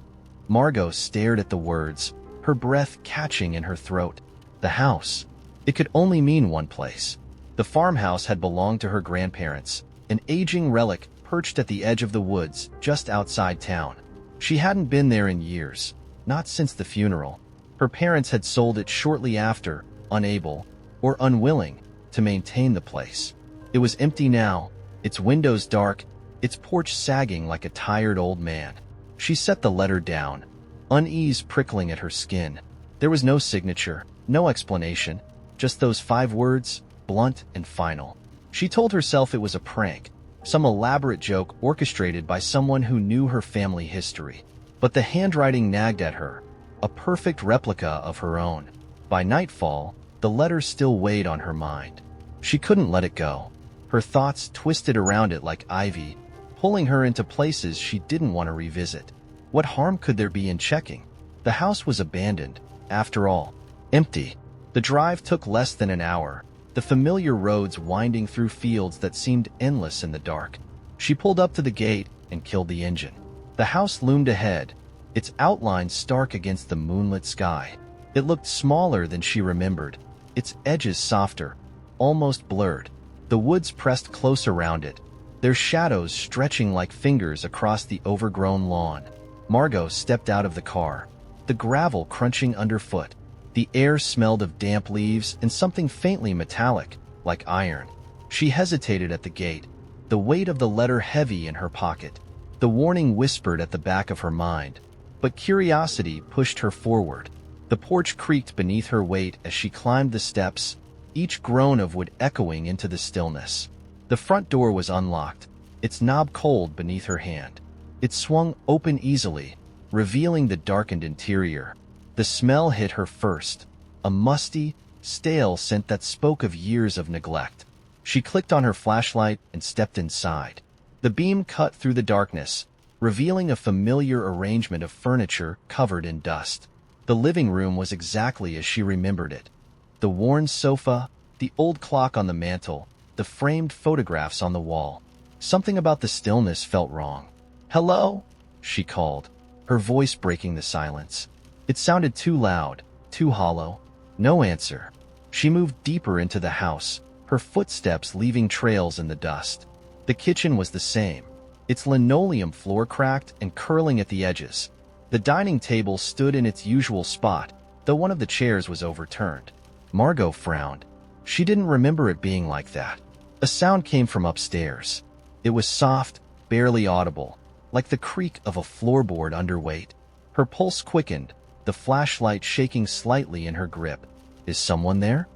Margot stared at the words, her breath catching in her throat. The house. It could only mean one place. The farmhouse had belonged to her grandparents, an aging relic perched at the edge of the woods just outside town. She hadn't been there in years, not since the funeral. Her parents had sold it shortly after, unable, or unwilling, to maintain the place. It was empty now, its windows dark, its porch sagging like a tired old man. She set the letter down, unease prickling at her skin. There was no signature, no explanation, just those 5 words, blunt and final. She told herself it was a prank, some elaborate joke orchestrated by someone who knew her family history. But the handwriting nagged at her, a perfect replica of her own. By nightfall, the letter still weighed on her mind. She couldn't let it go. Her thoughts twisted around it like ivy, pulling her into places she didn't want to revisit. What harm could there be in checking? The house was abandoned, after all, empty. The drive took less than an hour, the familiar roads winding through fields that seemed endless in the dark. She pulled up to the gate and killed the engine. The house loomed ahead, its outline stark against the moonlit sky. It looked smaller than she remembered, its edges softer, almost blurred. The woods pressed close around it, their shadows stretching like fingers across the overgrown lawn. Margot stepped out of the car, the gravel crunching underfoot. The air smelled of damp leaves and something faintly metallic, like iron. She hesitated at the gate, the weight of the letter heavy in her pocket. The warning whispered at the back of her mind, but curiosity pushed her forward. The porch creaked beneath her weight as she climbed the steps, each groan of wood echoing into the stillness. The front door was unlocked, its knob cold beneath her hand. It swung open easily, revealing the darkened interior. The smell hit her first, a musty, stale scent that spoke of years of neglect. She clicked on her flashlight and stepped inside. The beam cut through the darkness, revealing a familiar arrangement of furniture covered in dust. The living room was exactly as she remembered it. The worn sofa, the old clock on the mantel, the framed photographs on the wall. Something about the stillness felt wrong. "Hello?" she called, her voice breaking the silence. It sounded too loud, too hollow. No answer. She moved deeper into the house, her footsteps leaving trails in the dust. The kitchen was the same, its linoleum floor cracked and curling at the edges. The dining table stood in its usual spot, though one of the chairs was overturned. Margot frowned. She didn't remember it being like that. A sound came from upstairs. It was soft, barely audible, like the creak of a floorboard underweight. Her pulse quickened, the flashlight shaking slightly in her grip. Is someone there?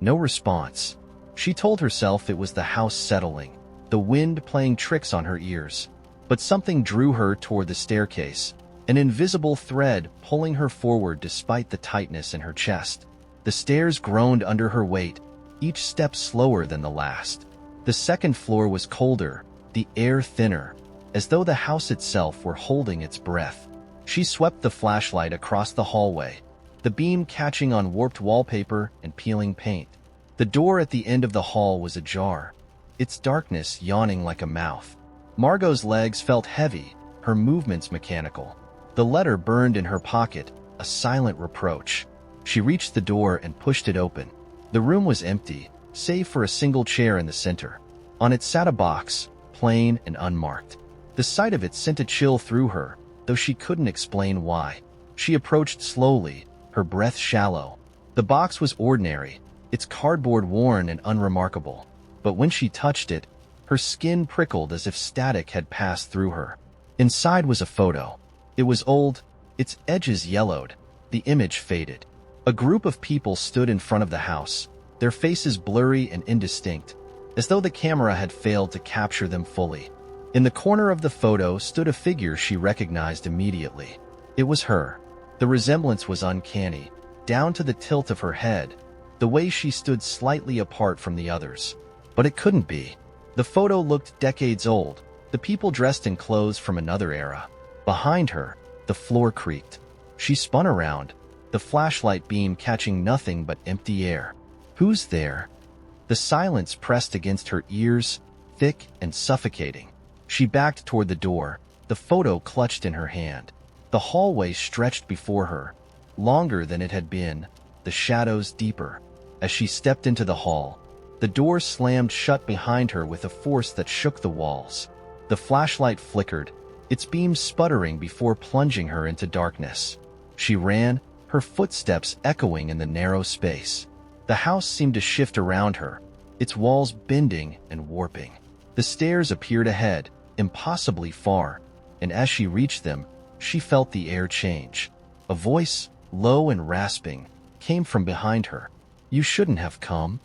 No response. She told herself it was the house settling, the wind playing tricks on her ears. But something drew her toward the staircase, an invisible thread pulling her forward despite the tightness in her chest. The stairs groaned under her weight, each step slower than the last. The second floor was colder, the air thinner, as though the house itself were holding its breath. She swept the flashlight across the hallway, the beam catching on warped wallpaper and peeling paint. The door at the end of the hall was ajar, its darkness yawning like a mouth. Margot's legs felt heavy, her movements mechanical. The letter burned in her pocket, a silent reproach. She reached the door and pushed it open. The room was empty, save for a single chair in the center. On it sat a box, plain and unmarked. The sight of it sent a chill through her, though she couldn't explain why. She approached slowly, her breath shallow. The box was ordinary, its cardboard worn and unremarkable. But when she touched it, her skin prickled as if static had passed through her. Inside was a photo. It was old, its edges yellowed, the image faded. A group of people stood in front of the house, their faces blurry and indistinct, as though the camera had failed to capture them fully. In the corner of the photo stood a figure she recognized immediately. It was her. The resemblance was uncanny, down to the tilt of her head, the way she stood slightly apart from the others. But it couldn't be. The photo looked decades old, the people dressed in clothes from another era. Behind her, the floor creaked. She spun around, the flashlight beam catching nothing but empty air. Who's there? The silence pressed against her ears, thick and suffocating. She backed toward the door, the photo clutched in her hand. The hallway stretched before her, longer than it had been, the shadows deeper. As she stepped into the hall, the door slammed shut behind her with a force that shook the walls. The flashlight flickered, its beam sputtering before plunging her into darkness. She ran, her footsteps echoing in the narrow space. The house seemed to shift around her, its walls bending and warping. The stairs appeared ahead, impossibly far, and as she reached them, she felt the air change. A voice, low and rasping, came from behind her. You shouldn't have come.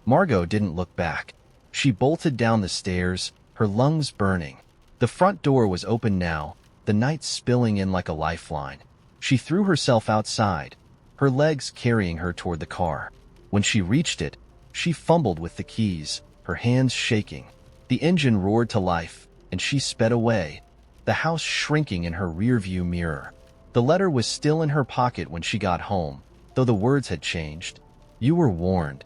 Margot didn't look back. She bolted down the stairs, her lungs burning. The front door was open now, the night spilling in like a lifeline. She threw herself outside, her legs carrying her toward the car. When she reached it, she fumbled with the keys, her hands shaking. The engine roared to life, and she sped away, the house shrinking in her rearview mirror. The letter was still in her pocket when she got home, though the words had changed. You were warned.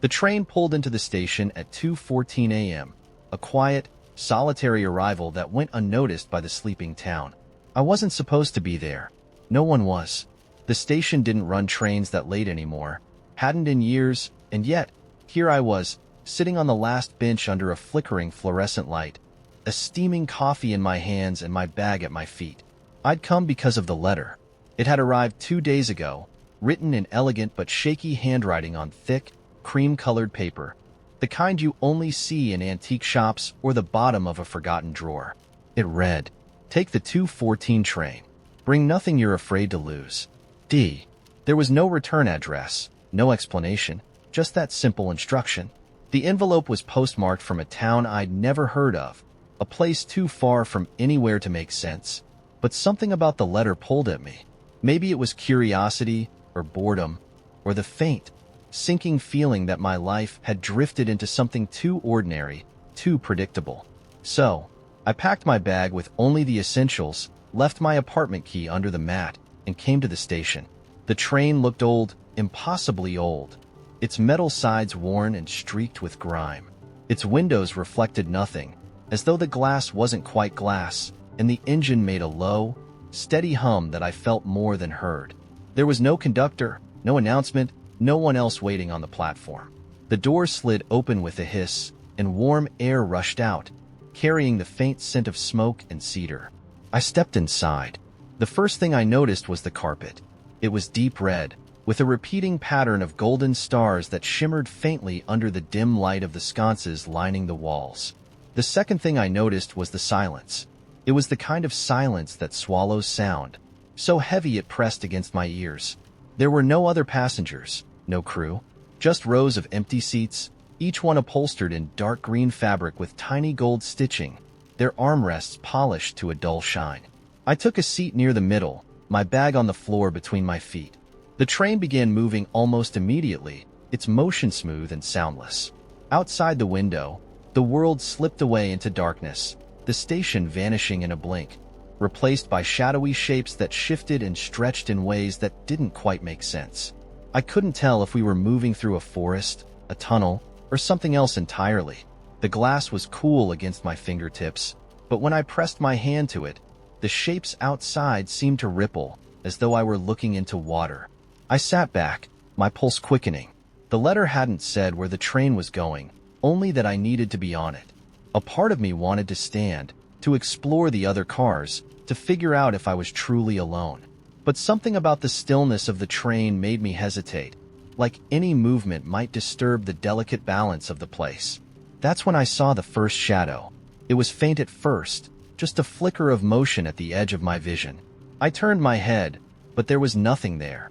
The train pulled into the station at 2:14 a.m., a quiet, solitary arrival that went unnoticed by the sleeping town. I wasn't supposed to be there. No one was. The station didn't run trains that late anymore, hadn't in years, and yet, here I was, sitting on the last bench under a flickering fluorescent light, a steaming coffee in my hands and my bag at my feet. I'd come because of the letter. It had arrived 2 days ago, written in elegant but shaky handwriting on thick, cream-colored paper, the kind you only see in antique shops or the bottom of a forgotten drawer. It read, "Take the 2:14 train. Bring nothing you're afraid to lose. D." There was no return address, no explanation, just that simple instruction. The envelope was postmarked from a town I'd never heard of, a place too far from anywhere to make sense. But something about the letter pulled at me. Maybe it was curiosity, or boredom, or the faint, sinking feeling that my life had drifted into something too ordinary, too predictable. So, I packed my bag with only the essentials, left my apartment key under the mat, and came to the station. The train looked old, impossibly old, its metal sides worn and streaked with grime. Its windows reflected nothing, as though the glass wasn't quite glass, and the engine made a low, steady hum that I felt more than heard. There was no conductor, no announcement, no one else waiting on the platform. The door slid open with a hiss, and warm air rushed out, carrying the faint scent of smoke and cedar. I stepped inside. The first thing I noticed was the carpet. It was deep red, with a repeating pattern of golden stars that shimmered faintly under the dim light of the sconces lining the walls. The The second thing I noticed was the silence. It was the kind of silence that swallows sound, so heavy it pressed against my ears. There were no other passengers, no crew, just rows of empty seats, each one upholstered in dark green fabric with tiny gold stitching, their armrests polished to a dull shine. I took a seat near the middle, my bag on the floor between my feet. The train began moving almost immediately, its motion smooth and soundless. Outside the window, the world slipped away into darkness, the station vanishing in a blink, replaced by shadowy shapes that shifted and stretched in ways that didn't quite make sense. I couldn't tell if we were moving through a forest, a tunnel, or something else entirely. The glass was cool against my fingertips, but when I pressed my hand to it, the shapes outside seemed to ripple, as though I were looking into water. I sat back, my pulse quickening. The letter hadn't said where the train was going, only that I needed to be on it. A part of me wanted to stand, to explore the other cars, to figure out if I was truly alone. But something about the stillness of the train made me hesitate, like any movement might disturb the delicate balance of the place. That's when I saw the first shadow. It was faint at first, just a flicker of motion at the edge of my vision. I turned my head, but there was nothing there.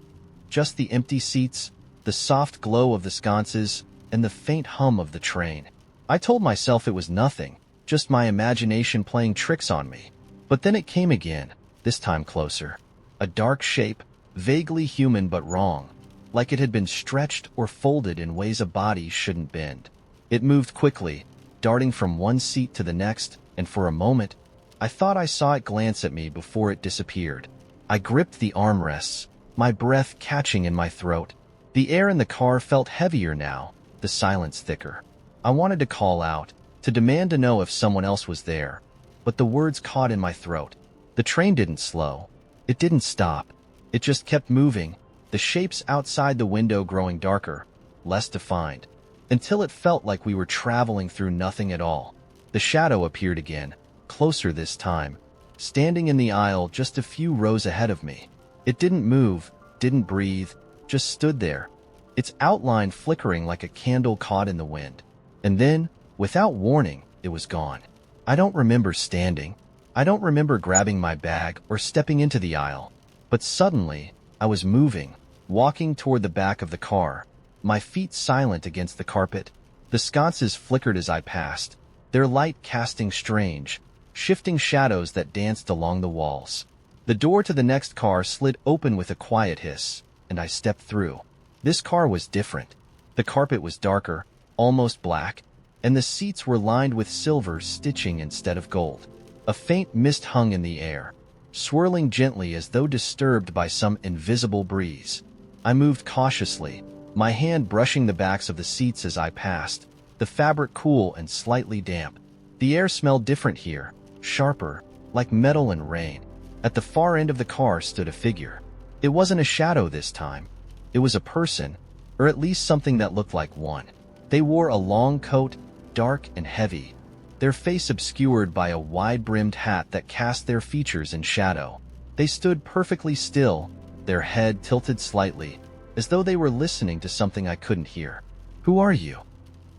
Just the empty seats, the soft glow of the sconces, and the faint hum of the train. I told myself it was nothing, just my imagination playing tricks on me. But then it came again, this time closer. A dark shape, vaguely human but wrong, like it had been stretched or folded in ways a body shouldn't bend. It moved quickly, darting from one seat to the next, and for a moment, I thought I saw it glance at me before it disappeared. I gripped the armrests, my breath catching in my throat. The air in the car felt heavier now, the silence thicker. I wanted to call out, to demand to know if someone else was there, but the words caught in my throat. The train didn't slow. It didn't stop. It just kept moving, the shapes outside the window growing darker, less defined, until it felt like we were traveling through nothing at all. The shadow appeared again, closer this time, standing in the aisle just a few rows ahead of me. It didn't move, didn't breathe, just stood there, its outline flickering like a candle caught in the wind. And then, without warning, it was gone. I don't remember standing. I don't remember grabbing my bag or stepping into the aisle. But suddenly, I was moving, walking toward the back of the car, my feet silent against the carpet. The sconces flickered as I passed, their light casting strange, shifting shadows that danced along the walls. The door to the next car slid open with a quiet hiss, and I stepped through. This car was different. The carpet was darker, almost black, and the seats were lined with silver stitching instead of gold. A faint mist hung in the air, swirling gently as though disturbed by some invisible breeze. I moved cautiously, my hand brushing the backs of the seats as I passed, the fabric cool and slightly damp. The air smelled different here, sharper, like metal and rain. At the far end of the car stood a figure. It wasn't a shadow this time. It was a person, or at least something that looked like one. They wore a long coat, dark and heavy, their face obscured by a wide-brimmed hat that cast their features in shadow. They stood perfectly still, their head tilted slightly, as though they were listening to something I couldn't hear. "Who are you?"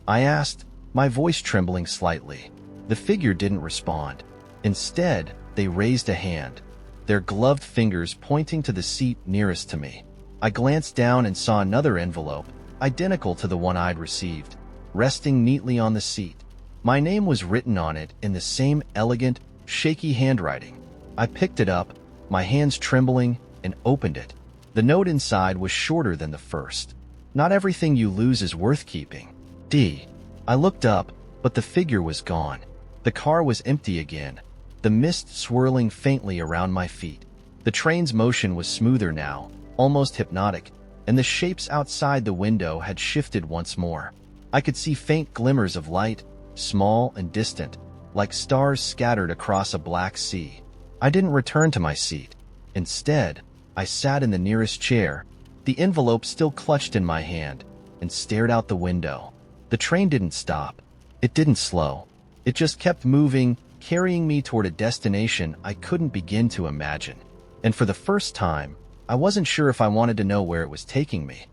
I asked, my voice trembling slightly. The figure didn't respond. Instead, they raised a hand, their gloved fingers pointing to the seat nearest to me. I glanced down and saw another envelope, identical to the one I'd received, resting neatly on the seat. My name was written on it in the same elegant, shaky handwriting. I picked it up, my hands trembling, and opened it. The note inside was shorter than the first. "Not everything you lose is worth keeping. D." I looked up, but the figure was gone. The car was empty again, the mist swirling faintly around my feet. The train's motion was smoother now, almost hypnotic, and the shapes outside the window had shifted once more. I could see faint glimmers of light, small and distant, like stars scattered across a black sea. I didn't return to my seat. Instead, I sat in the nearest chair, the envelope still clutched in my hand, and stared out the window. The train didn't stop. It didn't slow. It just kept moving, carrying me toward a destination I couldn't begin to imagine. And for the first time, I wasn't sure if I wanted to know where it was taking me.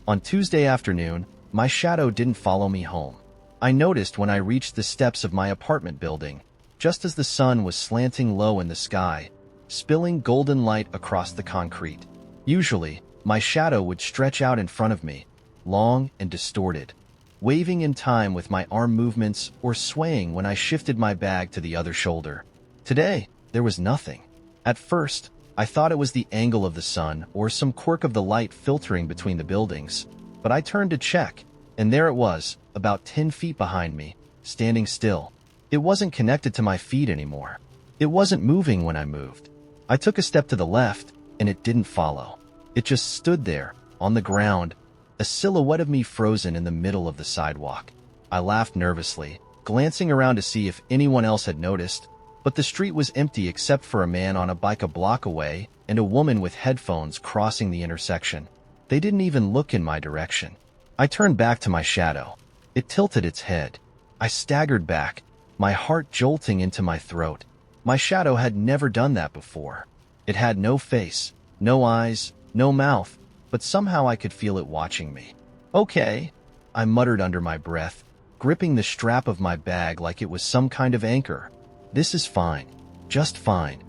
On Tuesday afternoon, my shadow didn't follow me home. I noticed when I reached the steps of my apartment building, just as the sun was slanting low in the sky, spilling golden light across the concrete. Usually, my shadow would stretch out in front of me, long and distorted, waving in time with my arm movements or swaying when I shifted my bag to the other shoulder. Today, there was nothing. At first, I thought it was the angle of the sun or some quirk of the light filtering between the buildings, but I turned to check, and there it was, about 10 feet behind me, standing still. It wasn't connected to my feet anymore. It wasn't moving when I moved. I took a step to the left, and it didn't follow. It just stood there, on the ground, a silhouette of me frozen in the middle of the sidewalk. I laughed nervously, glancing around to see if anyone else had noticed, but the street was empty except for a man on a bike a block away and a woman with headphones crossing the intersection. They didn't even look in my direction. I turned back to my shadow. It tilted its head. I staggered back, my heart jolting into my throat. My shadow had never done that before. It had no face, no eyes, no mouth, but somehow I could feel it watching me. "Okay," I muttered under my breath, gripping the strap of my bag like it was some kind of anchor. "This is fine. Just fine."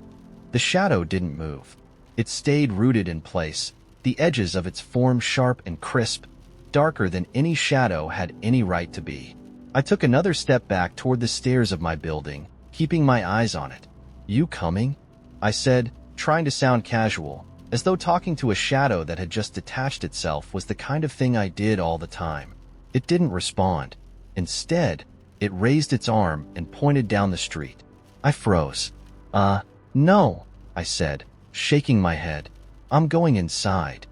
The shadow didn't move. It stayed rooted in place, the edges of its form sharp and crisp, darker than any shadow had any right to be. I took another step back toward the stairs of my building, keeping my eyes on it. "You coming?" I said, trying to sound casual, as though talking to a shadow that had just detached itself was the kind of thing I did all the time. It didn't respond. Instead, it raised its arm and pointed down the street. I froze. No," I said, shaking my head. "I'm going inside."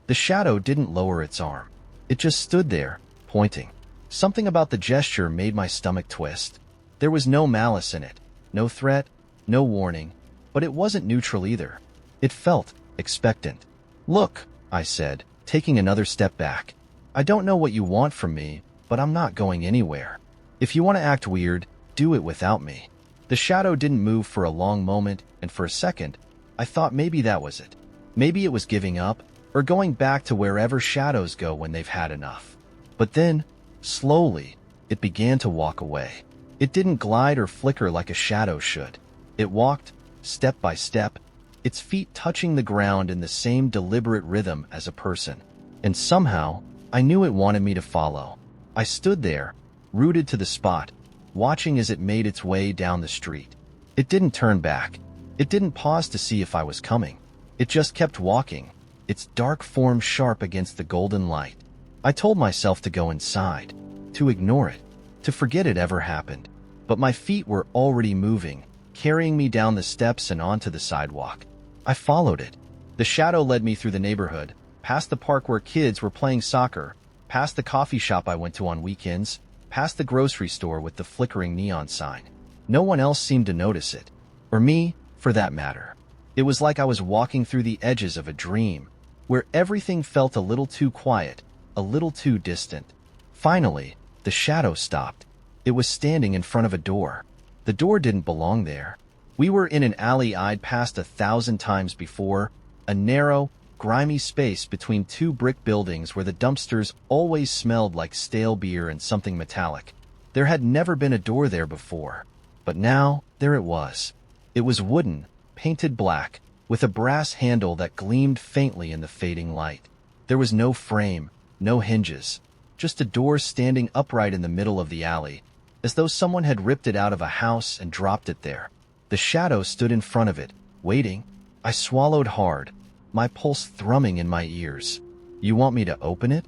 The shadow didn't lower its arm. It just stood there, pointing. Something about the gesture made my stomach twist. There was no malice in it, no threat, no warning, but it wasn't neutral either. It felt expectant. "Look," I said, taking another step back. "I don't know what you want from me, but I'm not going anywhere. If you want to act weird, do it without me." The shadow didn't move for a long moment, and for a second, I thought maybe that was it. Maybe it was giving up, or going back to wherever shadows go when they've had enough. But then, slowly, it began to walk away. It didn't glide or flicker like a shadow should. It walked, step by step, its feet touching the ground in the same deliberate rhythm as a person. And somehow, I knew it wanted me to follow. I stood there, rooted to the spot, watching as it made its way down the street. It didn't turn back. It didn't pause to see if I was coming. It just kept walking, its dark form sharp against the golden light. I told myself to go inside, to ignore it, to forget it ever happened. But my feet were already moving, carrying me down the steps and onto the sidewalk. I followed it. The shadow led me through the neighborhood, past the park where kids were playing soccer, past the coffee shop I went to on weekends, past the grocery store with the flickering neon sign. No one else seemed to notice it, or me, for that matter. It was like I was walking through the edges of a dream, where everything felt a little too quiet, a little too distant. Finally, the shadow stopped. It was standing in front of a door. The door didn't belong there. We were in an alley I'd passed 1,000 times before, a narrow, grimy space between two brick buildings where the dumpsters always smelled like stale beer and something metallic. There had never been a door there before, but now there it was. It was wooden, painted black, with a brass handle that gleamed faintly in the fading light. There was no frame, no hinges, just a door standing upright in the middle of the alley, as though someone had ripped it out of a house and dropped it there. The shadow stood in front of it, waiting. I swallowed hard, my pulse thrumming in my ears. "You want me to open it?"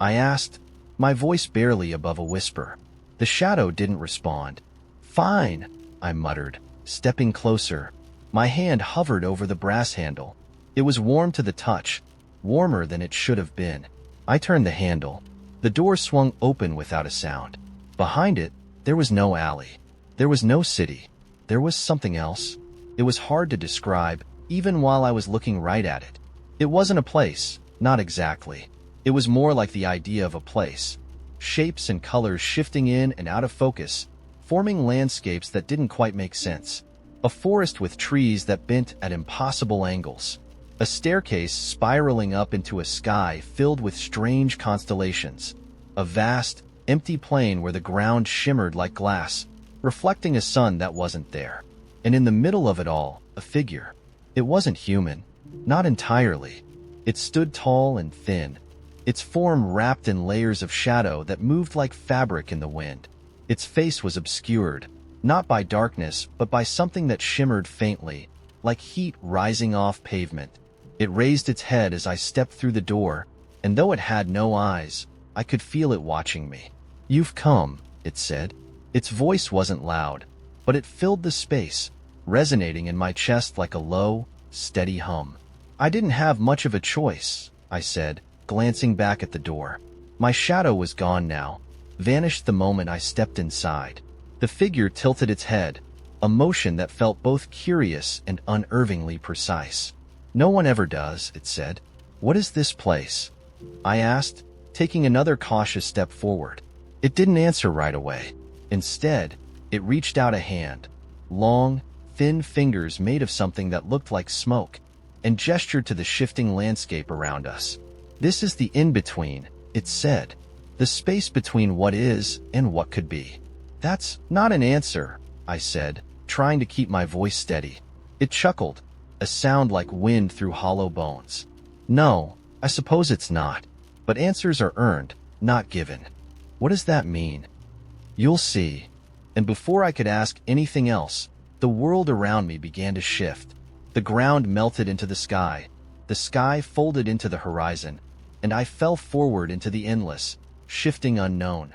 I asked, my voice barely above a whisper. The shadow didn't respond. "Fine," I muttered, stepping closer. My hand hovered over the brass handle. It was warm to the touch, warmer than it should have been. I turned the handle. The door swung open without a sound. Behind it, there was no alley. There was no city. There was something else. It was hard to describe, even while I was looking right at it. It wasn't a place, not exactly. It was more like the idea of a place. Shapes and colors shifting in and out of focus, forming landscapes that didn't quite make sense. A forest with trees that bent at impossible angles. A staircase spiraling up into a sky filled with strange constellations. A vast, empty plain where the ground shimmered like glass, reflecting a sun that wasn't there. And in the middle of it all, a figure. It wasn't human. Not entirely. It stood tall and thin, its form wrapped in layers of shadow that moved like fabric in the wind. Its face was obscured, not by darkness, but by something that shimmered faintly, like heat rising off pavement. It raised its head as I stepped through the door, and though it had no eyes, I could feel it watching me. "You've come," it said. Its voice wasn't loud, but it filled the space, resonating in my chest like a low, steady hum. "I didn't have much of a choice," I said, glancing back at the door. My shadow was gone now, vanished the moment I stepped inside. The figure tilted its head, a motion that felt both curious and unnervingly precise. "No one ever does," it said. "What is this place?" I asked, taking another cautious step forward. It didn't answer right away. Instead, it reached out a hand, long, thin fingers made of something that looked like smoke, and gestured to the shifting landscape around us. "This is the in-between," it said. "The space between what is and what could be." "That's not an answer," I said, trying to keep my voice steady. It chuckled, a sound like wind through hollow bones. "No, I suppose it's not. But answers are earned, not given." "What does that mean?" "You'll see." And before I could ask anything else, the world around me began to shift. The ground melted into the sky folded into the horizon, and I fell forward into the endless, shifting unknown.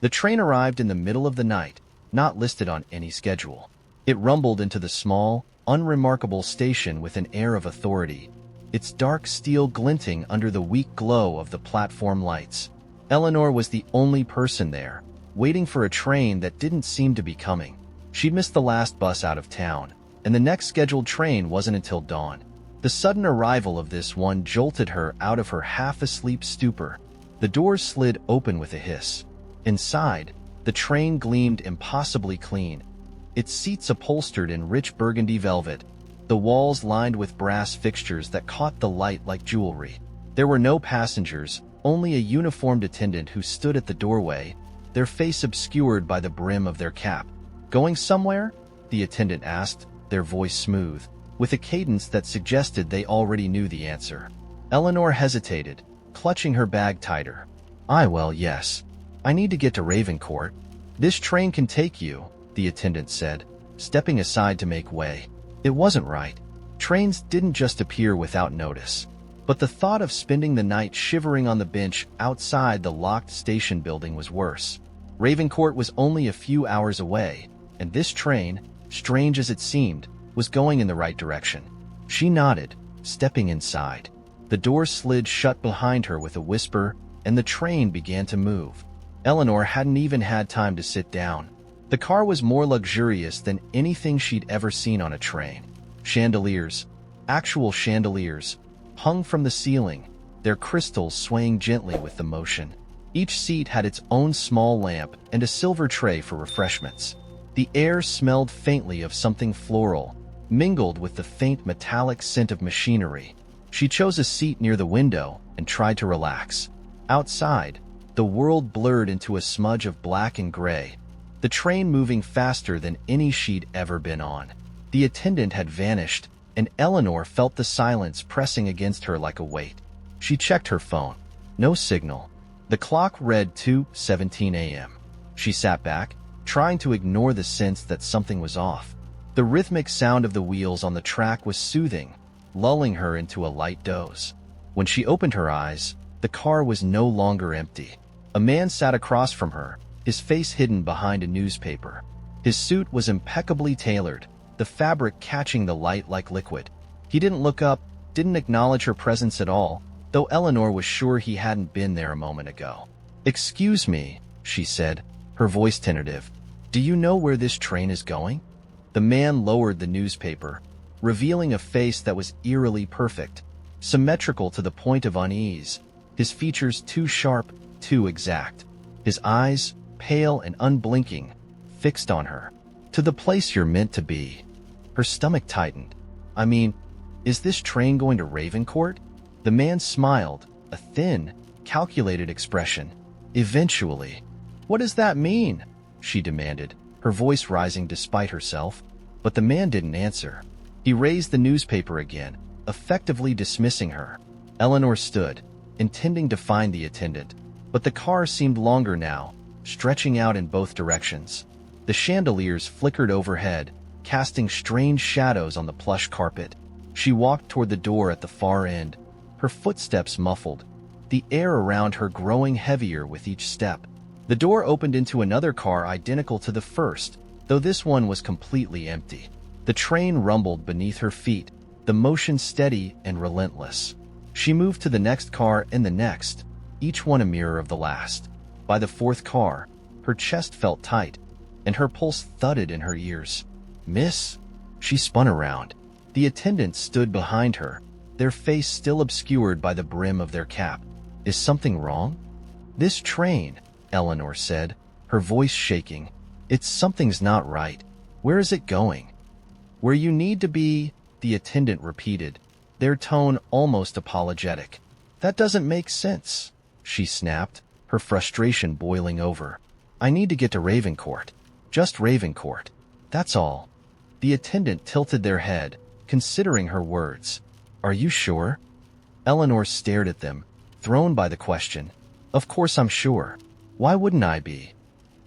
The train arrived in the middle of the night, not listed on any schedule. It rumbled into the small, unremarkable station with an air of authority, its dark steel glinting under the weak glow of the platform lights. Eleanor was the only person there, waiting for a train that didn't seem to be coming. She'd missed the last bus out of town, and the next scheduled train wasn't until dawn. The sudden arrival of this one jolted her out of her half-asleep stupor. The doors slid open with a hiss. Inside, the train gleamed impossibly clean, its seats upholstered in rich burgundy velvet, the walls lined with brass fixtures that caught the light like jewelry. There were no passengers, only a uniformed attendant who stood at the doorway, their face obscured by the brim of their cap. "Going somewhere?" the attendant asked, their voice smooth, with a cadence that suggested they already knew the answer. Eleanor hesitated, clutching her bag tighter. Well, yes. I need to get to Ravencourt." "This train can take you," the attendant said, stepping aside to make way. It wasn't right. Trains didn't just appear without notice. But the thought of spending the night shivering on the bench outside the locked station building was worse. Ravencourt was only a few hours away, and this train, strange as it seemed, was going in the right direction. She nodded, stepping inside. The door slid shut behind her with a whisper, and the train began to move. Eleanor hadn't even had time to sit down. The car was more luxurious than anything she'd ever seen on a train. Chandeliers, actual chandeliers, hung from the ceiling, their crystals swaying gently with the motion. Each seat had its own small lamp and a silver tray for refreshments. The air smelled faintly of something floral, mingled with the faint metallic scent of machinery. She chose a seat near the window and tried to relax. Outside, the world blurred into a smudge of black and gray, the train moving faster than any she'd ever been on. The attendant had vanished, and Eleanor felt the silence pressing against her like a weight. She checked her phone. No signal. The clock read 2:17 a.m. She sat back, trying to ignore the sense that something was off. The rhythmic sound of the wheels on the track was soothing, lulling her into a light doze. When she opened her eyes, the car was no longer empty. A man sat across from her, his face hidden behind a newspaper. His suit was impeccably tailored, the fabric catching the light like liquid. He didn't look up, didn't acknowledge her presence at all, though Eleanor was sure he hadn't been there a moment ago. "Excuse me," she said, her voice tentative. "Do you know where this train is going?" The man lowered the newspaper, revealing a face that was eerily perfect, symmetrical to the point of unease, his features too sharp, too exact. His eyes, pale and unblinking, fixed on her. "To the place you're meant to be." Her stomach tightened. Is this train going to Ravencourt?" The man smiled, a thin, calculated expression. Eventually. What does that mean? She demanded, her voice rising despite herself. But the man didn't answer. He raised the newspaper again, effectively dismissing her. Eleanor stood, intending to find the attendant, but the car seemed longer now, stretching out in both directions. The chandeliers flickered overhead, casting strange shadows on the plush carpet. She walked toward the door at the far end, her footsteps muffled, the air around her growing heavier with each step. The door opened into another car identical to the first, though this one was completely empty. The train rumbled beneath her feet, the motion steady and relentless. She moved to the next car and the next, each one a mirror of the last. By the fourth car, her chest felt tight, and her pulse thudded in her ears. "Miss?" She spun around. The attendants stood behind her, their face still obscured by the brim of their cap. "Is something wrong?" "This train," Eleanor said, her voice shaking. Something's not right. Where is it going?" "Where you need to be," the attendant repeated, their tone almost apologetic. "That doesn't make sense," she snapped, her frustration boiling over. "I need to get to Ravencourt. Just Ravencourt. That's all." The attendant tilted their head, considering her words. "Are you sure?" Eleanor stared at them, thrown by the question. "Of course I'm sure. Why wouldn't I be?"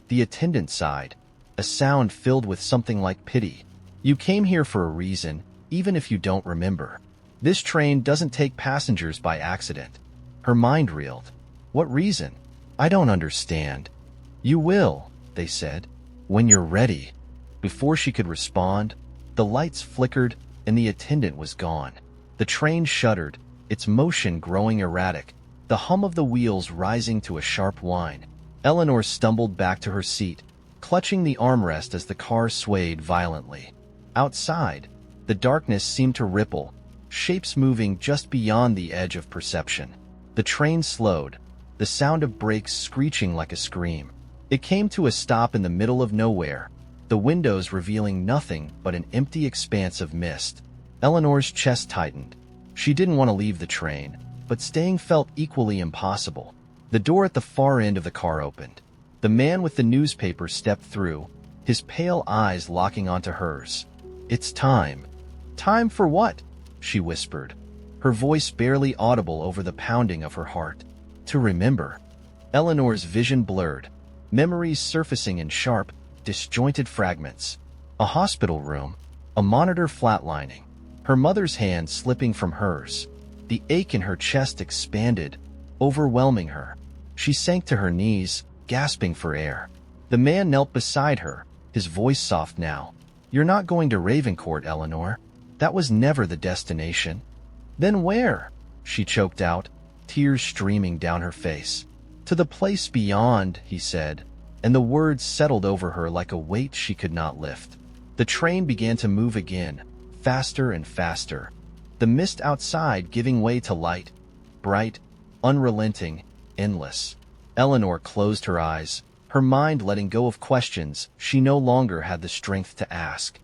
The attendant sighed, a sound filled with something like pity. "You came here for a reason, even if you don't remember. This train doesn't take passengers by accident." Her mind reeled. "What reason? I don't understand." "You will," they said, "when you're ready." Before she could respond, the lights flickered and the attendant was gone. The train shuddered, its motion growing erratic, the hum of the wheels rising to a sharp whine. Eleanor stumbled back to her seat, clutching the armrest as the car swayed violently. Outside, the darkness seemed to ripple, shapes moving just beyond the edge of perception. The train slowed, the sound of brakes screeching like a scream. It came to a stop in the middle of nowhere, the windows revealing nothing but an empty expanse of mist. Eleanor's chest tightened. She didn't want to leave the train, but staying felt equally impossible. The door at the far end of the car opened. The man with the newspaper stepped through, his pale eyes locking onto hers. "It's time." "Time for what?" she whispered, her voice barely audible over the pounding of her heart. "To remember." Eleanor's vision blurred, memories surfacing in sharp, disjointed fragments. A hospital room, a monitor flatlining, her mother's hand slipping from hers. The ache in her chest expanded, overwhelming her. She sank to her knees, gasping for air. The man knelt beside her, his voice soft now. "You're not going to Ravencourt, Eleanor. That was never the destination." "Then where?" she choked out, tears streaming down her face. "To the place beyond," he said, and the words settled over her like a weight she could not lift. The train began to move again, faster and faster, the mist outside giving way to light, bright, unrelenting, endless. Eleanor closed her eyes, her mind letting go of questions she no longer had the strength to ask.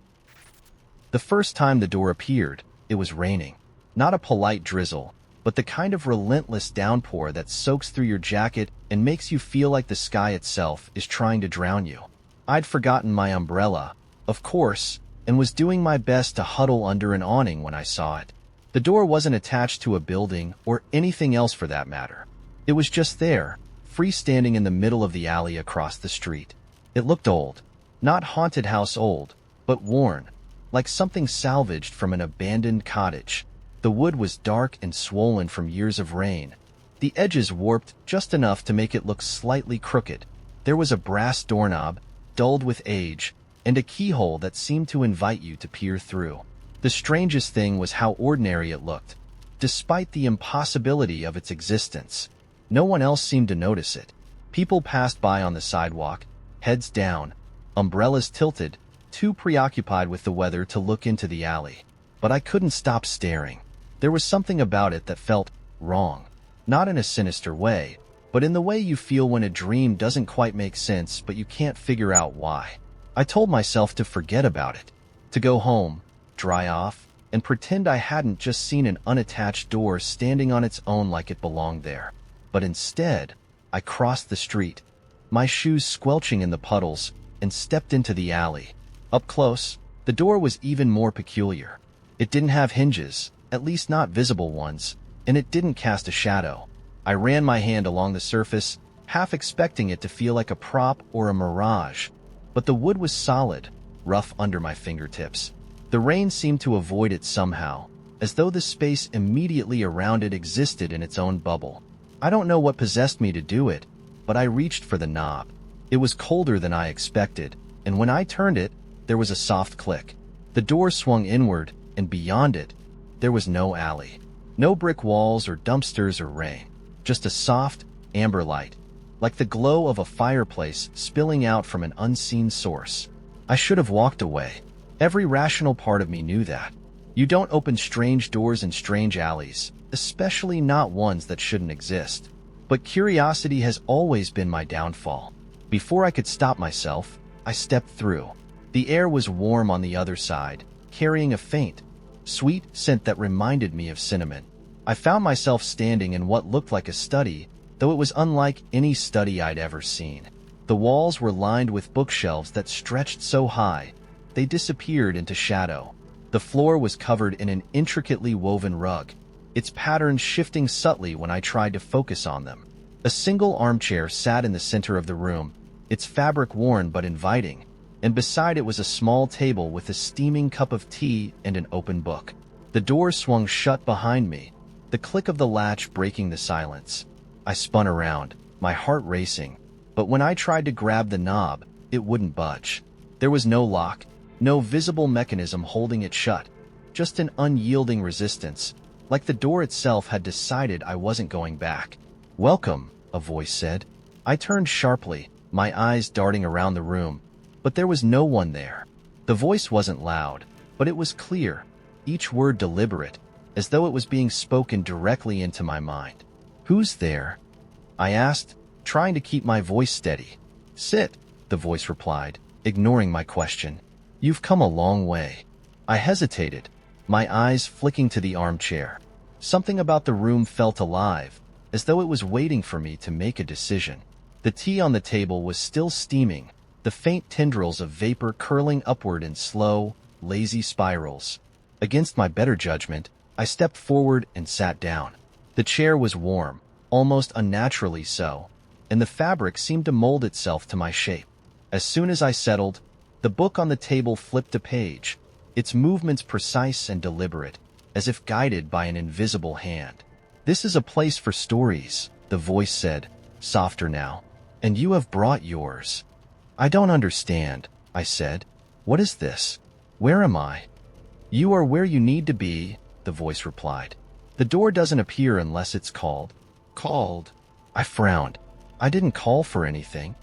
The first time the door appeared, it was raining. Not a polite drizzle, but the kind of relentless downpour that soaks through your jacket and makes you feel like the sky itself is trying to drown you. I'd forgotten my umbrella, of course, and was doing my best to huddle under an awning when I saw it. The door wasn't attached to a building or anything else for that matter. It was just there, freestanding in the middle of the alley across the street. It looked old. Not haunted house old, but worn, like something salvaged from an abandoned cottage. The wood was dark and swollen from years of rain, the edges warped just enough to make it look slightly crooked. There was a brass doorknob, dulled with age, and a keyhole that seemed to invite you to peer through. The strangest thing was how ordinary it looked, despite the impossibility of its existence. No one else seemed to notice it. People passed by on the sidewalk, heads down, umbrellas tilted, too preoccupied with the weather to look into the alley. But I couldn't stop staring. There was something about it that felt wrong. Not in a sinister way, but in the way you feel when a dream doesn't quite make sense but you can't figure out why. I told myself to forget about it, to go home, dry off, and pretend I hadn't just seen an unattached door standing on its own like it belonged there. But instead, I crossed the street, my shoes squelching in the puddles, and stepped into the alley. Up close, the door was even more peculiar. It didn't have hinges, at least not visible ones, and it didn't cast a shadow. I ran my hand along the surface, half expecting it to feel like a prop or a mirage, but the wood was solid, rough under my fingertips. The rain seemed to avoid it somehow, as though the space immediately around it existed in its own bubble. I don't know what possessed me to do it, but I reached for the knob. It was colder than I expected, and when I turned it, there was a soft click. The door swung inward, and beyond it, there was no alley. No brick walls or dumpsters or rain. Just a soft, amber light, like the glow of a fireplace spilling out from an unseen source. I should have walked away. Every rational part of me knew that. You don't open strange doors in strange alleys, especially not ones that shouldn't exist. But curiosity has always been my downfall. Before I could stop myself, I stepped through. The air was warm on the other side, carrying a faint, sweet scent that reminded me of cinnamon. I found myself standing in what looked like a study, though it was unlike any study I'd ever seen. The walls were lined with bookshelves that stretched so high, they disappeared into shadow. The floor was covered in an intricately woven rug, its patterns shifting subtly when I tried to focus on them. A single armchair sat in the center of the room, its fabric worn but inviting, and beside it was a small table with a steaming cup of tea and an open book. The door swung shut behind me, the click of the latch breaking the silence. I spun around, my heart racing, but when I tried to grab the knob, it wouldn't budge. There was no lock, no visible mechanism holding it shut, just an unyielding resistance, like the door itself had decided I wasn't going back. "Welcome," a voice said. I turned sharply, my eyes darting around the room, but there was no one there. The voice wasn't loud, but it was clear, each word deliberate, as though it was being spoken directly into my mind. "Who's there?" I asked, trying to keep my voice steady. "Sit," the voice replied, ignoring my question. "You've come a long way." I hesitated, my eyes flicking to the armchair. Something about the room felt alive, as though it was waiting for me to make a decision. The tea on the table was still steaming, the faint tendrils of vapor curling upward in slow, lazy spirals. Against my better judgment, I stepped forward and sat down. The chair was warm, almost unnaturally so, and the fabric seemed to mold itself to my shape. As soon as I settled, the book on the table flipped a page, its movements precise and deliberate, as if guided by an invisible hand. "This is a place for stories," the voice said, softer now, "and you have brought yours." "I don't understand," I said. "What is this? Where am I?" "You are where you need to be," the voice replied. "The door doesn't appear unless it's called." "Called?" I frowned. I didn't call for anything.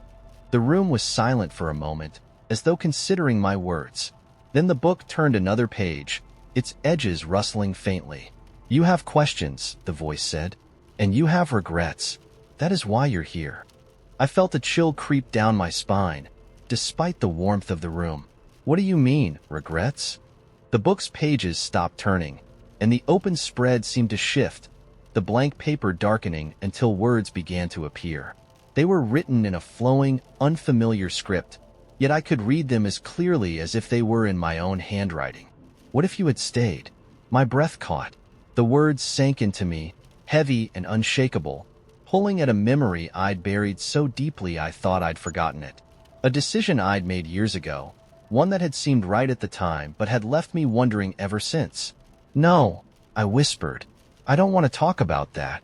The room was silent for a moment, as though considering my words. Then the book turned another page, its edges rustling faintly. "You have questions," the voice said, "and you have regrets. That is why you're here." I felt a chill creep down my spine, despite the warmth of the room. "What do you mean, regrets?" The book's pages stopped turning, and the open spread seemed to shift, the blank paper darkening until words began to appear. They were written in a flowing, unfamiliar script, yet I could read them as clearly as if they were in my own handwriting. "What if you had stayed?" My breath caught. The words sank into me, heavy and unshakable, pulling at a memory I'd buried so deeply I thought I'd forgotten it. A decision I'd made years ago, one that had seemed right at the time but had left me wondering ever since. "No," I whispered. "I don't want to talk about that."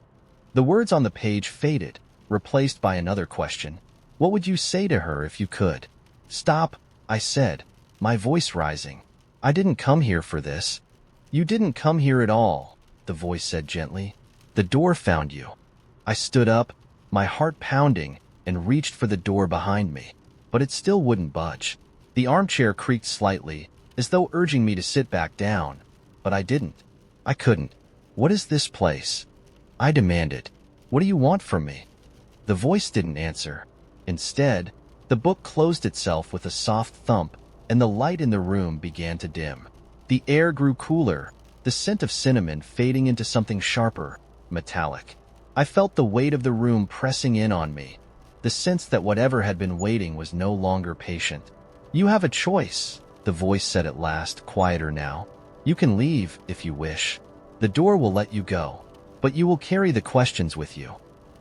The words on the page faded, replaced by another question. "What would you say to her if you could?" "Stop," I said, my voice rising. "I didn't come here for this." "You didn't come here at all," the voice said gently. "The door found you." I stood up, my heart pounding, and reached for the door behind me, but it still wouldn't budge. The armchair creaked slightly, as though urging me to sit back down, but I didn't. I couldn't. "What is this place?" I demanded. "What do you want from me?" The voice didn't answer. Instead, the book closed itself with a soft thump, and the light in the room began to dim. The air grew cooler, the scent of cinnamon fading into something sharper, metallic. I felt the weight of the room pressing in on me, the sense that whatever had been waiting was no longer patient. "You have a choice," the voice said at last, quieter now. "You can leave if you wish. The door will let you go, but you will carry the questions with you."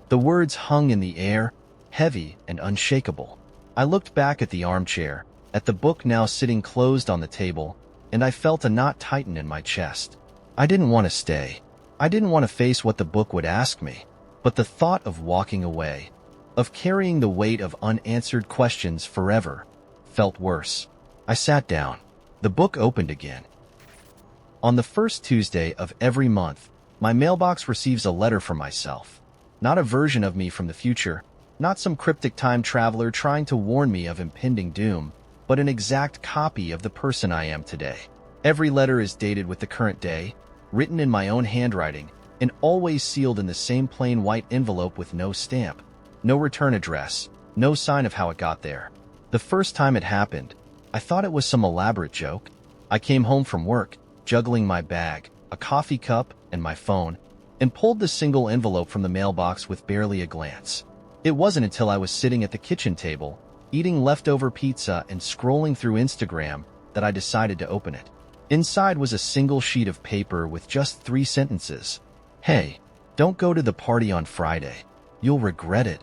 The words hung in the air, heavy and unshakable. I looked back at the armchair, at the book now sitting closed on the table, and I felt a knot tighten in my chest. I didn't want to stay. I didn't want to face what the book would ask me, but the thought of walking away, of carrying the weight of unanswered questions forever, felt worse. I sat down. The book opened again. On the first Tuesday of every month, my mailbox receives a letter from myself. Not a version of me from the future, not some cryptic time traveler trying to warn me of impending doom, but an exact copy of the person I am today. Every letter is dated with the current day, written in my own handwriting, and always sealed in the same plain white envelope with no stamp, no return address, no sign of how it got there. The first time it happened, I thought it was some elaborate joke. I came home from work, juggling my bag, a coffee cup, and my phone, and pulled the single envelope from the mailbox with barely a glance. It wasn't until I was sitting at the kitchen table, eating leftover pizza and scrolling through Instagram, that I decided to open it. Inside was a single sheet of paper with just 3 sentences. "Hey, don't go to the party on Friday. You'll regret it."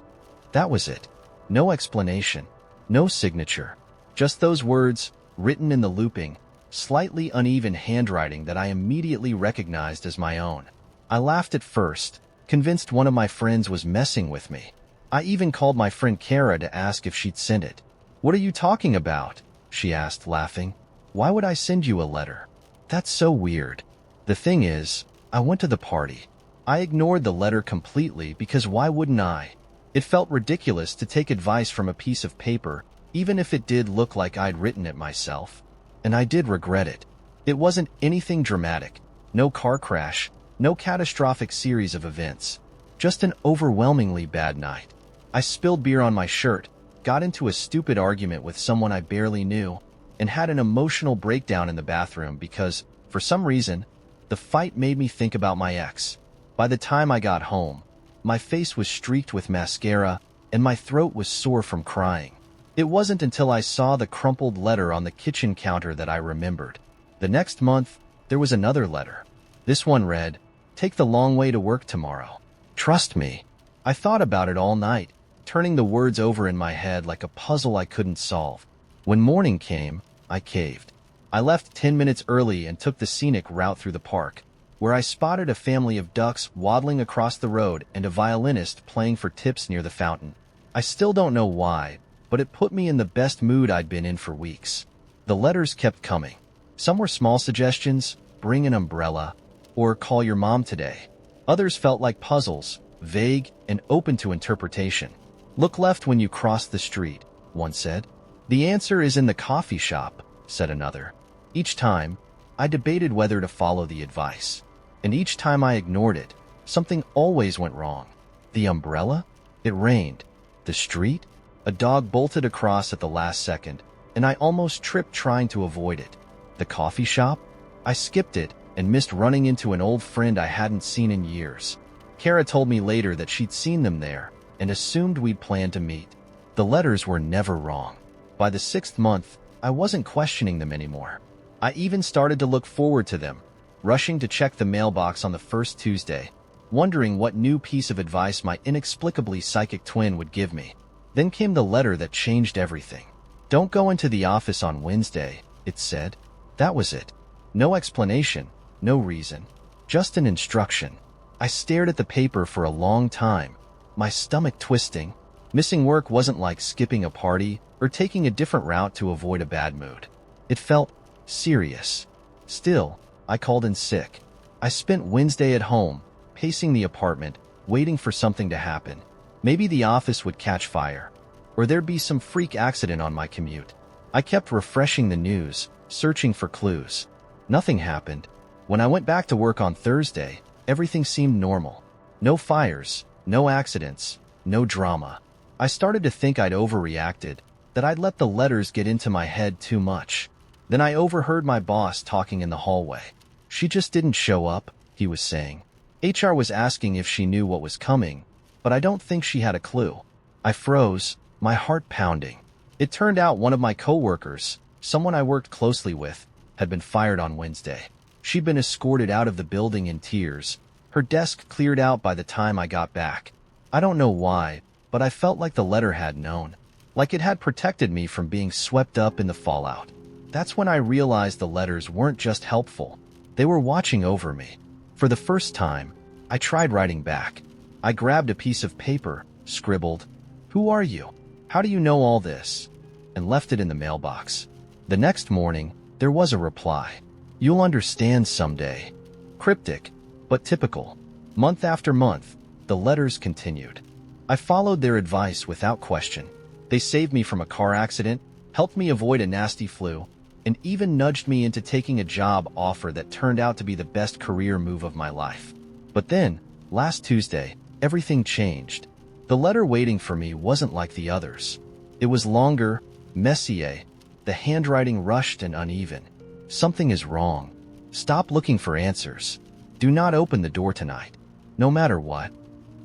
That was it. No explanation, no signature. Just those words, written in the looping, slightly uneven handwriting that I immediately recognized as my own. I laughed at first, convinced one of my friends was messing with me. I even called my friend Kara to ask if she'd send it. "What are you talking about?" she asked, laughing. "Why would I send you a letter? That's so weird." The thing is, I went to the party. I ignored the letter completely because why wouldn't I? It felt ridiculous to take advice from a piece of paper, even if it did look like I'd written it myself. And I did regret it. It wasn't anything dramatic. No car crash, no catastrophic series of events. Just an overwhelmingly bad night. I spilled beer on my shirt, got into a stupid argument with someone I barely knew, and had an emotional breakdown in the bathroom because, for some reason, the fight made me think about my ex. By the time I got home, my face was streaked with mascara, and my throat was sore from crying. It wasn't until I saw the crumpled letter on the kitchen counter that I remembered. The next month, there was another letter. This one read, "Take the long way to work tomorrow. Trust me." I thought about it all night, turning the words over in my head like a puzzle I couldn't solve. When morning came, I caved. I left 10 minutes early and took the scenic route through the park, where I spotted a family of ducks waddling across the road and a violinist playing for tips near the fountain. I still don't know why, but it put me in the best mood I'd been in for weeks. The letters kept coming. Some were small suggestions, bring an umbrella, or call your mom today. Others felt like puzzles, vague and open to interpretation. "Look left when you cross the street," one said. "The answer is in the coffee shop," said another. Each time, I debated whether to follow the advice. And each time I ignored it, something always went wrong. The umbrella? It rained. The street? A dog bolted across at the last second, and I almost tripped trying to avoid it. The coffee shop? I skipped it and missed running into an old friend I hadn't seen in years. Kara told me later that she'd seen them there and assumed we'd planned to meet. The letters were never wrong. By the 6th month, I wasn't questioning them anymore. I even started to look forward to them, rushing to check the mailbox on the first Tuesday, wondering what new piece of advice my inexplicably psychic twin would give me. Then came the letter that changed everything. "Don't go into the office on Wednesday," it said. That was it. No explanation, no reason, just an instruction. I stared at the paper for a long time, my stomach twisting. Missing work wasn't like skipping a party or taking a different route to avoid a bad mood. It felt serious. Still, I called in sick. I spent Wednesday at home, pacing the apartment, waiting for something to happen. Maybe the office would catch fire, or there'd be some freak accident on my commute. I kept refreshing the news, searching for clues. Nothing happened. When I went back to work on Thursday, everything seemed normal. No fires, no accidents, no drama. I started to think I'd overreacted, that I'd let the letters get into my head too much. Then I overheard my boss talking in the hallway. "She just didn't show up," he was saying. HR was asking if she knew what was coming, but I don't think she had a clue. I froze, my heart pounding. It turned out one of my coworkers, someone I worked closely with, had been fired on Wednesday. She'd been escorted out of the building in tears. Her desk cleared out by the time I got back. I don't know why, but I felt like the letter had known. Like it had protected me from being swept up in the fallout. That's when I realized the letters weren't just helpful. They were watching over me. For the first time, I tried writing back. I grabbed a piece of paper, scribbled, "Who are you? How do you know all this?" and left it in the mailbox. The next morning, there was a reply. "You'll understand someday." Cryptic, but typical. Month after month, the letters continued. I followed their advice without question. They saved me from a car accident, helped me avoid a nasty flu, and even nudged me into taking a job offer that turned out to be the best career move of my life. But then, last Tuesday, everything changed. The letter waiting for me wasn't like the others. It was longer, messier, the handwriting rushed and uneven. "Something is wrong. Stop looking for answers. Do not open the door tonight. No matter what."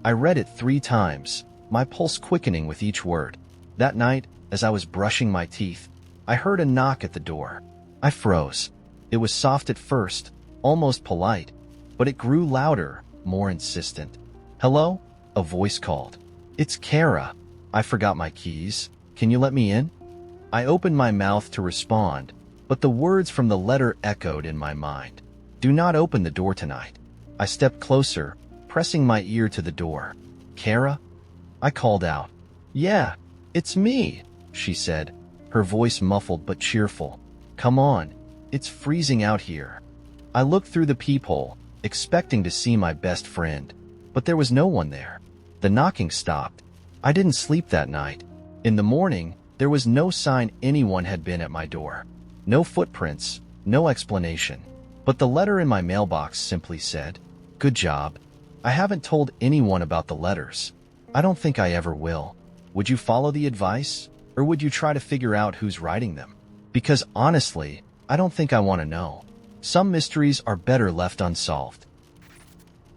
I read it 3 times, my pulse quickening with each word. That night, as I was brushing my teeth, I heard a knock at the door. I froze. It was soft at first, almost polite, but it grew louder, more insistent. "Hello?" a voice called. "It's Kara. I forgot my keys. Can you let me in?" I opened my mouth to respond, but the words from the letter echoed in my mind. "Do not open the door tonight." I stepped closer, pressing my ear to the door. "Kara?" I called out. "Yeah, it's me," she said, her voice muffled but cheerful. "Come on, it's freezing out here." I looked through the peephole, expecting to see my best friend, but there was no one there. The knocking stopped. I didn't sleep that night. In the morning, there was no sign anyone had been at my door. No footprints, no explanation. But the letter in my mailbox simply said, "Good job." I haven't told anyone about the letters. I don't think I ever will. Would you follow the advice, or would you try to figure out who's writing them? Because honestly, I don't think I want to know. Some mysteries are better left unsolved.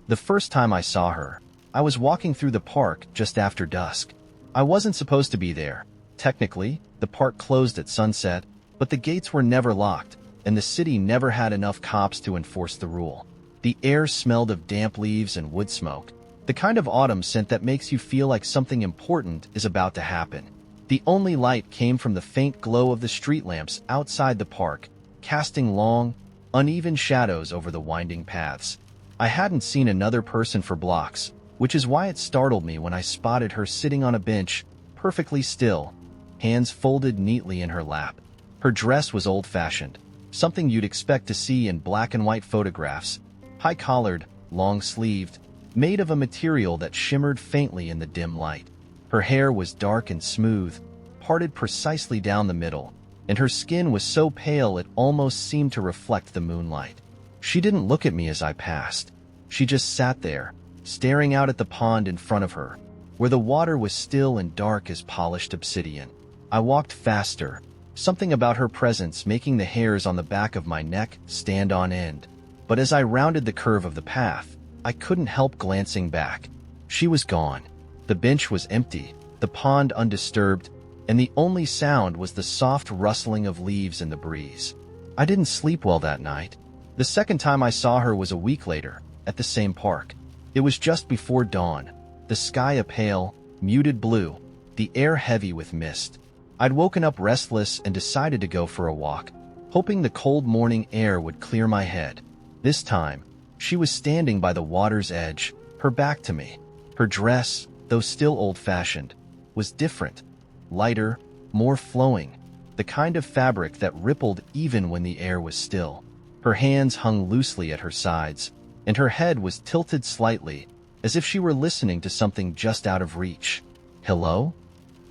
The first time I saw her, I was walking through the park just after dusk. I wasn't supposed to be there. Technically, the park closed at sunset, but the gates were never locked, and the city never had enough cops to enforce the rule. The air smelled of damp leaves and wood smoke, the kind of autumn scent that makes you feel like something important is about to happen. The only light came from the faint glow of the street lamps outside the park, casting long, uneven shadows over the winding paths. I hadn't seen another person for blocks, which is why it startled me when I spotted her sitting on a bench, perfectly still, hands folded neatly in her lap. Her dress was old-fashioned, something you'd expect to see in black and white photographs, high-collared, long-sleeved, made of a material that shimmered faintly in the dim light. Her hair was dark and smooth, parted precisely down the middle, and her skin was so pale it almost seemed to reflect the moonlight. She didn't look at me as I passed. She just sat there, staring out at the pond in front of her, where the water was still and dark as polished obsidian. I walked faster, something about her presence making the hairs on the back of my neck stand on end. But as I rounded the curve of the path, I couldn't help glancing back. She was gone. The bench was empty, the pond undisturbed, and the only sound was the soft rustling of leaves in the breeze. I didn't sleep well that night. The second time I saw her was a week later, at the same park. It was just before dawn, the sky a pale, muted blue, the air heavy with mist. I'd woken up restless and decided to go for a walk, hoping the cold morning air would clear my head. This time, she was standing by the water's edge, her back to me. Her dress, though still old-fashioned, was different, lighter, more flowing, the kind of fabric that rippled even when the air was still. Her hands hung loosely at her sides, and her head was tilted slightly, as if she were listening to something just out of reach. "Hello?"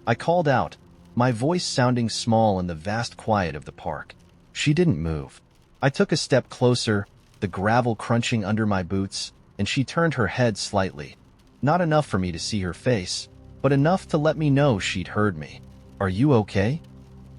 I called out, my voice sounding small in the vast quiet of the park. She didn't move. I took a step closer, the gravel crunching under my boots, and she turned her head slightly. Not enough for me to see her face, but enough to let me know she'd heard me. "Are you okay?"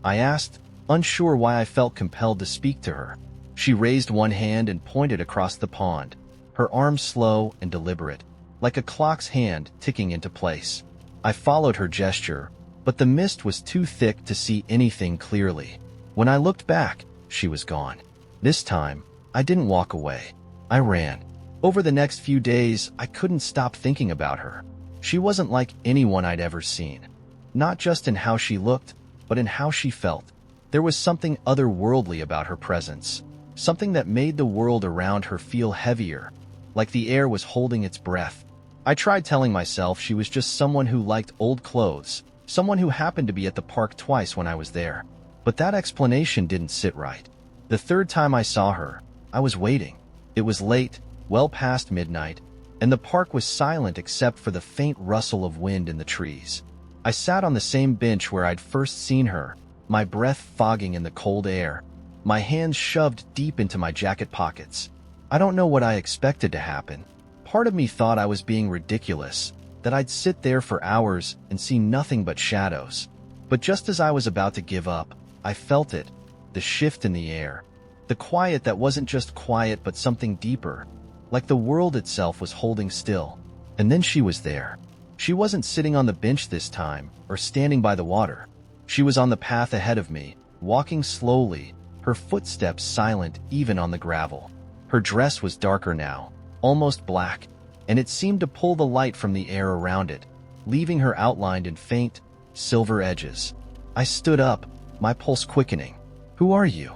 I asked, unsure why I felt compelled to speak to her. She raised one hand and pointed across the pond. her arms slow and deliberate, like a clock's hand ticking into place. I followed her gesture, but the mist was too thick to see anything clearly. When I looked back, she was gone. This time, I didn't walk away. I ran. Over the next few days, I couldn't stop thinking about her. She wasn't like anyone I'd ever seen. Not just in how she looked, but in how she felt. There was something otherworldly about her presence, something that made the world around her feel heavier, like the air was holding its breath. I tried telling myself she was just someone who liked old clothes, someone who happened to be at the park twice when I was there. But that explanation didn't sit right. The third time I saw her, I was waiting. It was late, well past midnight, and the park was silent except for the faint rustle of wind in the trees. I sat on the same bench where I'd first seen her, my breath fogging in the cold air, my hands shoved deep into my jacket pockets. I don't know what I expected to happen. Part of me thought I was being ridiculous, that I'd sit there for hours and see nothing but shadows. But just as I was about to give up, I felt it, the shift in the air, the quiet that wasn't just quiet but something deeper, like the world itself was holding still. And then she was there. She wasn't sitting on the bench this time, or standing by the water. She was on the path ahead of me, walking slowly, her footsteps silent even on the gravel. Her dress was darker now, almost black, and it seemed to pull the light from the air around it, leaving her outlined in faint, silver edges. I stood up, my pulse quickening. "Who are you?"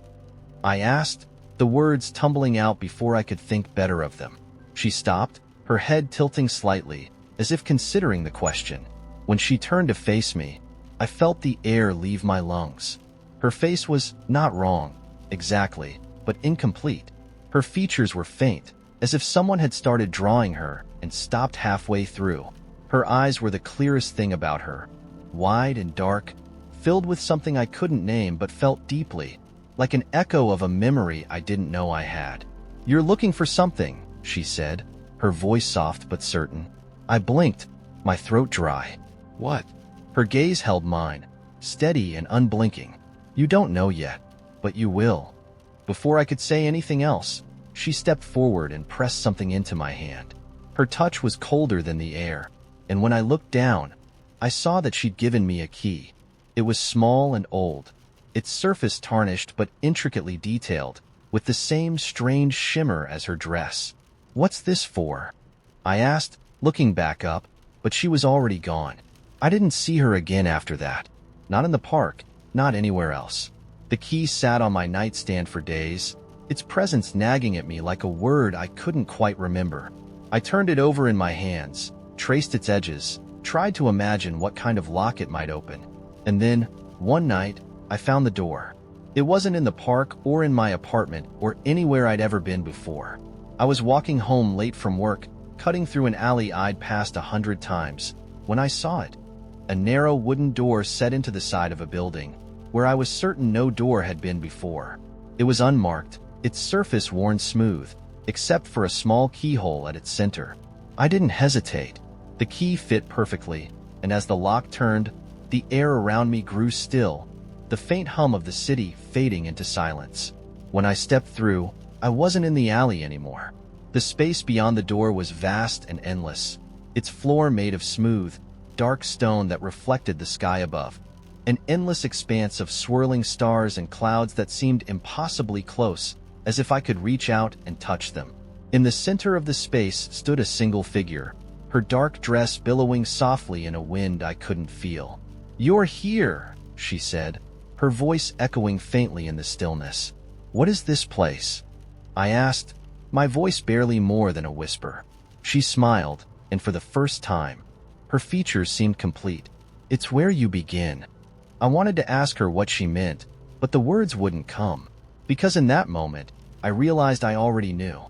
I asked, the words tumbling out before I could think better of them. She stopped, her head tilting slightly, as if considering the question. When she turned to face me, I felt the air leave my lungs. Her face was not wrong, exactly, but incomplete. Her features were faint, as if someone had started drawing her and stopped halfway through. Her eyes were the clearest thing about her, wide and dark, filled with something I couldn't name but felt deeply, like an echo of a memory I didn't know I had. "You're looking for something," she said, her voice soft but certain. I blinked, my throat dry. "What?" Her gaze held mine, steady and unblinking. "You don't know yet, but you will." Before I could say anything else, she stepped forward and pressed something into my hand. Her touch was colder than the air, and when I looked down, I saw that she'd given me a key. It was small and old, its surface tarnished but intricately detailed, with the same strange shimmer as her dress. "What's this for?" I asked, looking back up, but she was already gone. I didn't see her again after that. Not in the park, not anywhere else. The key sat on my nightstand for days, its presence nagging at me like a word I couldn't quite remember. I turned it over in my hands, traced its edges, tried to imagine what kind of lock it might open. And then, one night, I found the door. It wasn't in the park or in my apartment or anywhere I'd ever been before. I was walking home late from work, cutting through an alley I'd passed 100 times, when I saw it. A narrow wooden door set into the side of a building, where I was certain no door had been before. It was unmarked, its surface worn smooth, except for a small keyhole at its center. I didn't hesitate. The key fit perfectly, and as the lock turned, the air around me grew still, the faint hum of the city fading into silence. When I stepped through, I wasn't in the alley anymore. The space beyond the door was vast and endless, its floor made of smooth, dark stone that reflected the sky above, an endless expanse of swirling stars and clouds that seemed impossibly close, as if I could reach out and touch them. In the center of the space stood a single figure, her dark dress billowing softly in a wind I couldn't feel. "You're here," she said, her voice echoing faintly in the stillness. "What is this place?" I asked, my voice barely more than a whisper. She smiled, and for the first time, her features seemed complete. "It's where you begin." I wanted to ask her what she meant, but the words wouldn't come, because in that moment, I realized I already knew.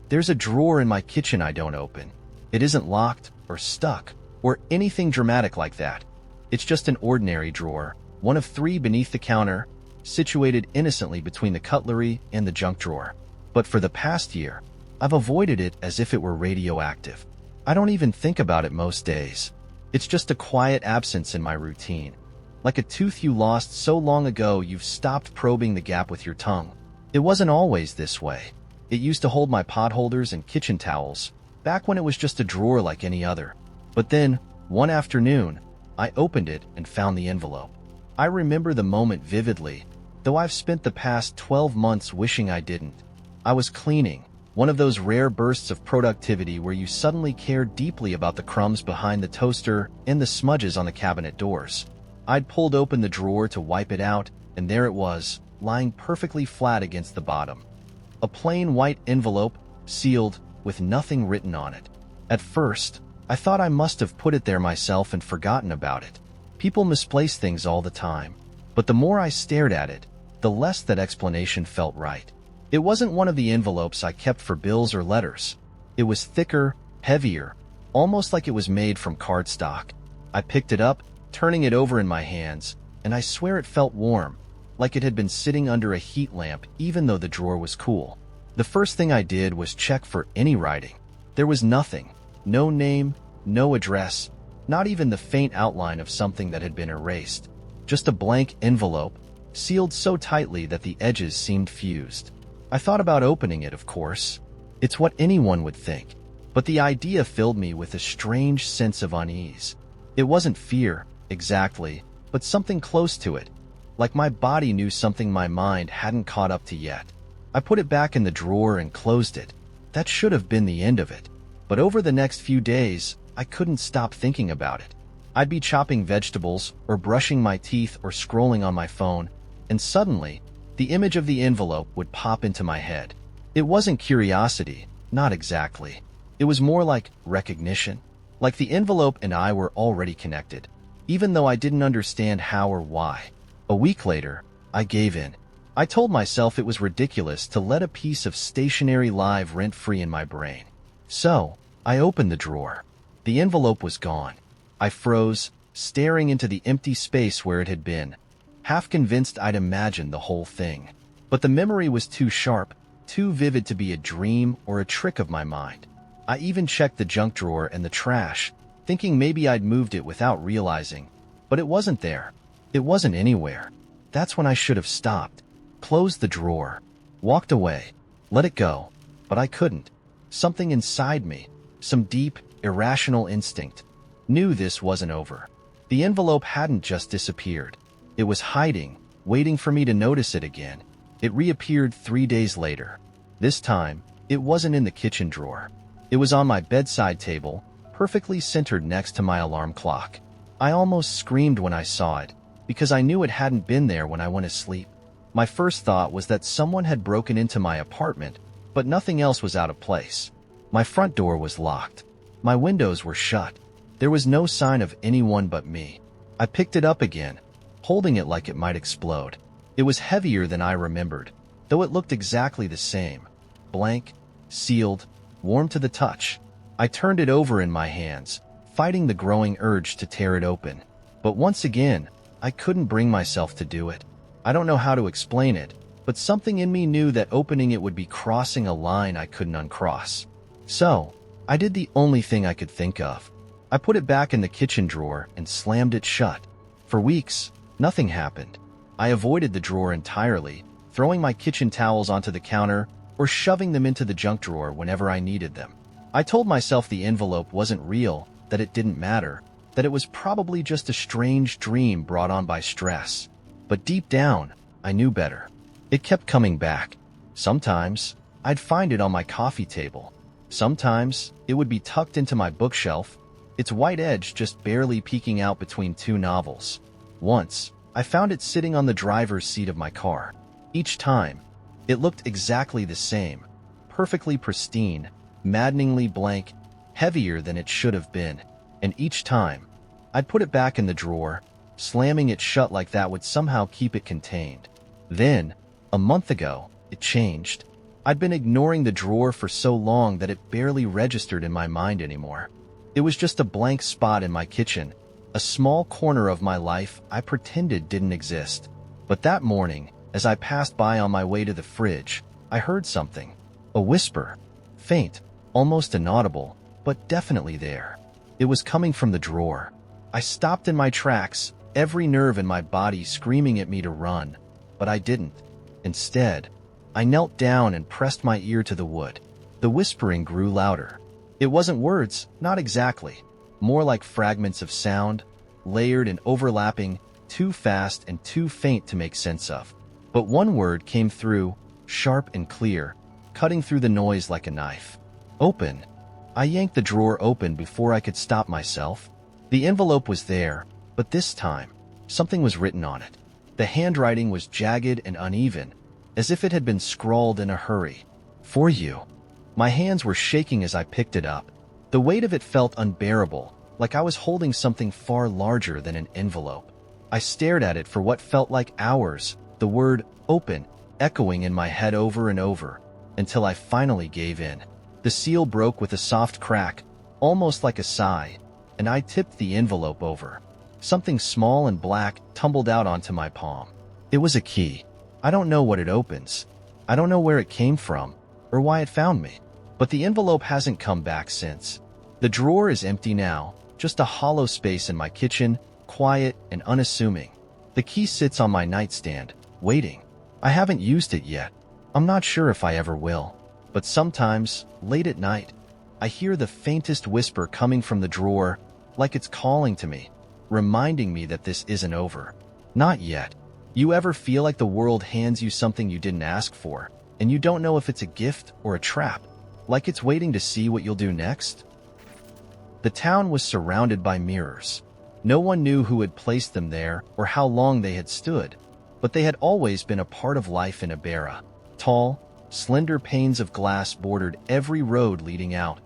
"There's a drawer in my kitchen I don't open. It isn't locked or stuck or anything dramatic like that. It's just an ordinary drawer, one of 3 beneath the counter, situated innocently between the cutlery and the junk drawer. But for the past year, I've avoided it as if it were radioactive. I don't even think about it most days. It's just a quiet absence in my routine. Like a tooth you lost so long ago you've stopped probing the gap with your tongue. It wasn't always this way. It used to hold my potholders and kitchen towels, back when it was just a drawer like any other. But then, one afternoon, I opened it and found the envelope. I remember the moment vividly, though I've spent the past 12 months wishing I didn't. I was cleaning, one of those rare bursts of productivity where you suddenly care deeply about the crumbs behind the toaster and the smudges on the cabinet doors. I'd pulled open the drawer to wipe it out, and there it was, lying perfectly flat against the bottom. A plain white envelope, sealed, with nothing written on it. At first, I thought I must have put it there myself and forgotten about it. People misplace things all the time. But the more I stared at it, the less that explanation felt right. It wasn't one of the envelopes I kept for bills or letters. It was thicker, heavier, almost like it was made from cardstock. I picked it up, turning it over in my hands, and I swear it felt warm, like it had been sitting under a heat lamp even though the drawer was cool. The first thing I did was check for any writing. There was nothing. No name, no address, not even the faint outline of something that had been erased. Just a blank envelope, sealed so tightly that the edges seemed fused. I thought about opening it, of course. It's what anyone would think. But the idea filled me with a strange sense of unease. It wasn't fear, exactly, but something close to it. Like my body knew something my mind hadn't caught up to yet. I put it back in the drawer and closed it. That should have been the end of it. But over the next few days, I couldn't stop thinking about it. I'd be chopping vegetables, or brushing my teeth, or scrolling on my phone, and suddenly, the image of the envelope would pop into my head. It wasn't curiosity, not exactly. It was more like recognition. Like the envelope and I were already connected, even though I didn't understand how or why. A week later, I gave in. I told myself it was ridiculous to let a piece of stationery live rent-free in my brain. So, I opened the drawer. The envelope was gone. I froze, staring into the empty space where it had been, half convinced I'd imagined the whole thing. But the memory was too sharp, too vivid to be a dream or a trick of my mind. I even checked the junk drawer and the trash, thinking maybe I'd moved it without realizing. But it wasn't there. It wasn't anywhere. That's when I should have stopped, closed the drawer, walked away, let it go. But I couldn't. Something inside me, some deep, irrational instinct, knew this wasn't over. The envelope hadn't just disappeared. It was hiding, waiting for me to notice it again. It reappeared 3 days later. This time, it wasn't in the kitchen drawer. It was on my bedside table, perfectly centered next to my alarm clock. I almost screamed when I saw it, because I knew it hadn't been there when I went to sleep. My first thought was that someone had broken into my apartment, but nothing else was out of place. My front door was locked. My windows were shut. There was no sign of anyone but me. I picked it up again, holding it like it might explode. It was heavier than I remembered, though it looked exactly the same. Blank, sealed, warm to the touch. I turned it over in my hands, fighting the growing urge to tear it open. But once again, I couldn't bring myself to do it. I don't know how to explain it, but something in me knew that opening it would be crossing a line I couldn't uncross. So, I did the only thing I could think of. I put it back in the kitchen drawer and slammed it shut. For weeks, nothing happened. I avoided the drawer entirely, throwing my kitchen towels onto the counter or shoving them into the junk drawer whenever I needed them. I told myself the envelope wasn't real, that it didn't matter, that it was probably just a strange dream brought on by stress. But deep down, I knew better. It kept coming back. Sometimes, I'd find it on my coffee table. Sometimes, it would be tucked into my bookshelf, its white edge just barely peeking out between two novels. Once, I found it sitting on the driver's seat of my car. Each time, it looked exactly the same, perfectly pristine, maddeningly blank, heavier than it should have been. And each time, I'd put it back in the drawer, slamming it shut like that would somehow keep it contained. Then, a month ago, it changed. I'd been ignoring the drawer for so long that it barely registered in my mind anymore. It was just a blank spot in my kitchen, a small corner of my life I pretended didn't exist. But that morning, as I passed by on my way to the fridge, I heard something. A whisper. Faint, almost inaudible, but definitely there. It was coming from the drawer. I stopped in my tracks, every nerve in my body screaming at me to run. But I didn't. Instead, I knelt down and pressed my ear to the wood. The whispering grew louder. It wasn't words, not exactly. More like fragments of sound, layered and overlapping, too fast and too faint to make sense of. But one word came through, sharp and clear, cutting through the noise like a knife. Open. I yanked the drawer open before I could stop myself. The envelope was there, but this time, something was written on it. The handwriting was jagged and uneven, as if it had been scrawled in a hurry. For you. My hands were shaking as I picked it up. The weight of it felt unbearable, like I was holding something far larger than an envelope. I stared at it for what felt like hours, the word open echoing in my head over and over, until I finally gave in. The seal broke with a soft crack, almost like a sigh, and I tipped the envelope over. Something small and black tumbled out onto my palm. It was a key. I don't know what it opens. I don't know where it came from, or why it found me. But the envelope hasn't come back since. The drawer is empty now, just a hollow space in my kitchen, quiet and unassuming. The key sits on my nightstand, waiting. I haven't used it yet. I'm not sure if I ever will. But sometimes, late at night, I hear the faintest whisper coming from the drawer, like it's calling to me, reminding me that this isn't over. Not yet. You ever feel like the world hands you something you didn't ask for, and you don't know if it's a gift or a trap, like it's waiting to see what you'll do next? The town was surrounded by mirrors. No one knew who had placed them there or how long they had stood, but they had always been a part of life in Ibarra. Tall, slender panes of glass bordered every road leading out,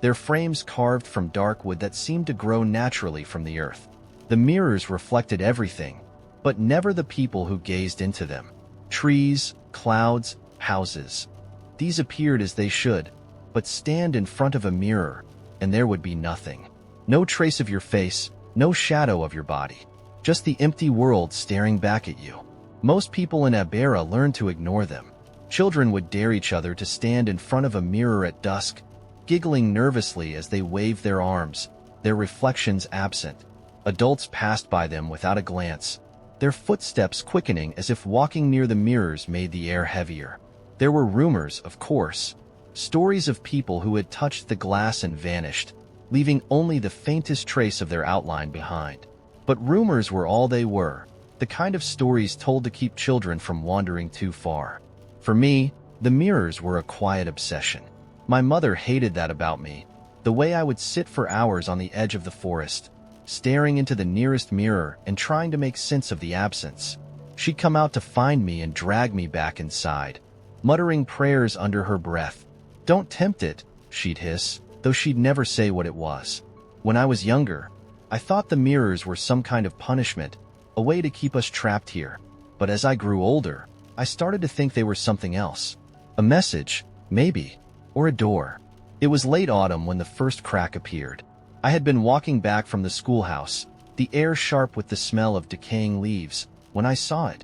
their frames carved from dark wood that seemed to grow naturally from the earth. The mirrors reflected everything, but never the people who gazed into them. Trees, clouds, houses. These appeared as they should, but stand in front of a mirror, and there would be nothing. No trace of your face, no shadow of your body. Just the empty world staring back at you. Most people in Ibarra learned to ignore them. Children would dare each other to stand in front of a mirror at dusk, giggling nervously as they waved their arms, their reflections absent. Adults passed by them without a glance, their footsteps quickening as if walking near the mirrors made the air heavier. There were rumors, of course, stories of people who had touched the glass and vanished, leaving only the faintest trace of their outline behind. But rumors were all they were, the kind of stories told to keep children from wandering too far. For me, the mirrors were a quiet obsession. My mother hated that about me, the way I would sit for hours on the edge of the forest, staring into the nearest mirror and trying to make sense of the absence. She'd come out to find me and drag me back inside, muttering prayers under her breath. "Don't tempt it," she'd hiss, though she'd never say what it was. When I was younger, I thought the mirrors were some kind of punishment, a way to keep us trapped here. But as I grew older, I started to think they were something else. A message, maybe, or a door. It was late autumn when the first crack appeared. I had been walking back from the schoolhouse, the air sharp with the smell of decaying leaves, when I saw it.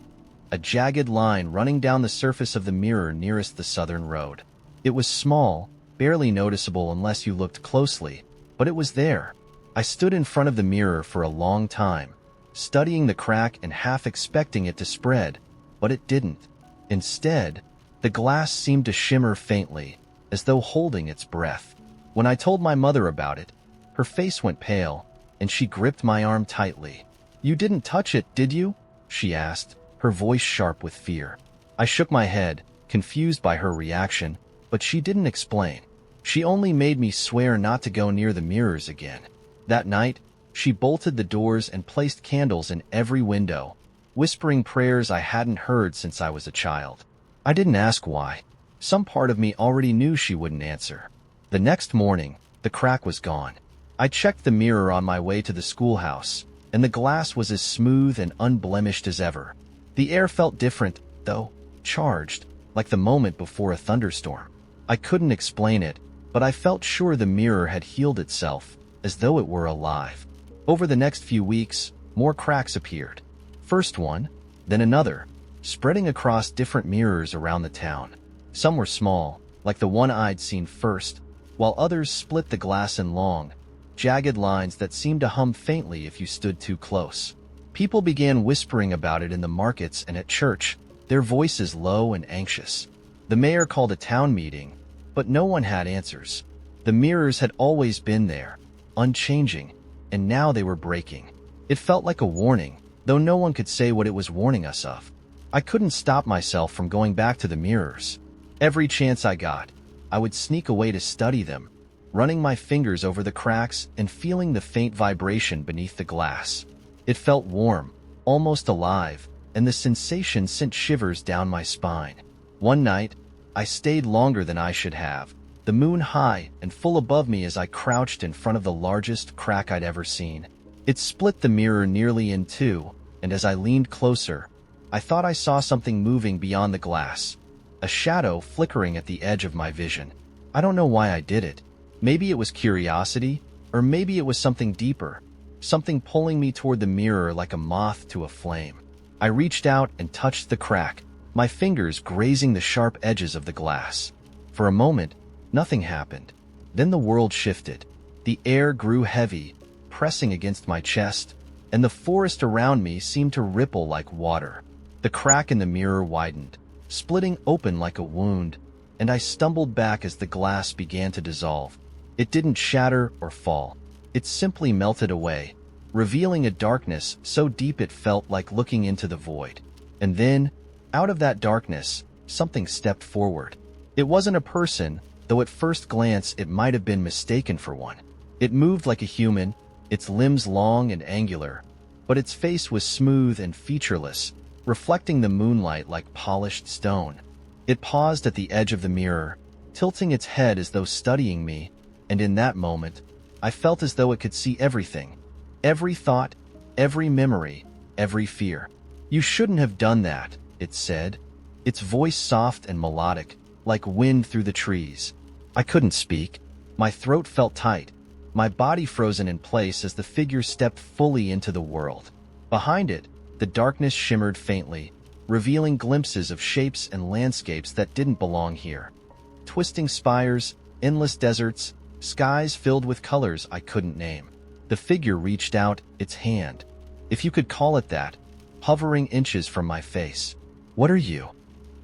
A jagged line running down the surface of the mirror nearest the southern road. It was small, barely noticeable unless you looked closely, but it was there. I stood in front of the mirror for a long time, studying the crack and half expecting it to spread, but it didn't. Instead, the glass seemed to shimmer faintly, as though holding its breath. When I told my mother about it, her face went pale, and she gripped my arm tightly. "You didn't touch it, did you?" she asked, her voice sharp with fear. I shook my head, confused by her reaction, but she didn't explain. She only made me swear not to go near the mirrors again. That night, she bolted the doors and placed candles in every window, whispering prayers I hadn't heard since I was a child. I didn't ask why. Some part of me already knew she wouldn't answer. The next morning, the crack was gone. I checked the mirror on my way to the schoolhouse, and the glass was as smooth and unblemished as ever. The air felt different, though, charged, like the moment before a thunderstorm. I couldn't explain it, but I felt sure the mirror had healed itself, as though it were alive. Over the next few weeks, more cracks appeared. First one, then another, spreading across different mirrors around the town. Some were small, like the one I'd seen first, while others split the glass in long, jagged lines that seemed to hum faintly if you stood too close. People began whispering about it in the markets and at church, their voices low and anxious. The mayor called a town meeting, but no one had answers. The mirrors had always been there, unchanging, and now they were breaking. It felt like a warning, though no one could say what it was warning us of. I couldn't stop myself from going back to the mirrors. Every chance I got, I would sneak away to study them, running my fingers over the cracks and feeling the faint vibration beneath the glass. It felt warm, almost alive, and the sensation sent shivers down my spine. One night, I stayed longer than I should have, the moon high and full above me as I crouched in front of the largest crack I'd ever seen. It split the mirror nearly in two, and as I leaned closer, I thought I saw something moving beyond the glass, a shadow flickering at the edge of my vision. I don't know why I did it. Maybe it was curiosity, or maybe it was something deeper, something pulling me toward the mirror like a moth to a flame. I reached out and touched the crack, my fingers grazing the sharp edges of the glass. For a moment, nothing happened. Then the world shifted. The air grew heavy, pressing against my chest, and the forest around me seemed to ripple like water. The crack in the mirror widened, splitting open like a wound, and I stumbled back as the glass began to dissolve. It didn't shatter or fall. It simply melted away, revealing a darkness so deep it felt like looking into the void. And then, out of that darkness, something stepped forward. It wasn't a person, though at first glance it might have been mistaken for one. It moved like a human, its limbs long and angular, but its face was smooth and featureless, reflecting the moonlight like polished stone. It paused at the edge of the mirror, tilting its head as though studying me, and in that moment, I felt as though it could see everything. Every thought, every memory, every fear. "You shouldn't have done that," it said, its voice soft and melodic, like wind through the trees. I couldn't speak. My throat felt tight, my body frozen in place as the figure stepped fully into the world. Behind it, the darkness shimmered faintly, revealing glimpses of shapes and landscapes that didn't belong here. Twisting spires, endless deserts, skies filled with colors I couldn't name. The figure reached out, its hand, if you could call it that, hovering inches from my face. "What are you?"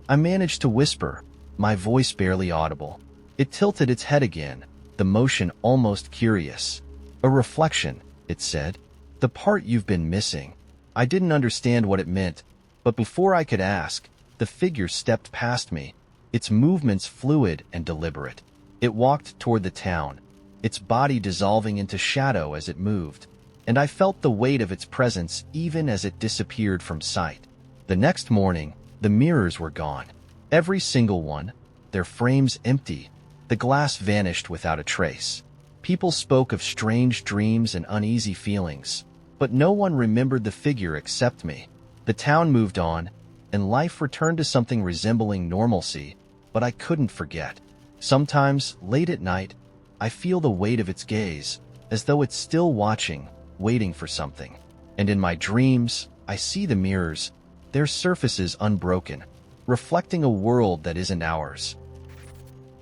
I managed to whisper, my voice barely audible. It tilted its head again, the motion almost curious. "A reflection," it said. "The part you've been missing." I didn't understand what it meant, but before I could ask, the figure stepped past me, its movements fluid and deliberate. It walked toward the town, its body dissolving into shadow as it moved, and I felt the weight of its presence even as it disappeared from sight. The next morning, the mirrors were gone. Every single one, their frames empty. The glass vanished without a trace. People spoke of strange dreams and uneasy feelings, but no one remembered the figure except me. The town moved on, and life returned to something resembling normalcy, but I couldn't forget. Sometimes, late at night, I feel the weight of its gaze, as though it's still watching, waiting for something. And in my dreams, I see the mirrors, their surfaces unbroken, reflecting a world that isn't ours.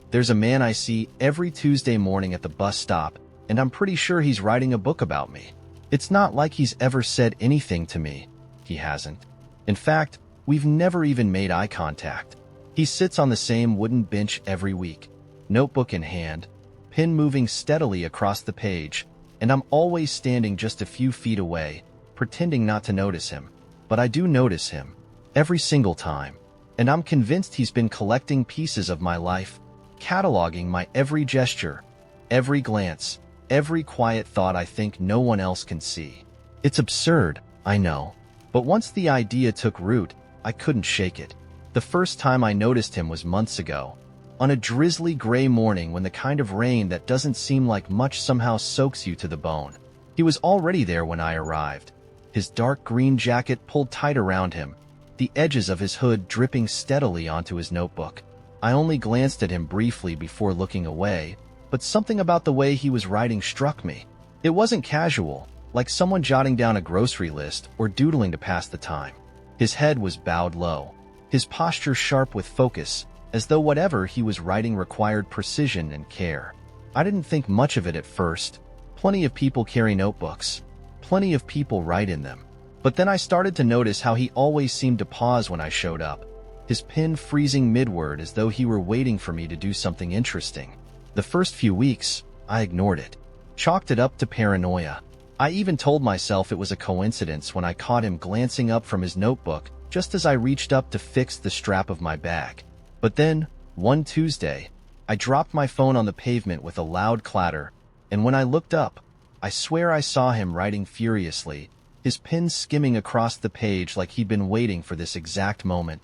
There's a man I see every Tuesday morning at the bus stop, and I'm pretty sure he's writing a book about me. It's not like he's ever said anything to me. He hasn't. In fact, we've never even made eye contact. He sits on the same wooden bench every week, notebook in hand, pen moving steadily across the page, and I'm always standing just a few feet away, pretending not to notice him. But I do notice him, every single time, and I'm convinced he's been collecting pieces of my life, cataloging my every gesture, every glance, every quiet thought I think no one else can see. It's absurd, I know, but once the idea took root, I couldn't shake it. The first time I noticed him was months ago, on a drizzly gray morning when the kind of rain that doesn't seem like much somehow soaks you to the bone. He was already there when I arrived, his dark green jacket pulled tight around him, the edges of his hood dripping steadily onto his notebook. I only glanced at him briefly before looking away, but something about the way he was writing struck me. It wasn't casual, like someone jotting down a grocery list or doodling to pass the time. His head was bowed low, his posture sharp with focus, as though whatever he was writing required precision and care. I didn't think much of it at first. Plenty of people carry notebooks. Plenty of people write in them. But then I started to notice how he always seemed to pause when I showed up. his pen freezing midword as though he were waiting for me to do something interesting. The first few weeks, I ignored it, chalked it up to paranoia. I even told myself it was a coincidence when I caught him glancing up from his notebook just as I reached up to fix the strap of my bag. But then, one Tuesday, I dropped my phone on the pavement with a loud clatter, and when I looked up, I swear I saw him writing furiously, his pen skimming across the page like he'd been waiting for this exact moment.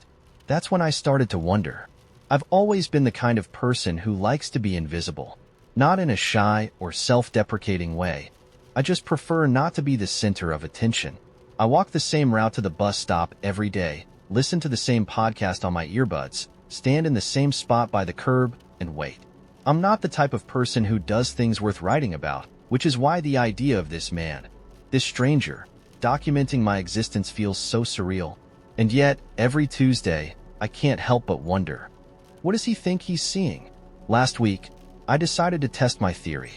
That's when I started to wonder. I've always been the kind of person who likes to be invisible, not in a shy or self-deprecating way. I just prefer not to be the center of attention. I walk the same route to the bus stop every day, listen to the same podcast on my earbuds, stand in the same spot by the curb, and wait. I'm not the type of person who does things worth writing about, which is why the idea of this man, this stranger, documenting my existence feels so surreal. And yet, every Tuesday, I can't help but wonder, what does he think he's seeing? Last week, I decided to test my theory.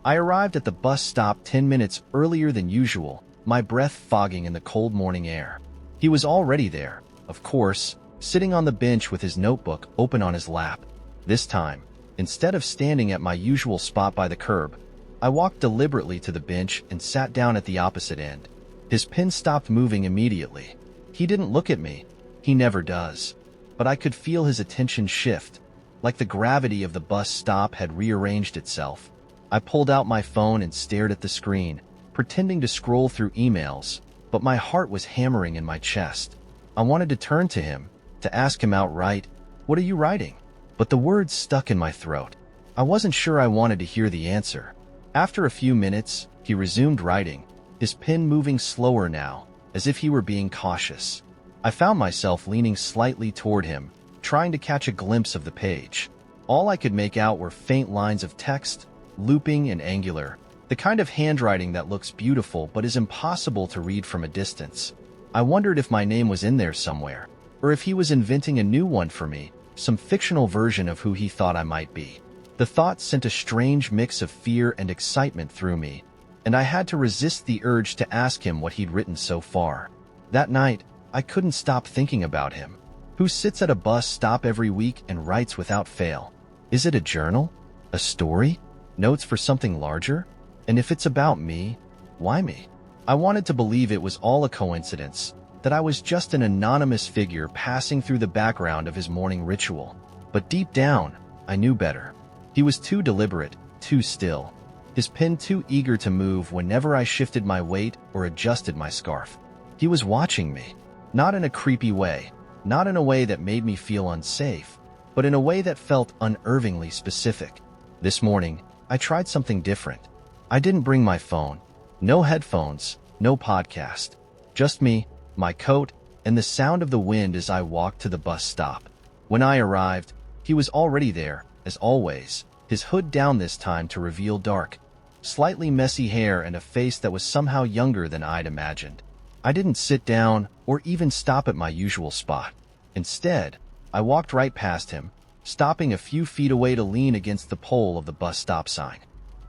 I arrived at the bus stop 10 minutes earlier than usual, my breath fogging in the cold morning air. He was already there, of course, sitting on the bench with his notebook open on his lap. This time, instead of standing at my usual spot by the curb, I walked deliberately to the bench and sat down at the opposite end. His pen stopped moving immediately. He didn't look at me. He never does. But I could feel his attention shift, like the gravity of the bus stop had rearranged itself. I pulled out my phone and stared at the screen, pretending to scroll through emails, but my heart was hammering in my chest. I wanted to turn to him, to ask him outright, "What are you writing?" But the words stuck in my throat. I wasn't sure I wanted to hear the answer. After a few minutes, he resumed writing, his pen moving slower now, as if he were being cautious. I found myself leaning slightly toward him, trying to catch a glimpse of the page. All I could make out were faint lines of text, looping and angular, the kind of handwriting that looks beautiful but is impossible to read from a distance. I wondered if my name was in there somewhere, or if he was inventing a new one for me, some fictional version of who he thought I might be. The thought sent a strange mix of fear and excitement through me, and I had to resist the urge to ask him what he'd written so far. That night, I couldn't stop thinking about him. Who sits at a bus stop every week and writes without fail? Is it a journal? A story? Notes for something larger? And if it's about me, why me? I wanted to believe it was all a coincidence, that I was just an anonymous figure passing through the background of his morning ritual. But deep down, I knew better. He was too deliberate, too still. His pen too eager to move whenever I shifted my weight or adjusted my scarf. He was watching me, not in a creepy way, not in a way that made me feel unsafe, but in a way that felt unnervingly specific. This morning, I tried something different. I didn't bring my phone. No headphones, no podcast. Just me, my coat, and the sound of the wind as I walked to the bus stop. When I arrived, he was already there, as always, his hood down this time to reveal dark, slightly messy hair and a face that was somehow younger than I'd imagined. I didn't sit down or even stop at my usual spot. Instead, I walked right past him, stopping a few feet away to lean against the pole of the bus stop sign.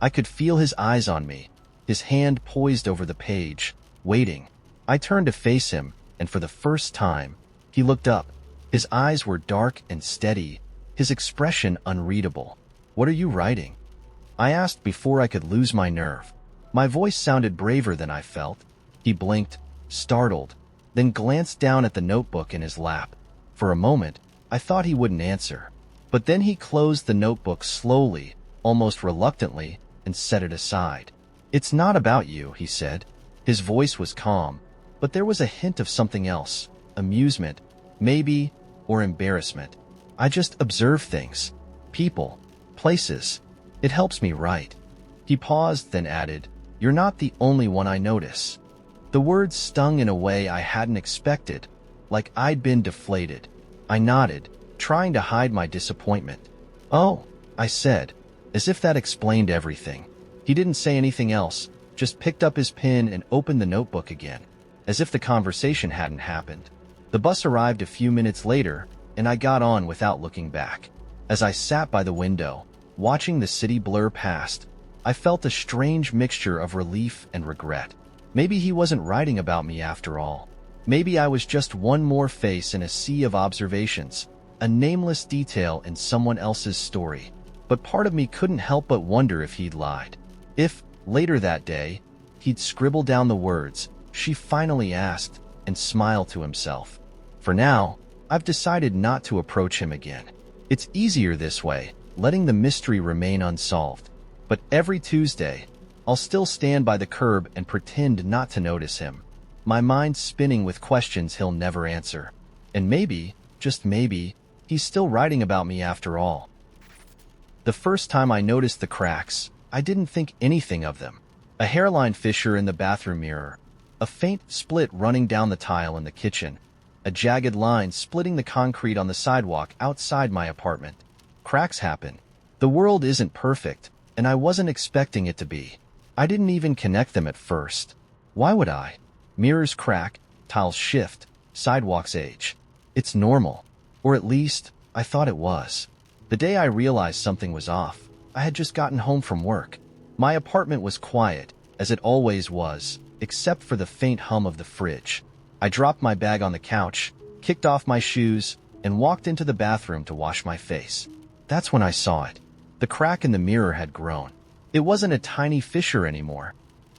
I could feel his eyes on me, his hand poised over the page, waiting. I turned to face him, and for the first time, he looked up. His eyes were dark and steady, his expression unreadable. "What are you writing?" I asked before I could lose my nerve. My voice sounded braver than I felt. He blinked, startled, then glanced down at the notebook in his lap. For a moment, I thought he wouldn't answer. But then he closed the notebook slowly, almost reluctantly, and set it aside. "It's not about you," he said. His voice was calm, but there was a hint of something else, amusement, maybe, or embarrassment. "I just observe things, people, places. It helps me write." He paused, then added, "You're not the only one I notice." The words stung in a way I hadn't expected, like I'd been deflated. I nodded, trying to hide my disappointment. "Oh," I said, as if that explained everything. He didn't say anything else, just picked up his pen and opened the notebook again, as if the conversation hadn't happened. The bus arrived a few minutes later, and I got on without looking back. As I sat by the window, watching the city blur past, I felt a strange mixture of relief and regret. Maybe he wasn't writing about me after all. Maybe I was just one more face in a sea of observations, a nameless detail in someone else's story. But part of me couldn't help but wonder if he'd lied. If, later that day, he'd scribbled down the words she finally asked and smile to himself. For now, I've decided not to approach him again. It's easier this way, letting the mystery remain unsolved. But every Tuesday, I'll still stand by the curb and pretend not to notice him, my mind spinning with questions he'll never answer. And maybe, just maybe, he's still writing about me after all. The first time I noticed the cracks, I didn't think anything of them. A hairline fissure in the bathroom mirror, a faint split running down the tile in the kitchen, a jagged line splitting the concrete on the sidewalk outside my apartment. Cracks happen. The world isn't perfect, and I wasn't expecting it to be. I didn't even connect them at first. Why would I? Mirrors crack, tiles shift, sidewalks age. It's normal. Or at least, I thought it was. The day I realized something was off, I had just gotten home from work. My apartment was quiet, as it always was, except for the faint hum of the fridge. I dropped my bag on the couch, kicked off my shoes, and walked into the bathroom to wash my face. That's when I saw it. The crack in the mirror had grown. It wasn't a tiny fissure anymore.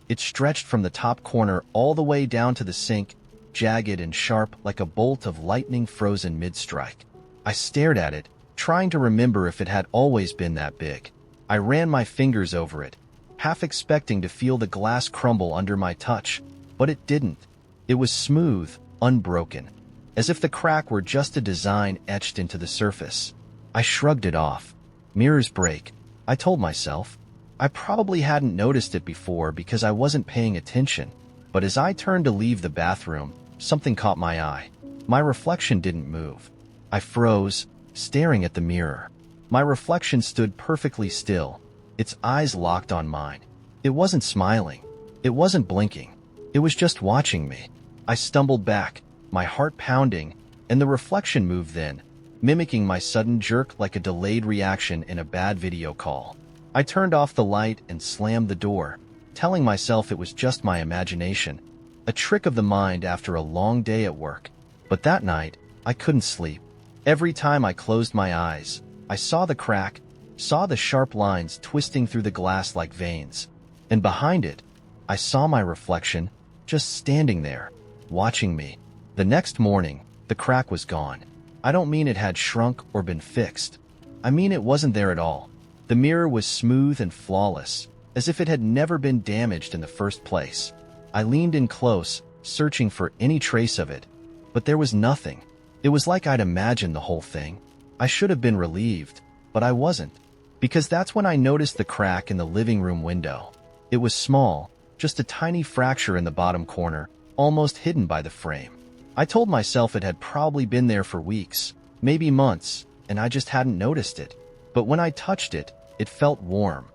It stretched from the top corner all the way down to the sink, jagged and sharp like a bolt of lightning frozen mid-strike. I stared at it, trying to remember if it had always been that big. I ran my fingers over it, half expecting to feel the glass crumble under my touch, but it didn't. It was smooth, unbroken, as if the crack were just a design etched into the surface. I shrugged it off. Mirrors break, I told myself. I probably hadn't noticed it before because I wasn't paying attention, but as I turned to leave the bathroom, something caught my eye. My reflection didn't move. I froze, staring at the mirror. My reflection stood perfectly still, its eyes locked on mine. It wasn't smiling. It wasn't blinking. It was just watching me. I stumbled back, my heart pounding, and the reflection moved then, mimicking my sudden jerk like a delayed reaction in a bad video call. I turned off the light and slammed the door, telling myself it was just my imagination, a trick of the mind after a long day at work. But that night, I couldn't sleep. Every time I closed my eyes, I saw the crack, saw the sharp lines twisting through the glass like veins. And behind it, I saw my reflection, just standing there, watching me. The next morning, the crack was gone. I don't mean it had shrunk or been fixed. I mean it wasn't there at all. The mirror was smooth and flawless, as if it had never been damaged in the first place. I leaned in close, searching for any trace of it, but there was nothing. It was like I'd imagined the whole thing. I should have been relieved, but I wasn't, because that's when I noticed the crack in the living room window. It was small, just a tiny fracture in the bottom corner, almost hidden by the frame. I told myself it had probably been there for weeks, maybe months, and I just hadn't noticed it. But when I touched it, it felt warm,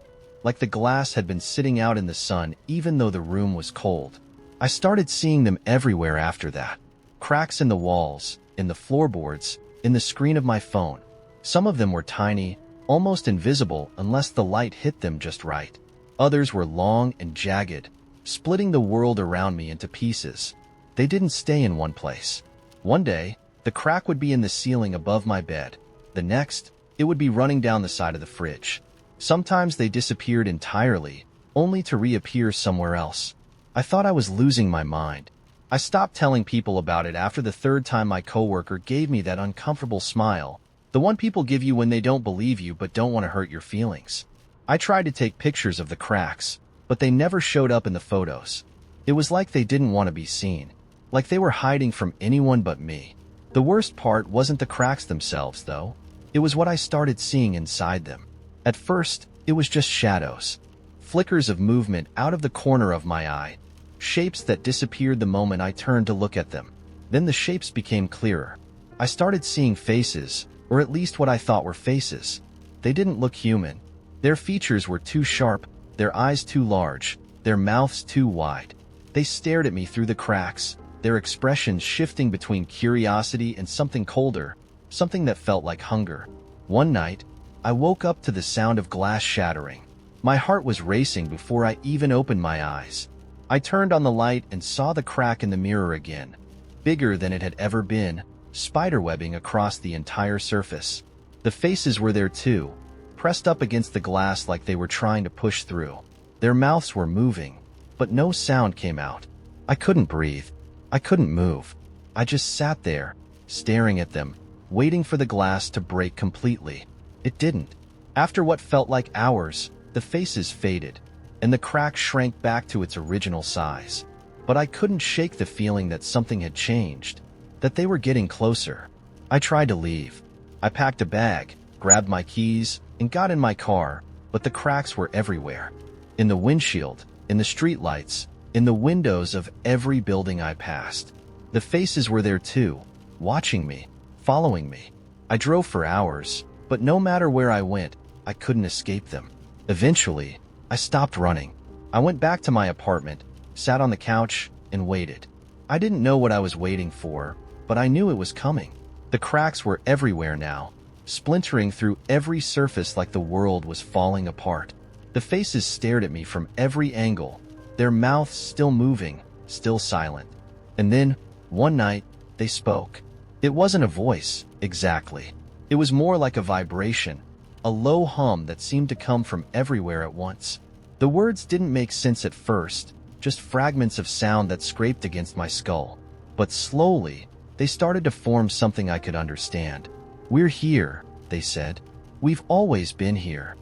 like the glass had been sitting out in the sun even though the room was cold. I started seeing them everywhere after that. Cracks in the walls, in the floorboards, in the screen of my phone. Some of them were tiny, almost invisible unless the light hit them just right. Others were long and jagged, splitting the world around me into pieces. They didn't stay in one place. One day, the crack would be in the ceiling above my bed. The next, it would be running down the side of the fridge. Sometimes they disappeared entirely, only to reappear somewhere else. I thought I was losing my mind. I stopped telling people about it after the third time my coworker gave me that uncomfortable smile, the one people give you when they don't believe you but don't want to hurt your feelings. I tried to take pictures of the cracks, but they never showed up in the photos. It was like they didn't want to be seen, like they were hiding from anyone but me. The worst part wasn't the cracks themselves, though. It was what I started seeing inside them. At first, it was just shadows, flickers of movement out of the corner of my eye, shapes that disappeared the moment I turned to look at them. Then the shapes became clearer. I started seeing faces, or at least what I thought were faces. They didn't look human. Their features were too sharp, their eyes too large, their mouths too wide. They stared at me through the cracks, their expressions shifting between curiosity and something colder, something that felt like hunger. One night, I woke up to the sound of glass shattering. My heart was racing before I even opened my eyes. I turned on the light and saw the crack in the mirror again. bigger than it had ever been, spiderwebbing across the entire surface. The faces were there too, pressed up against the glass like they were trying to push through. Their mouths were moving, but no sound came out. I couldn't breathe. I couldn't move. I just sat there, staring at them, waiting for the glass to break completely. It didn't. After what felt like hours, the faces faded, and the crack shrank back to its original size. But I couldn't shake the feeling that something had changed, that they were getting closer. I tried to leave. I packed a bag, grabbed my keys, and got in my car, but the cracks were everywhere. In the windshield, in the streetlights, in the windows of every building I passed. The faces were there too, watching me, following me. I drove for hours, but no matter where I went, I couldn't escape them. Eventually, I stopped running. I went back to my apartment, sat on the couch, and waited. I didn't know what I was waiting for, but I knew it was coming. The cracks were everywhere now, splintering through every surface like the world was falling apart. The faces stared at me from every angle, their mouths still moving, still silent. And then, one night, they spoke. It wasn't a voice, exactly. It was more like a vibration, a low hum that seemed to come from everywhere at once. The words didn't make sense at first, just fragments of sound that scraped against my skull. But slowly, they started to form something I could understand. "We're here," they said. "We've always been here."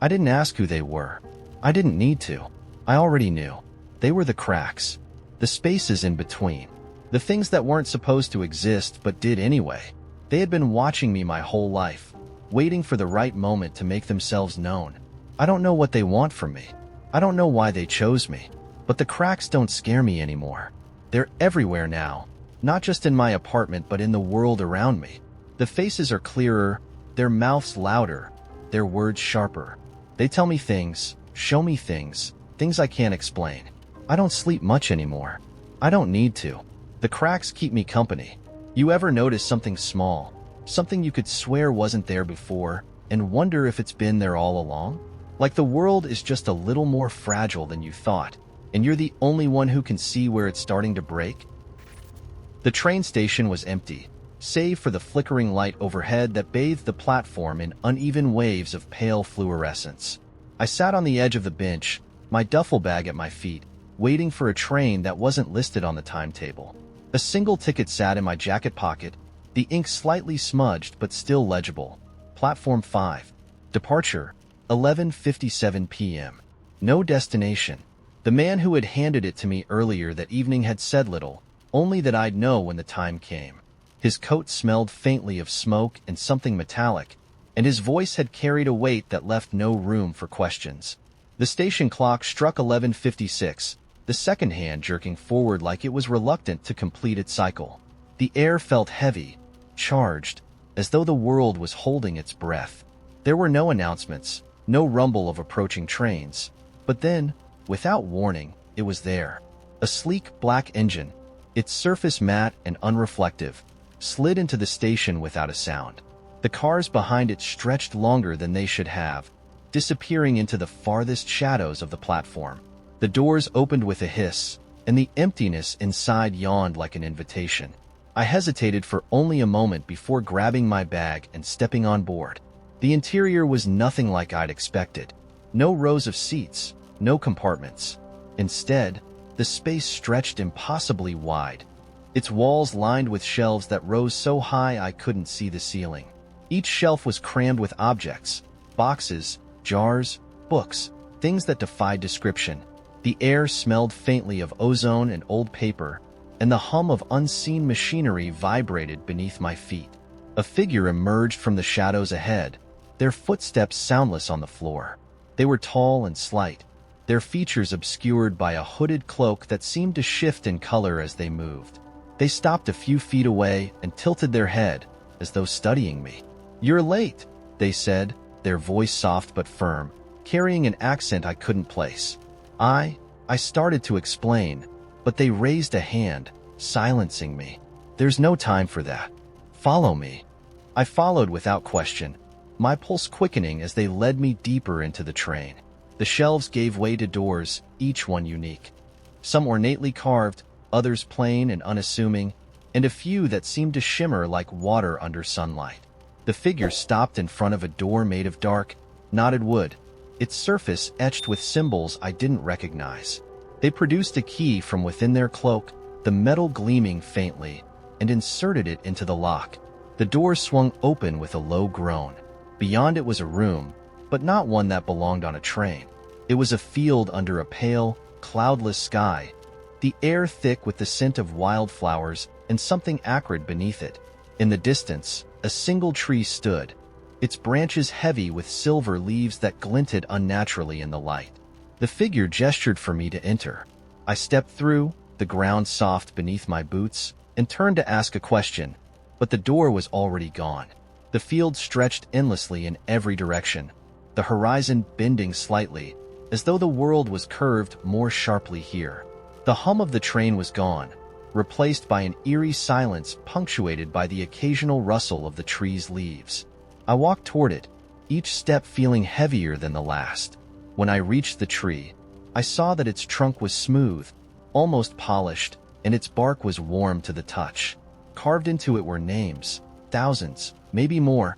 I didn't ask who they were. I didn't need to. I already knew. They were the cracks, the spaces in between, the things that weren't supposed to exist but did anyway. They had been watching me my whole life, waiting for the right moment to make themselves known. I don't know what they want from me. I don't know why they chose me. But the cracks don't scare me anymore. They're everywhere now, not just in my apartment but in the world around me. The faces are clearer, their mouths louder, their words sharper. They tell me things, show me things, things I can't explain. I don't sleep much anymore. I don't need to. The cracks keep me company. You ever notice something small, something you could swear wasn't there before, and wonder if it's been there all along? Like the world is just a little more fragile than you thought, and you're the only one who can see where it's starting to break? The train station was empty, save for the flickering light overhead that bathed the platform in uneven waves of pale fluorescence. I sat on the edge of the bench, my duffel bag at my feet, waiting for a train that wasn't listed on the timetable. A single ticket sat in my jacket pocket, the ink slightly smudged but still legible. Platform 5. Departure, 11:57 p.m. No destination. The man who had handed it to me earlier that evening had said little, only that I'd know when the time came. His coat smelled faintly of smoke and something metallic, and his voice had carried a weight that left no room for questions. The station clock struck 11:56, the second hand jerking forward like it was reluctant to complete its cycle. The air felt heavy, charged, as though the world was holding its breath. There were no announcements, no rumble of approaching trains. But then, without warning, it was there. A sleek black engine, its surface matte and unreflective, slid into the station without a sound. The cars behind it stretched longer than they should have, disappearing into the farthest shadows of the platform. The doors opened with a hiss, and the emptiness inside yawned like an invitation. I hesitated for only a moment before grabbing my bag and stepping on board. The interior was nothing like I'd expected. No rows of seats, no compartments. Instead, the space stretched impossibly wide, its walls lined with shelves that rose so high I couldn't see the ceiling. Each shelf was crammed with objects, boxes, jars, books, things that defied description. The air smelled faintly of ozone and old paper, and the hum of unseen machinery vibrated beneath my feet. A figure emerged from the shadows ahead, their footsteps soundless on the floor. They were tall and slight, their features obscured by a hooded cloak that seemed to shift in color as they moved. They stopped a few feet away and tilted their head, as though studying me. "You're late," they said, their voice soft but firm, carrying an accent I couldn't place. I started to explain, but they raised a hand, silencing me. "There's no time for that. Follow me." I followed without question, my pulse quickening as they led me deeper into the train. The shelves gave way to doors, each one unique. Some ornately carved, others plain and unassuming, and a few that seemed to shimmer like water under sunlight. The figure stopped in front of a door made of dark, knotted wood, its surface etched with symbols I didn't recognize. They produced a key from within their cloak, the metal gleaming faintly, and inserted it into the lock. The door swung open with a low groan. Beyond it was a room, but not one that belonged on a train. It was a field under a pale, cloudless sky, the air thick with the scent of wildflowers and something acrid beneath it. In the distance, a single tree stood, its branches heavy with silver leaves that glinted unnaturally in the light. The figure gestured for me to enter. I stepped through, the ground soft beneath my boots, and turned to ask a question, but the door was already gone. The field stretched endlessly in every direction, the horizon bending slightly, as though the world was curved more sharply here. The hum of the train was gone, replaced by an eerie silence punctuated by the occasional rustle of the tree's leaves. I walked toward it, each step feeling heavier than the last. When I reached the tree, I saw that its trunk was smooth, almost polished, and its bark was warm to the touch. Carved into it were names, thousands, maybe more,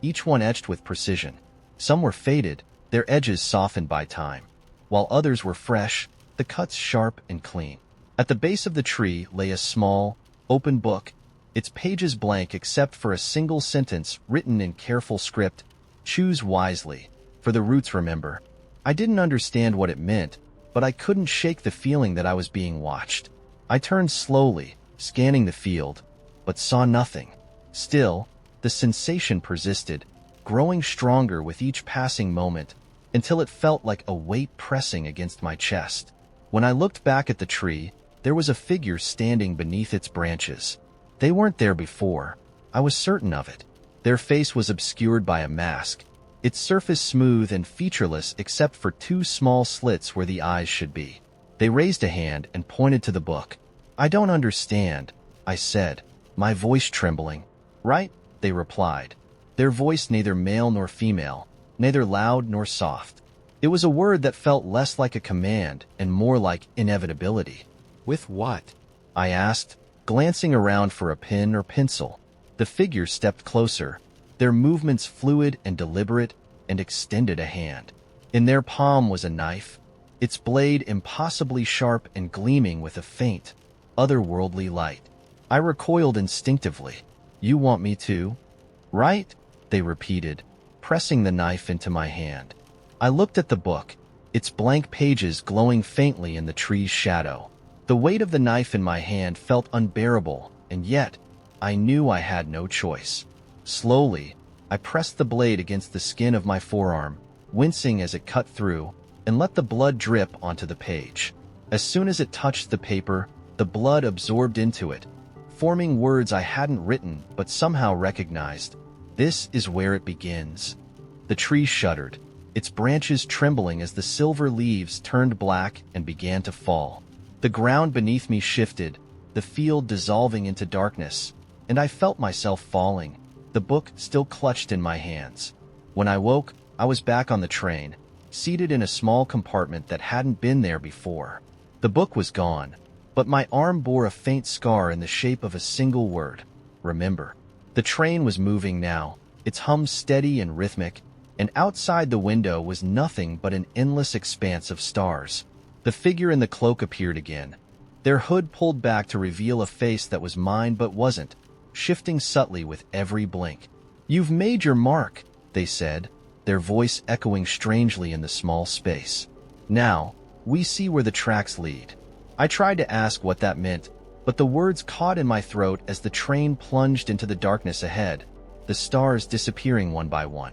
each one etched with precision. Some were faded, their edges softened by time, while others were fresh, the cuts sharp and clean. At the base of the tree lay a small, open book, its pages blank except for a single sentence written in careful script, "Choose wisely, for the roots remember." I didn't understand what it meant, but I couldn't shake the feeling that I was being watched. I turned slowly, scanning the field, but saw nothing. Still, the sensation persisted, growing stronger with each passing moment, until it felt like a weight pressing against my chest. When I looked back at the tree, there was a figure standing beneath its branches. They weren't there before. I was certain of it. Their face was obscured by a mask, its surface smooth and featureless except for two small slits where the eyes should be. They raised a hand and pointed to the book. "I don't understand," I said, my voice trembling. "Right?" they replied, their voice neither male nor female, neither loud nor soft. It was a word that felt less like a command and more like inevitability. "With what?" I asked, glancing around for a pen or pencil. The figure stepped closer, their movements fluid and deliberate, and extended a hand. In their palm was a knife, its blade impossibly sharp and gleaming with a faint, otherworldly light. I recoiled instinctively. "You want me to?" "Right?" they repeated, pressing the knife into my hand. I looked at the book, its blank pages glowing faintly in the tree's shadow. The weight of the knife in my hand felt unbearable, and yet, I knew I had no choice. Slowly, I pressed the blade against the skin of my forearm, wincing as it cut through, and let the blood drip onto the page. As soon as it touched the paper, the blood absorbed into it, forming words I hadn't written but somehow recognized. "This is where it begins." The tree shuddered, its branches trembling as the silver leaves turned black and began to fall. The ground beneath me shifted, the field dissolving into darkness, and I felt myself falling, the book still clutched in my hands. When I woke, I was back on the train, seated in a small compartment that hadn't been there before. The book was gone, but my arm bore a faint scar in the shape of a single word: remember. The train was moving now, its hum steady and rhythmic, and outside the window was nothing but an endless expanse of stars. The figure in the cloak appeared again, their hood pulled back to reveal a face that was mine but wasn't, shifting subtly with every blink. "You've made your mark," they said, their voice echoing strangely in the small space. "Now, we see where the tracks lead." I tried to ask what that meant, but the words caught in my throat as the train plunged into the darkness ahead, the stars disappearing one by one.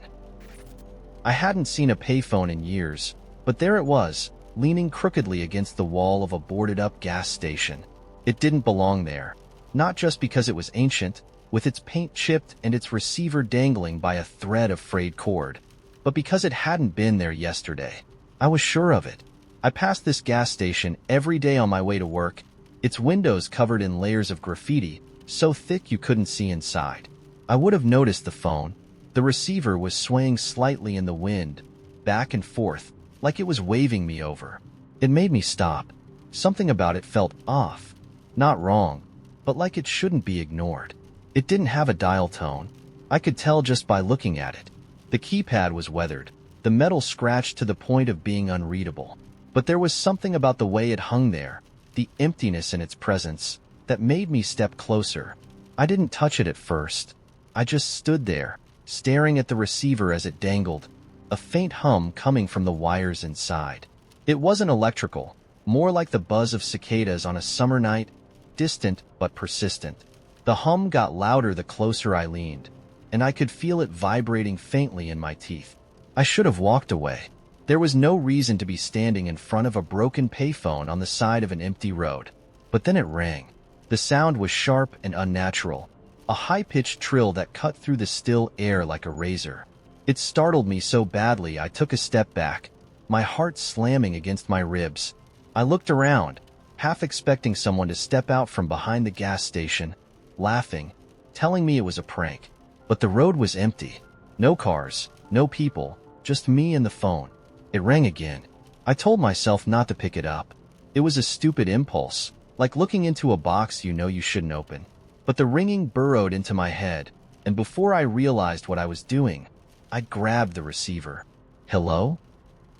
I hadn't seen a payphone in years, but there it was, leaning crookedly against the wall of a boarded-up gas station. It didn't belong there, not just because it was ancient, with its paint chipped and its receiver dangling by a thread of frayed cord, but because it hadn't been there yesterday. I was sure of it. I passed this gas station every day on my way to work, its windows covered in layers of graffiti, so thick you couldn't see inside. I would have noticed the phone. The receiver was swaying slightly in the wind, back and forth, like it was waving me over. It made me stop. Something about it felt off. Not wrong, but like it shouldn't be ignored. It didn't have a dial tone. I could tell just by looking at it. The keypad was weathered, the metal scratched to the point of being unreadable. But there was something about the way it hung there, the emptiness in its presence, that made me step closer. I didn't touch it at first. I just stood there, staring at the receiver as it dangled, a faint hum coming from the wires inside. It wasn't electrical, more like the buzz of cicadas on a summer night, distant but persistent. The hum got louder the closer I leaned, and I could feel it vibrating faintly in my teeth. I should have walked away. There was no reason to be standing in front of a broken payphone on the side of an empty road. But then it rang. The sound was sharp and unnatural, a high-pitched trill that cut through the still air like a razor. It startled me so badly I took a step back, my heart slamming against my ribs. I looked around, half expecting someone to step out from behind the gas station, laughing, telling me it was a prank. But the road was empty. No cars, no people, just me and the phone. It rang again. I told myself not to pick it up. It was a stupid impulse, like looking into a box you know you shouldn't open. But the ringing burrowed into my head, and before I realized what I was doing, I grabbed the receiver. Hello?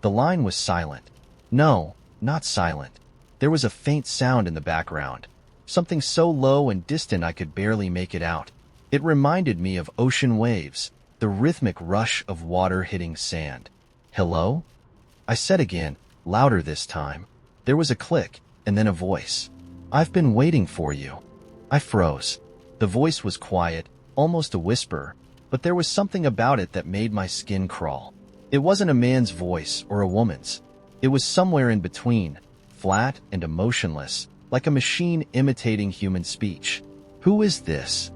The line was silent. No, not silent. There was a faint sound in the background, something so low and distant I could barely make it out. It reminded me of ocean waves, the rhythmic rush of water hitting sand. Hello? I said again, louder this time. There was a click, and then a voice. I've been waiting for you. I froze. The voice was quiet, almost a whisper, but there was something about it that made my skin crawl. It wasn't a man's voice or a woman's. It was somewhere in between, flat and emotionless, like a machine imitating human speech. Who is this?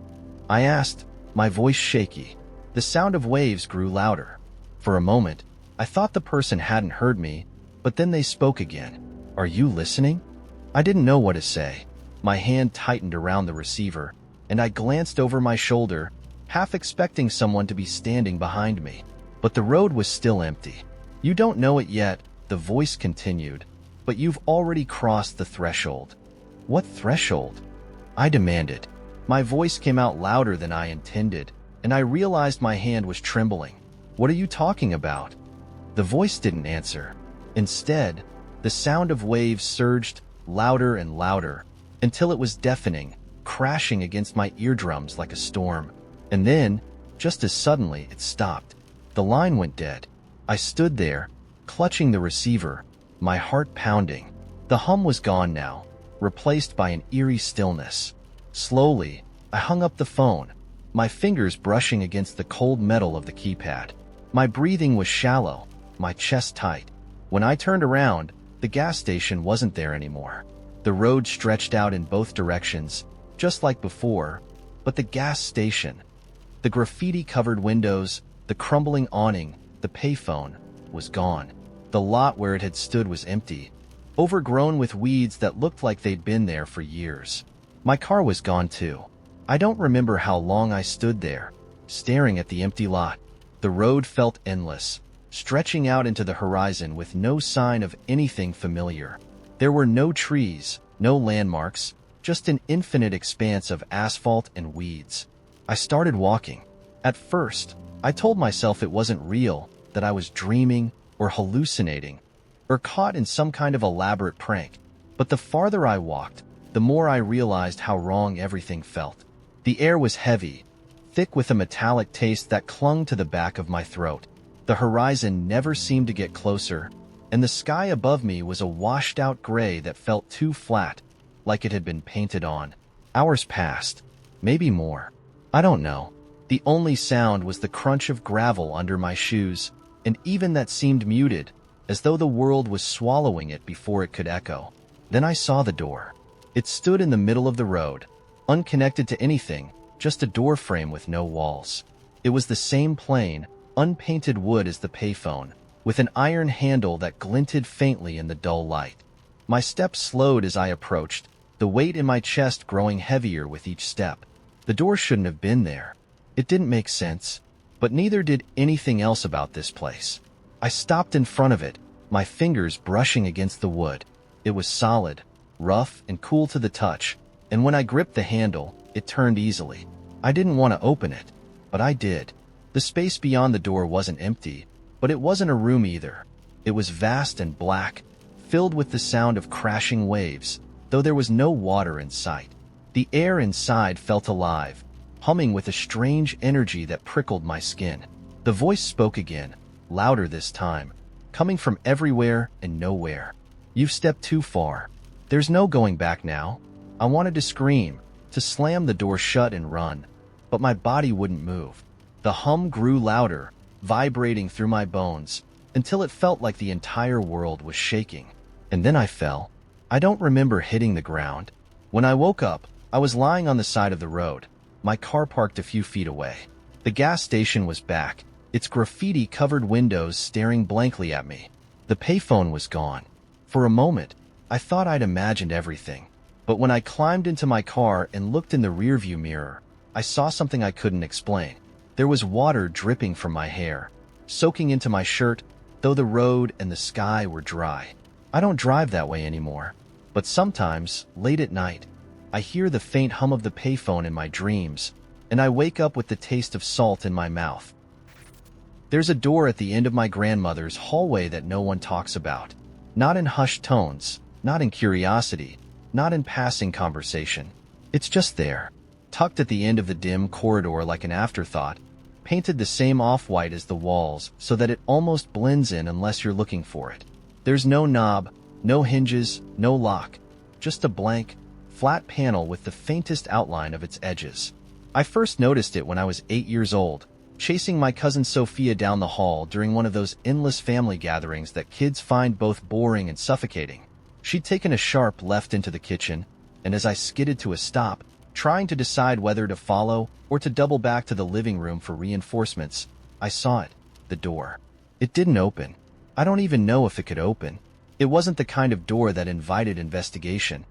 I asked, my voice shaky. The sound of waves grew louder. For a moment, I thought the person hadn't heard me, but then they spoke again. Are you listening? I didn't know what to say. My hand tightened around the receiver, and I glanced over my shoulder, half expecting someone to be standing behind me. But the road was still empty. You don't know it yet, the voice continued, but you've already crossed the threshold. What threshold? I demanded. My voice came out louder than I intended, and I realized my hand was trembling. What are you talking about? The voice didn't answer. Instead, the sound of waves surged louder and louder, until it was deafening, crashing against my eardrums like a storm. And then, just as suddenly, it stopped. The line went dead. I stood there, clutching the receiver, my heart pounding. The hum was gone now, replaced by an eerie stillness. Slowly, I hung up the phone, my fingers brushing against the cold metal of the keypad. My breathing was shallow, my chest tight. When I turned around, the gas station wasn't there anymore. The road stretched out in both directions, just like before, but the gas station, the graffiti-covered windows, the crumbling awning, the payphone, was gone. The lot where it had stood was empty, overgrown with weeds that looked like they'd been there for years. My car was gone too. I don't remember how long I stood there, staring at the empty lot. The road felt endless, stretching out into the horizon with no sign of anything familiar. There were no trees, no landmarks, just an infinite expanse of asphalt and weeds. I started walking. At first, I told myself it wasn't real, that I was dreaming or hallucinating, or caught in some kind of elaborate prank. But the farther I walked, the more I realized how wrong everything felt. The air was heavy, thick with a metallic taste that clung to the back of my throat. The horizon never seemed to get closer, and the sky above me was a washed-out gray that felt too flat, like it had been painted on. Hours passed, maybe more. I don't know. The only sound was the crunch of gravel under my shoes, and even that seemed muted, as though the world was swallowing it before it could echo. Then I saw the door. It stood in the middle of the road, unconnected to anything, just a door frame with no walls. It was the same plain, unpainted wood as the payphone, with an iron handle that glinted faintly in the dull light. My steps slowed as I approached, the weight in my chest growing heavier with each step. The door shouldn't have been there. It didn't make sense, but neither did anything else about this place. I stopped in front of it, my fingers brushing against the wood. It was solid, rough and cool to the touch, and when I gripped the handle, it turned easily. I didn't want to open it, but I did. The space beyond the door wasn't empty, but it wasn't a room either. It was vast and black, filled with the sound of crashing waves, though there was no water in sight. The air inside felt alive, humming with a strange energy that prickled my skin. The voice spoke again, louder this time, coming from everywhere and nowhere. "You've stepped too far. There's no going back now." I wanted to scream, to slam the door shut and run, but my body wouldn't move. The hum grew louder, vibrating through my bones, until it felt like the entire world was shaking. And then I fell. I don't remember hitting the ground. When I woke up, I was lying on the side of the road, my car parked a few feet away. The gas station was back, its graffiti-covered windows staring blankly at me. The payphone was gone. For a moment, I thought I'd imagined everything. But when I climbed into my car and looked in the rearview mirror, I saw something I couldn't explain. There was water dripping from my hair, soaking into my shirt, though the road and the sky were dry. I don't drive that way anymore, but sometimes, late at night, I hear the faint hum of the payphone in my dreams, and I wake up with the taste of salt in my mouth. There's a door at the end of my grandmother's hallway that no one talks about. Not in hushed tones, not in curiosity, not in passing conversation. It's just there, tucked at the end of the dim corridor like an afterthought, painted the same off-white as the walls so that it almost blends in unless you're looking for it. There's no knob, no hinges, no lock, just a blank, flat panel with the faintest outline of its edges. I first noticed it when I was 8 years old, chasing my cousin Sophia down the hall during one of those endless family gatherings that kids find both boring and suffocating. She'd taken a sharp left into the kitchen, and as I skidded to a stop, trying to decide whether to follow or to double back to the living room for reinforcements, I saw it, the door. It didn't open. I don't even know if it could open. It wasn't the kind of door that invited investigation.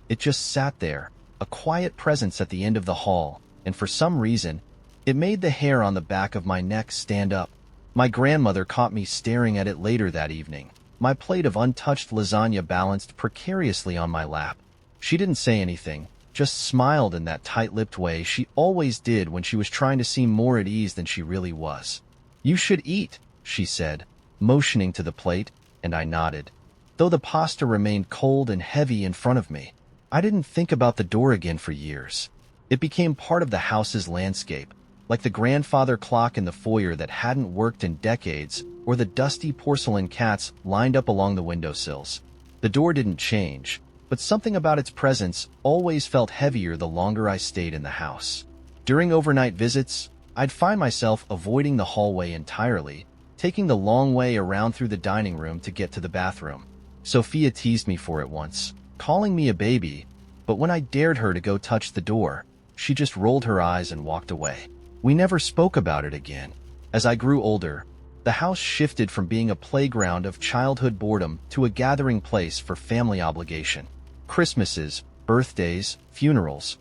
It just sat there, a quiet presence at the end of the hall, and for some reason, it made the hair on the back of my neck stand up. My grandmother caught me staring at it later that evening, my plate of untouched lasagna balanced precariously on my lap. She didn't say anything, just smiled in that tight-lipped way she always did when she was trying to seem more at ease than she really was. "You should eat," she said, motioning to the plate, and I nodded. Though the pasta remained cold and heavy in front of me, I didn't think about the door again for years. It became part of the house's landscape, like the grandfather clock in the foyer that hadn't worked in decades, or the dusty porcelain cats lined up along the windowsills. The door didn't change, but something about its presence always felt heavier the longer I stayed in the house. During overnight visits, I'd find myself avoiding the hallway entirely, taking the long way around through the dining room to get to the bathroom. Sophia teased me for it once, calling me a baby, but when I dared her to go touch the door, she just rolled her eyes and walked away. We never spoke about it again. As I grew older, the house shifted from being a playground of childhood boredom to a gathering place for family obligation. Christmases, birthdays, funerals,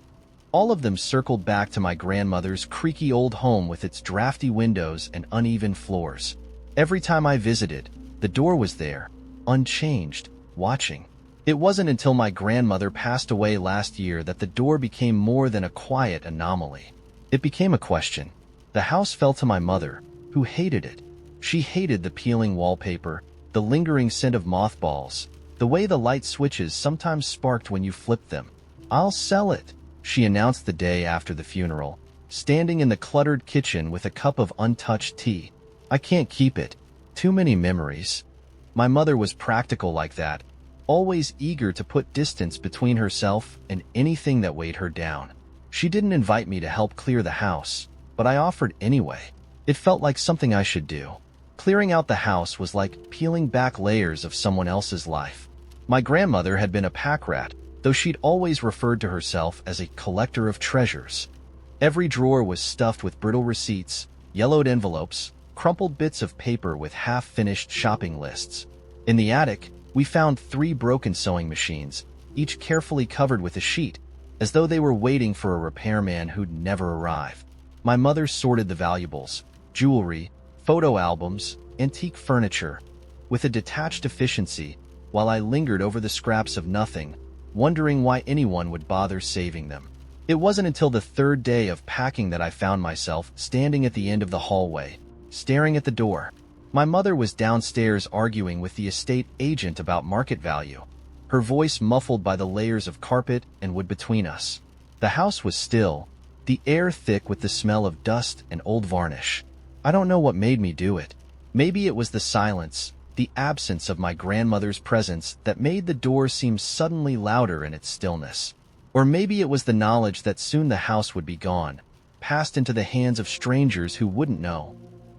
all of them circled back to my grandmother's creaky old home with its drafty windows and uneven floors. Every time I visited, the door was there, unchanged, watching. It wasn't until my grandmother passed away last year that the door became more than a quiet anomaly. It became a question. The house fell to my mother, who hated it. She hated the peeling wallpaper, the lingering scent of mothballs, the way the light switches sometimes sparked when you flipped them. "I'll sell it," she announced the day after the funeral, standing in the cluttered kitchen with a cup of untouched tea. "I can't keep it. Too many memories." My mother was practical like that, always eager to put distance between herself and anything that weighed her down. She didn't invite me to help clear the house, but I offered anyway. It felt like something I should do. Clearing out the house was like peeling back layers of someone else's life. My grandmother had been a pack rat, though she'd always referred to herself as a collector of treasures. Every drawer was stuffed with brittle receipts, yellowed envelopes, crumpled bits of paper with half-finished shopping lists. In the attic, we found 3 broken sewing machines, each carefully covered with a sheet, as though they were waiting for a repairman who'd never arrive. My mother sorted the valuables, jewelry, photo albums, antique furniture, with a detached efficiency, while I lingered over the scraps of nothing, wondering why anyone would bother saving them. It wasn't until the third day of packing that I found myself standing at the end of the hallway, staring at the door. My mother was downstairs arguing with the estate agent about market value, her voice muffled by the layers of carpet and wood between us. The house was still, the air thick with the smell of dust and old varnish. I don't know what made me do it. Maybe it was the silence, the absence of my grandmother's presence that made the door seem suddenly louder in its stillness. Or maybe it was the knowledge that soon the house would be gone, passed into the hands of strangers who wouldn't know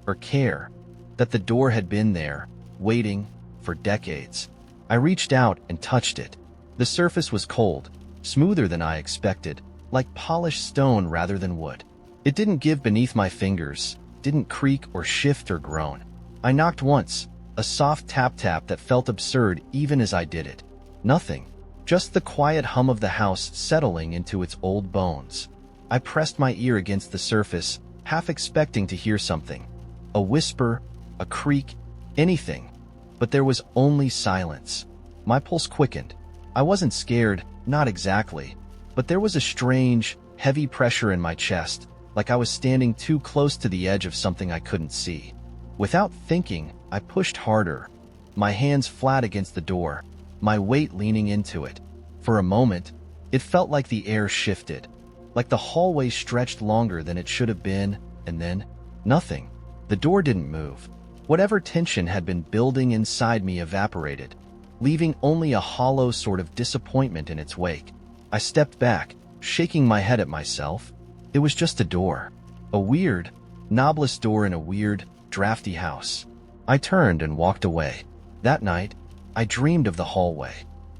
or care that the door had been there, waiting for decades. I reached out and touched it. The surface was cold, smoother than I expected, like polished stone rather than wood. It didn't give beneath my fingers, didn't creak or shift or groan. I knocked once, a soft tap-tap that felt absurd even as I did it. Nothing, just the quiet hum of the house settling into its old bones. I pressed my ear against the surface, half expecting to hear something. A whisper, a creak, anything. But there was only silence. My pulse quickened. I wasn't scared, not exactly, but there was a strange, heavy pressure in my chest, like I was standing too close to the edge of something I couldn't see. Without thinking, I pushed harder, my hands flat against the door, my weight leaning into it. For a moment, it felt like the air shifted, like the hallway stretched longer than it should have been, and then, nothing. The door didn't move. Whatever tension had been building inside me evaporated, leaving only a hollow sort of disappointment in its wake. I stepped back, shaking my head at myself. It was just a door. A weird, knobless door in a weird, drafty house. I turned and walked away. That night, I dreamed of the hallway.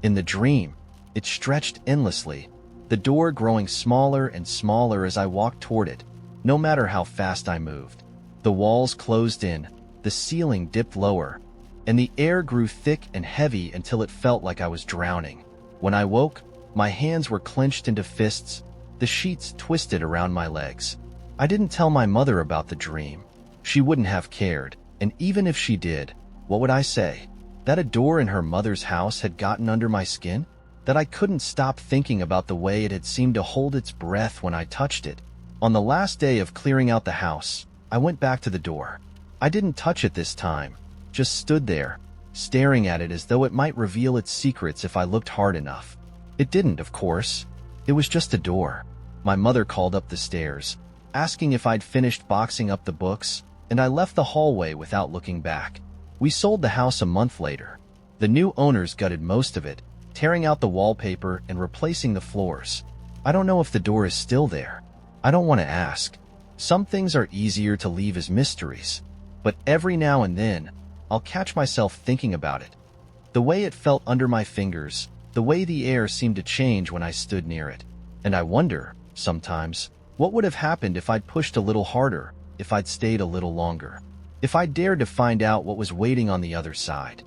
In the dream, it stretched endlessly, the door growing smaller and smaller as I walked toward it, no matter how fast I moved. The walls closed in, the ceiling dipped lower, and the air grew thick and heavy until it felt like I was drowning. When I woke, my hands were clenched into fists, the sheets twisted around my legs. I didn't tell my mother about the dream. She wouldn't have cared, and even if she did, what would I say? That a door in her mother's house had gotten under my skin? That I couldn't stop thinking about the way it had seemed to hold its breath when I touched it? On the last day of clearing out the house, I went back to the door. I didn't touch it this time, just stood there, staring at it as though it might reveal its secrets if I looked hard enough. It didn't, of course. It was just a door. My mother called up the stairs, asking if I'd finished boxing up the books, and I left the hallway without looking back. We sold the house a month later. The new owners gutted most of it, tearing out the wallpaper and replacing the floors. I don't know if the door is still there. I don't want to ask. Some things are easier to leave as mysteries, but every now and then, I'll catch myself thinking about it. The way it felt under my fingers, the way the air seemed to change when I stood near it. And I wonder, sometimes, what would have happened if I'd pushed a little harder, if I'd stayed a little longer, if I dared to find out what was waiting on the other side.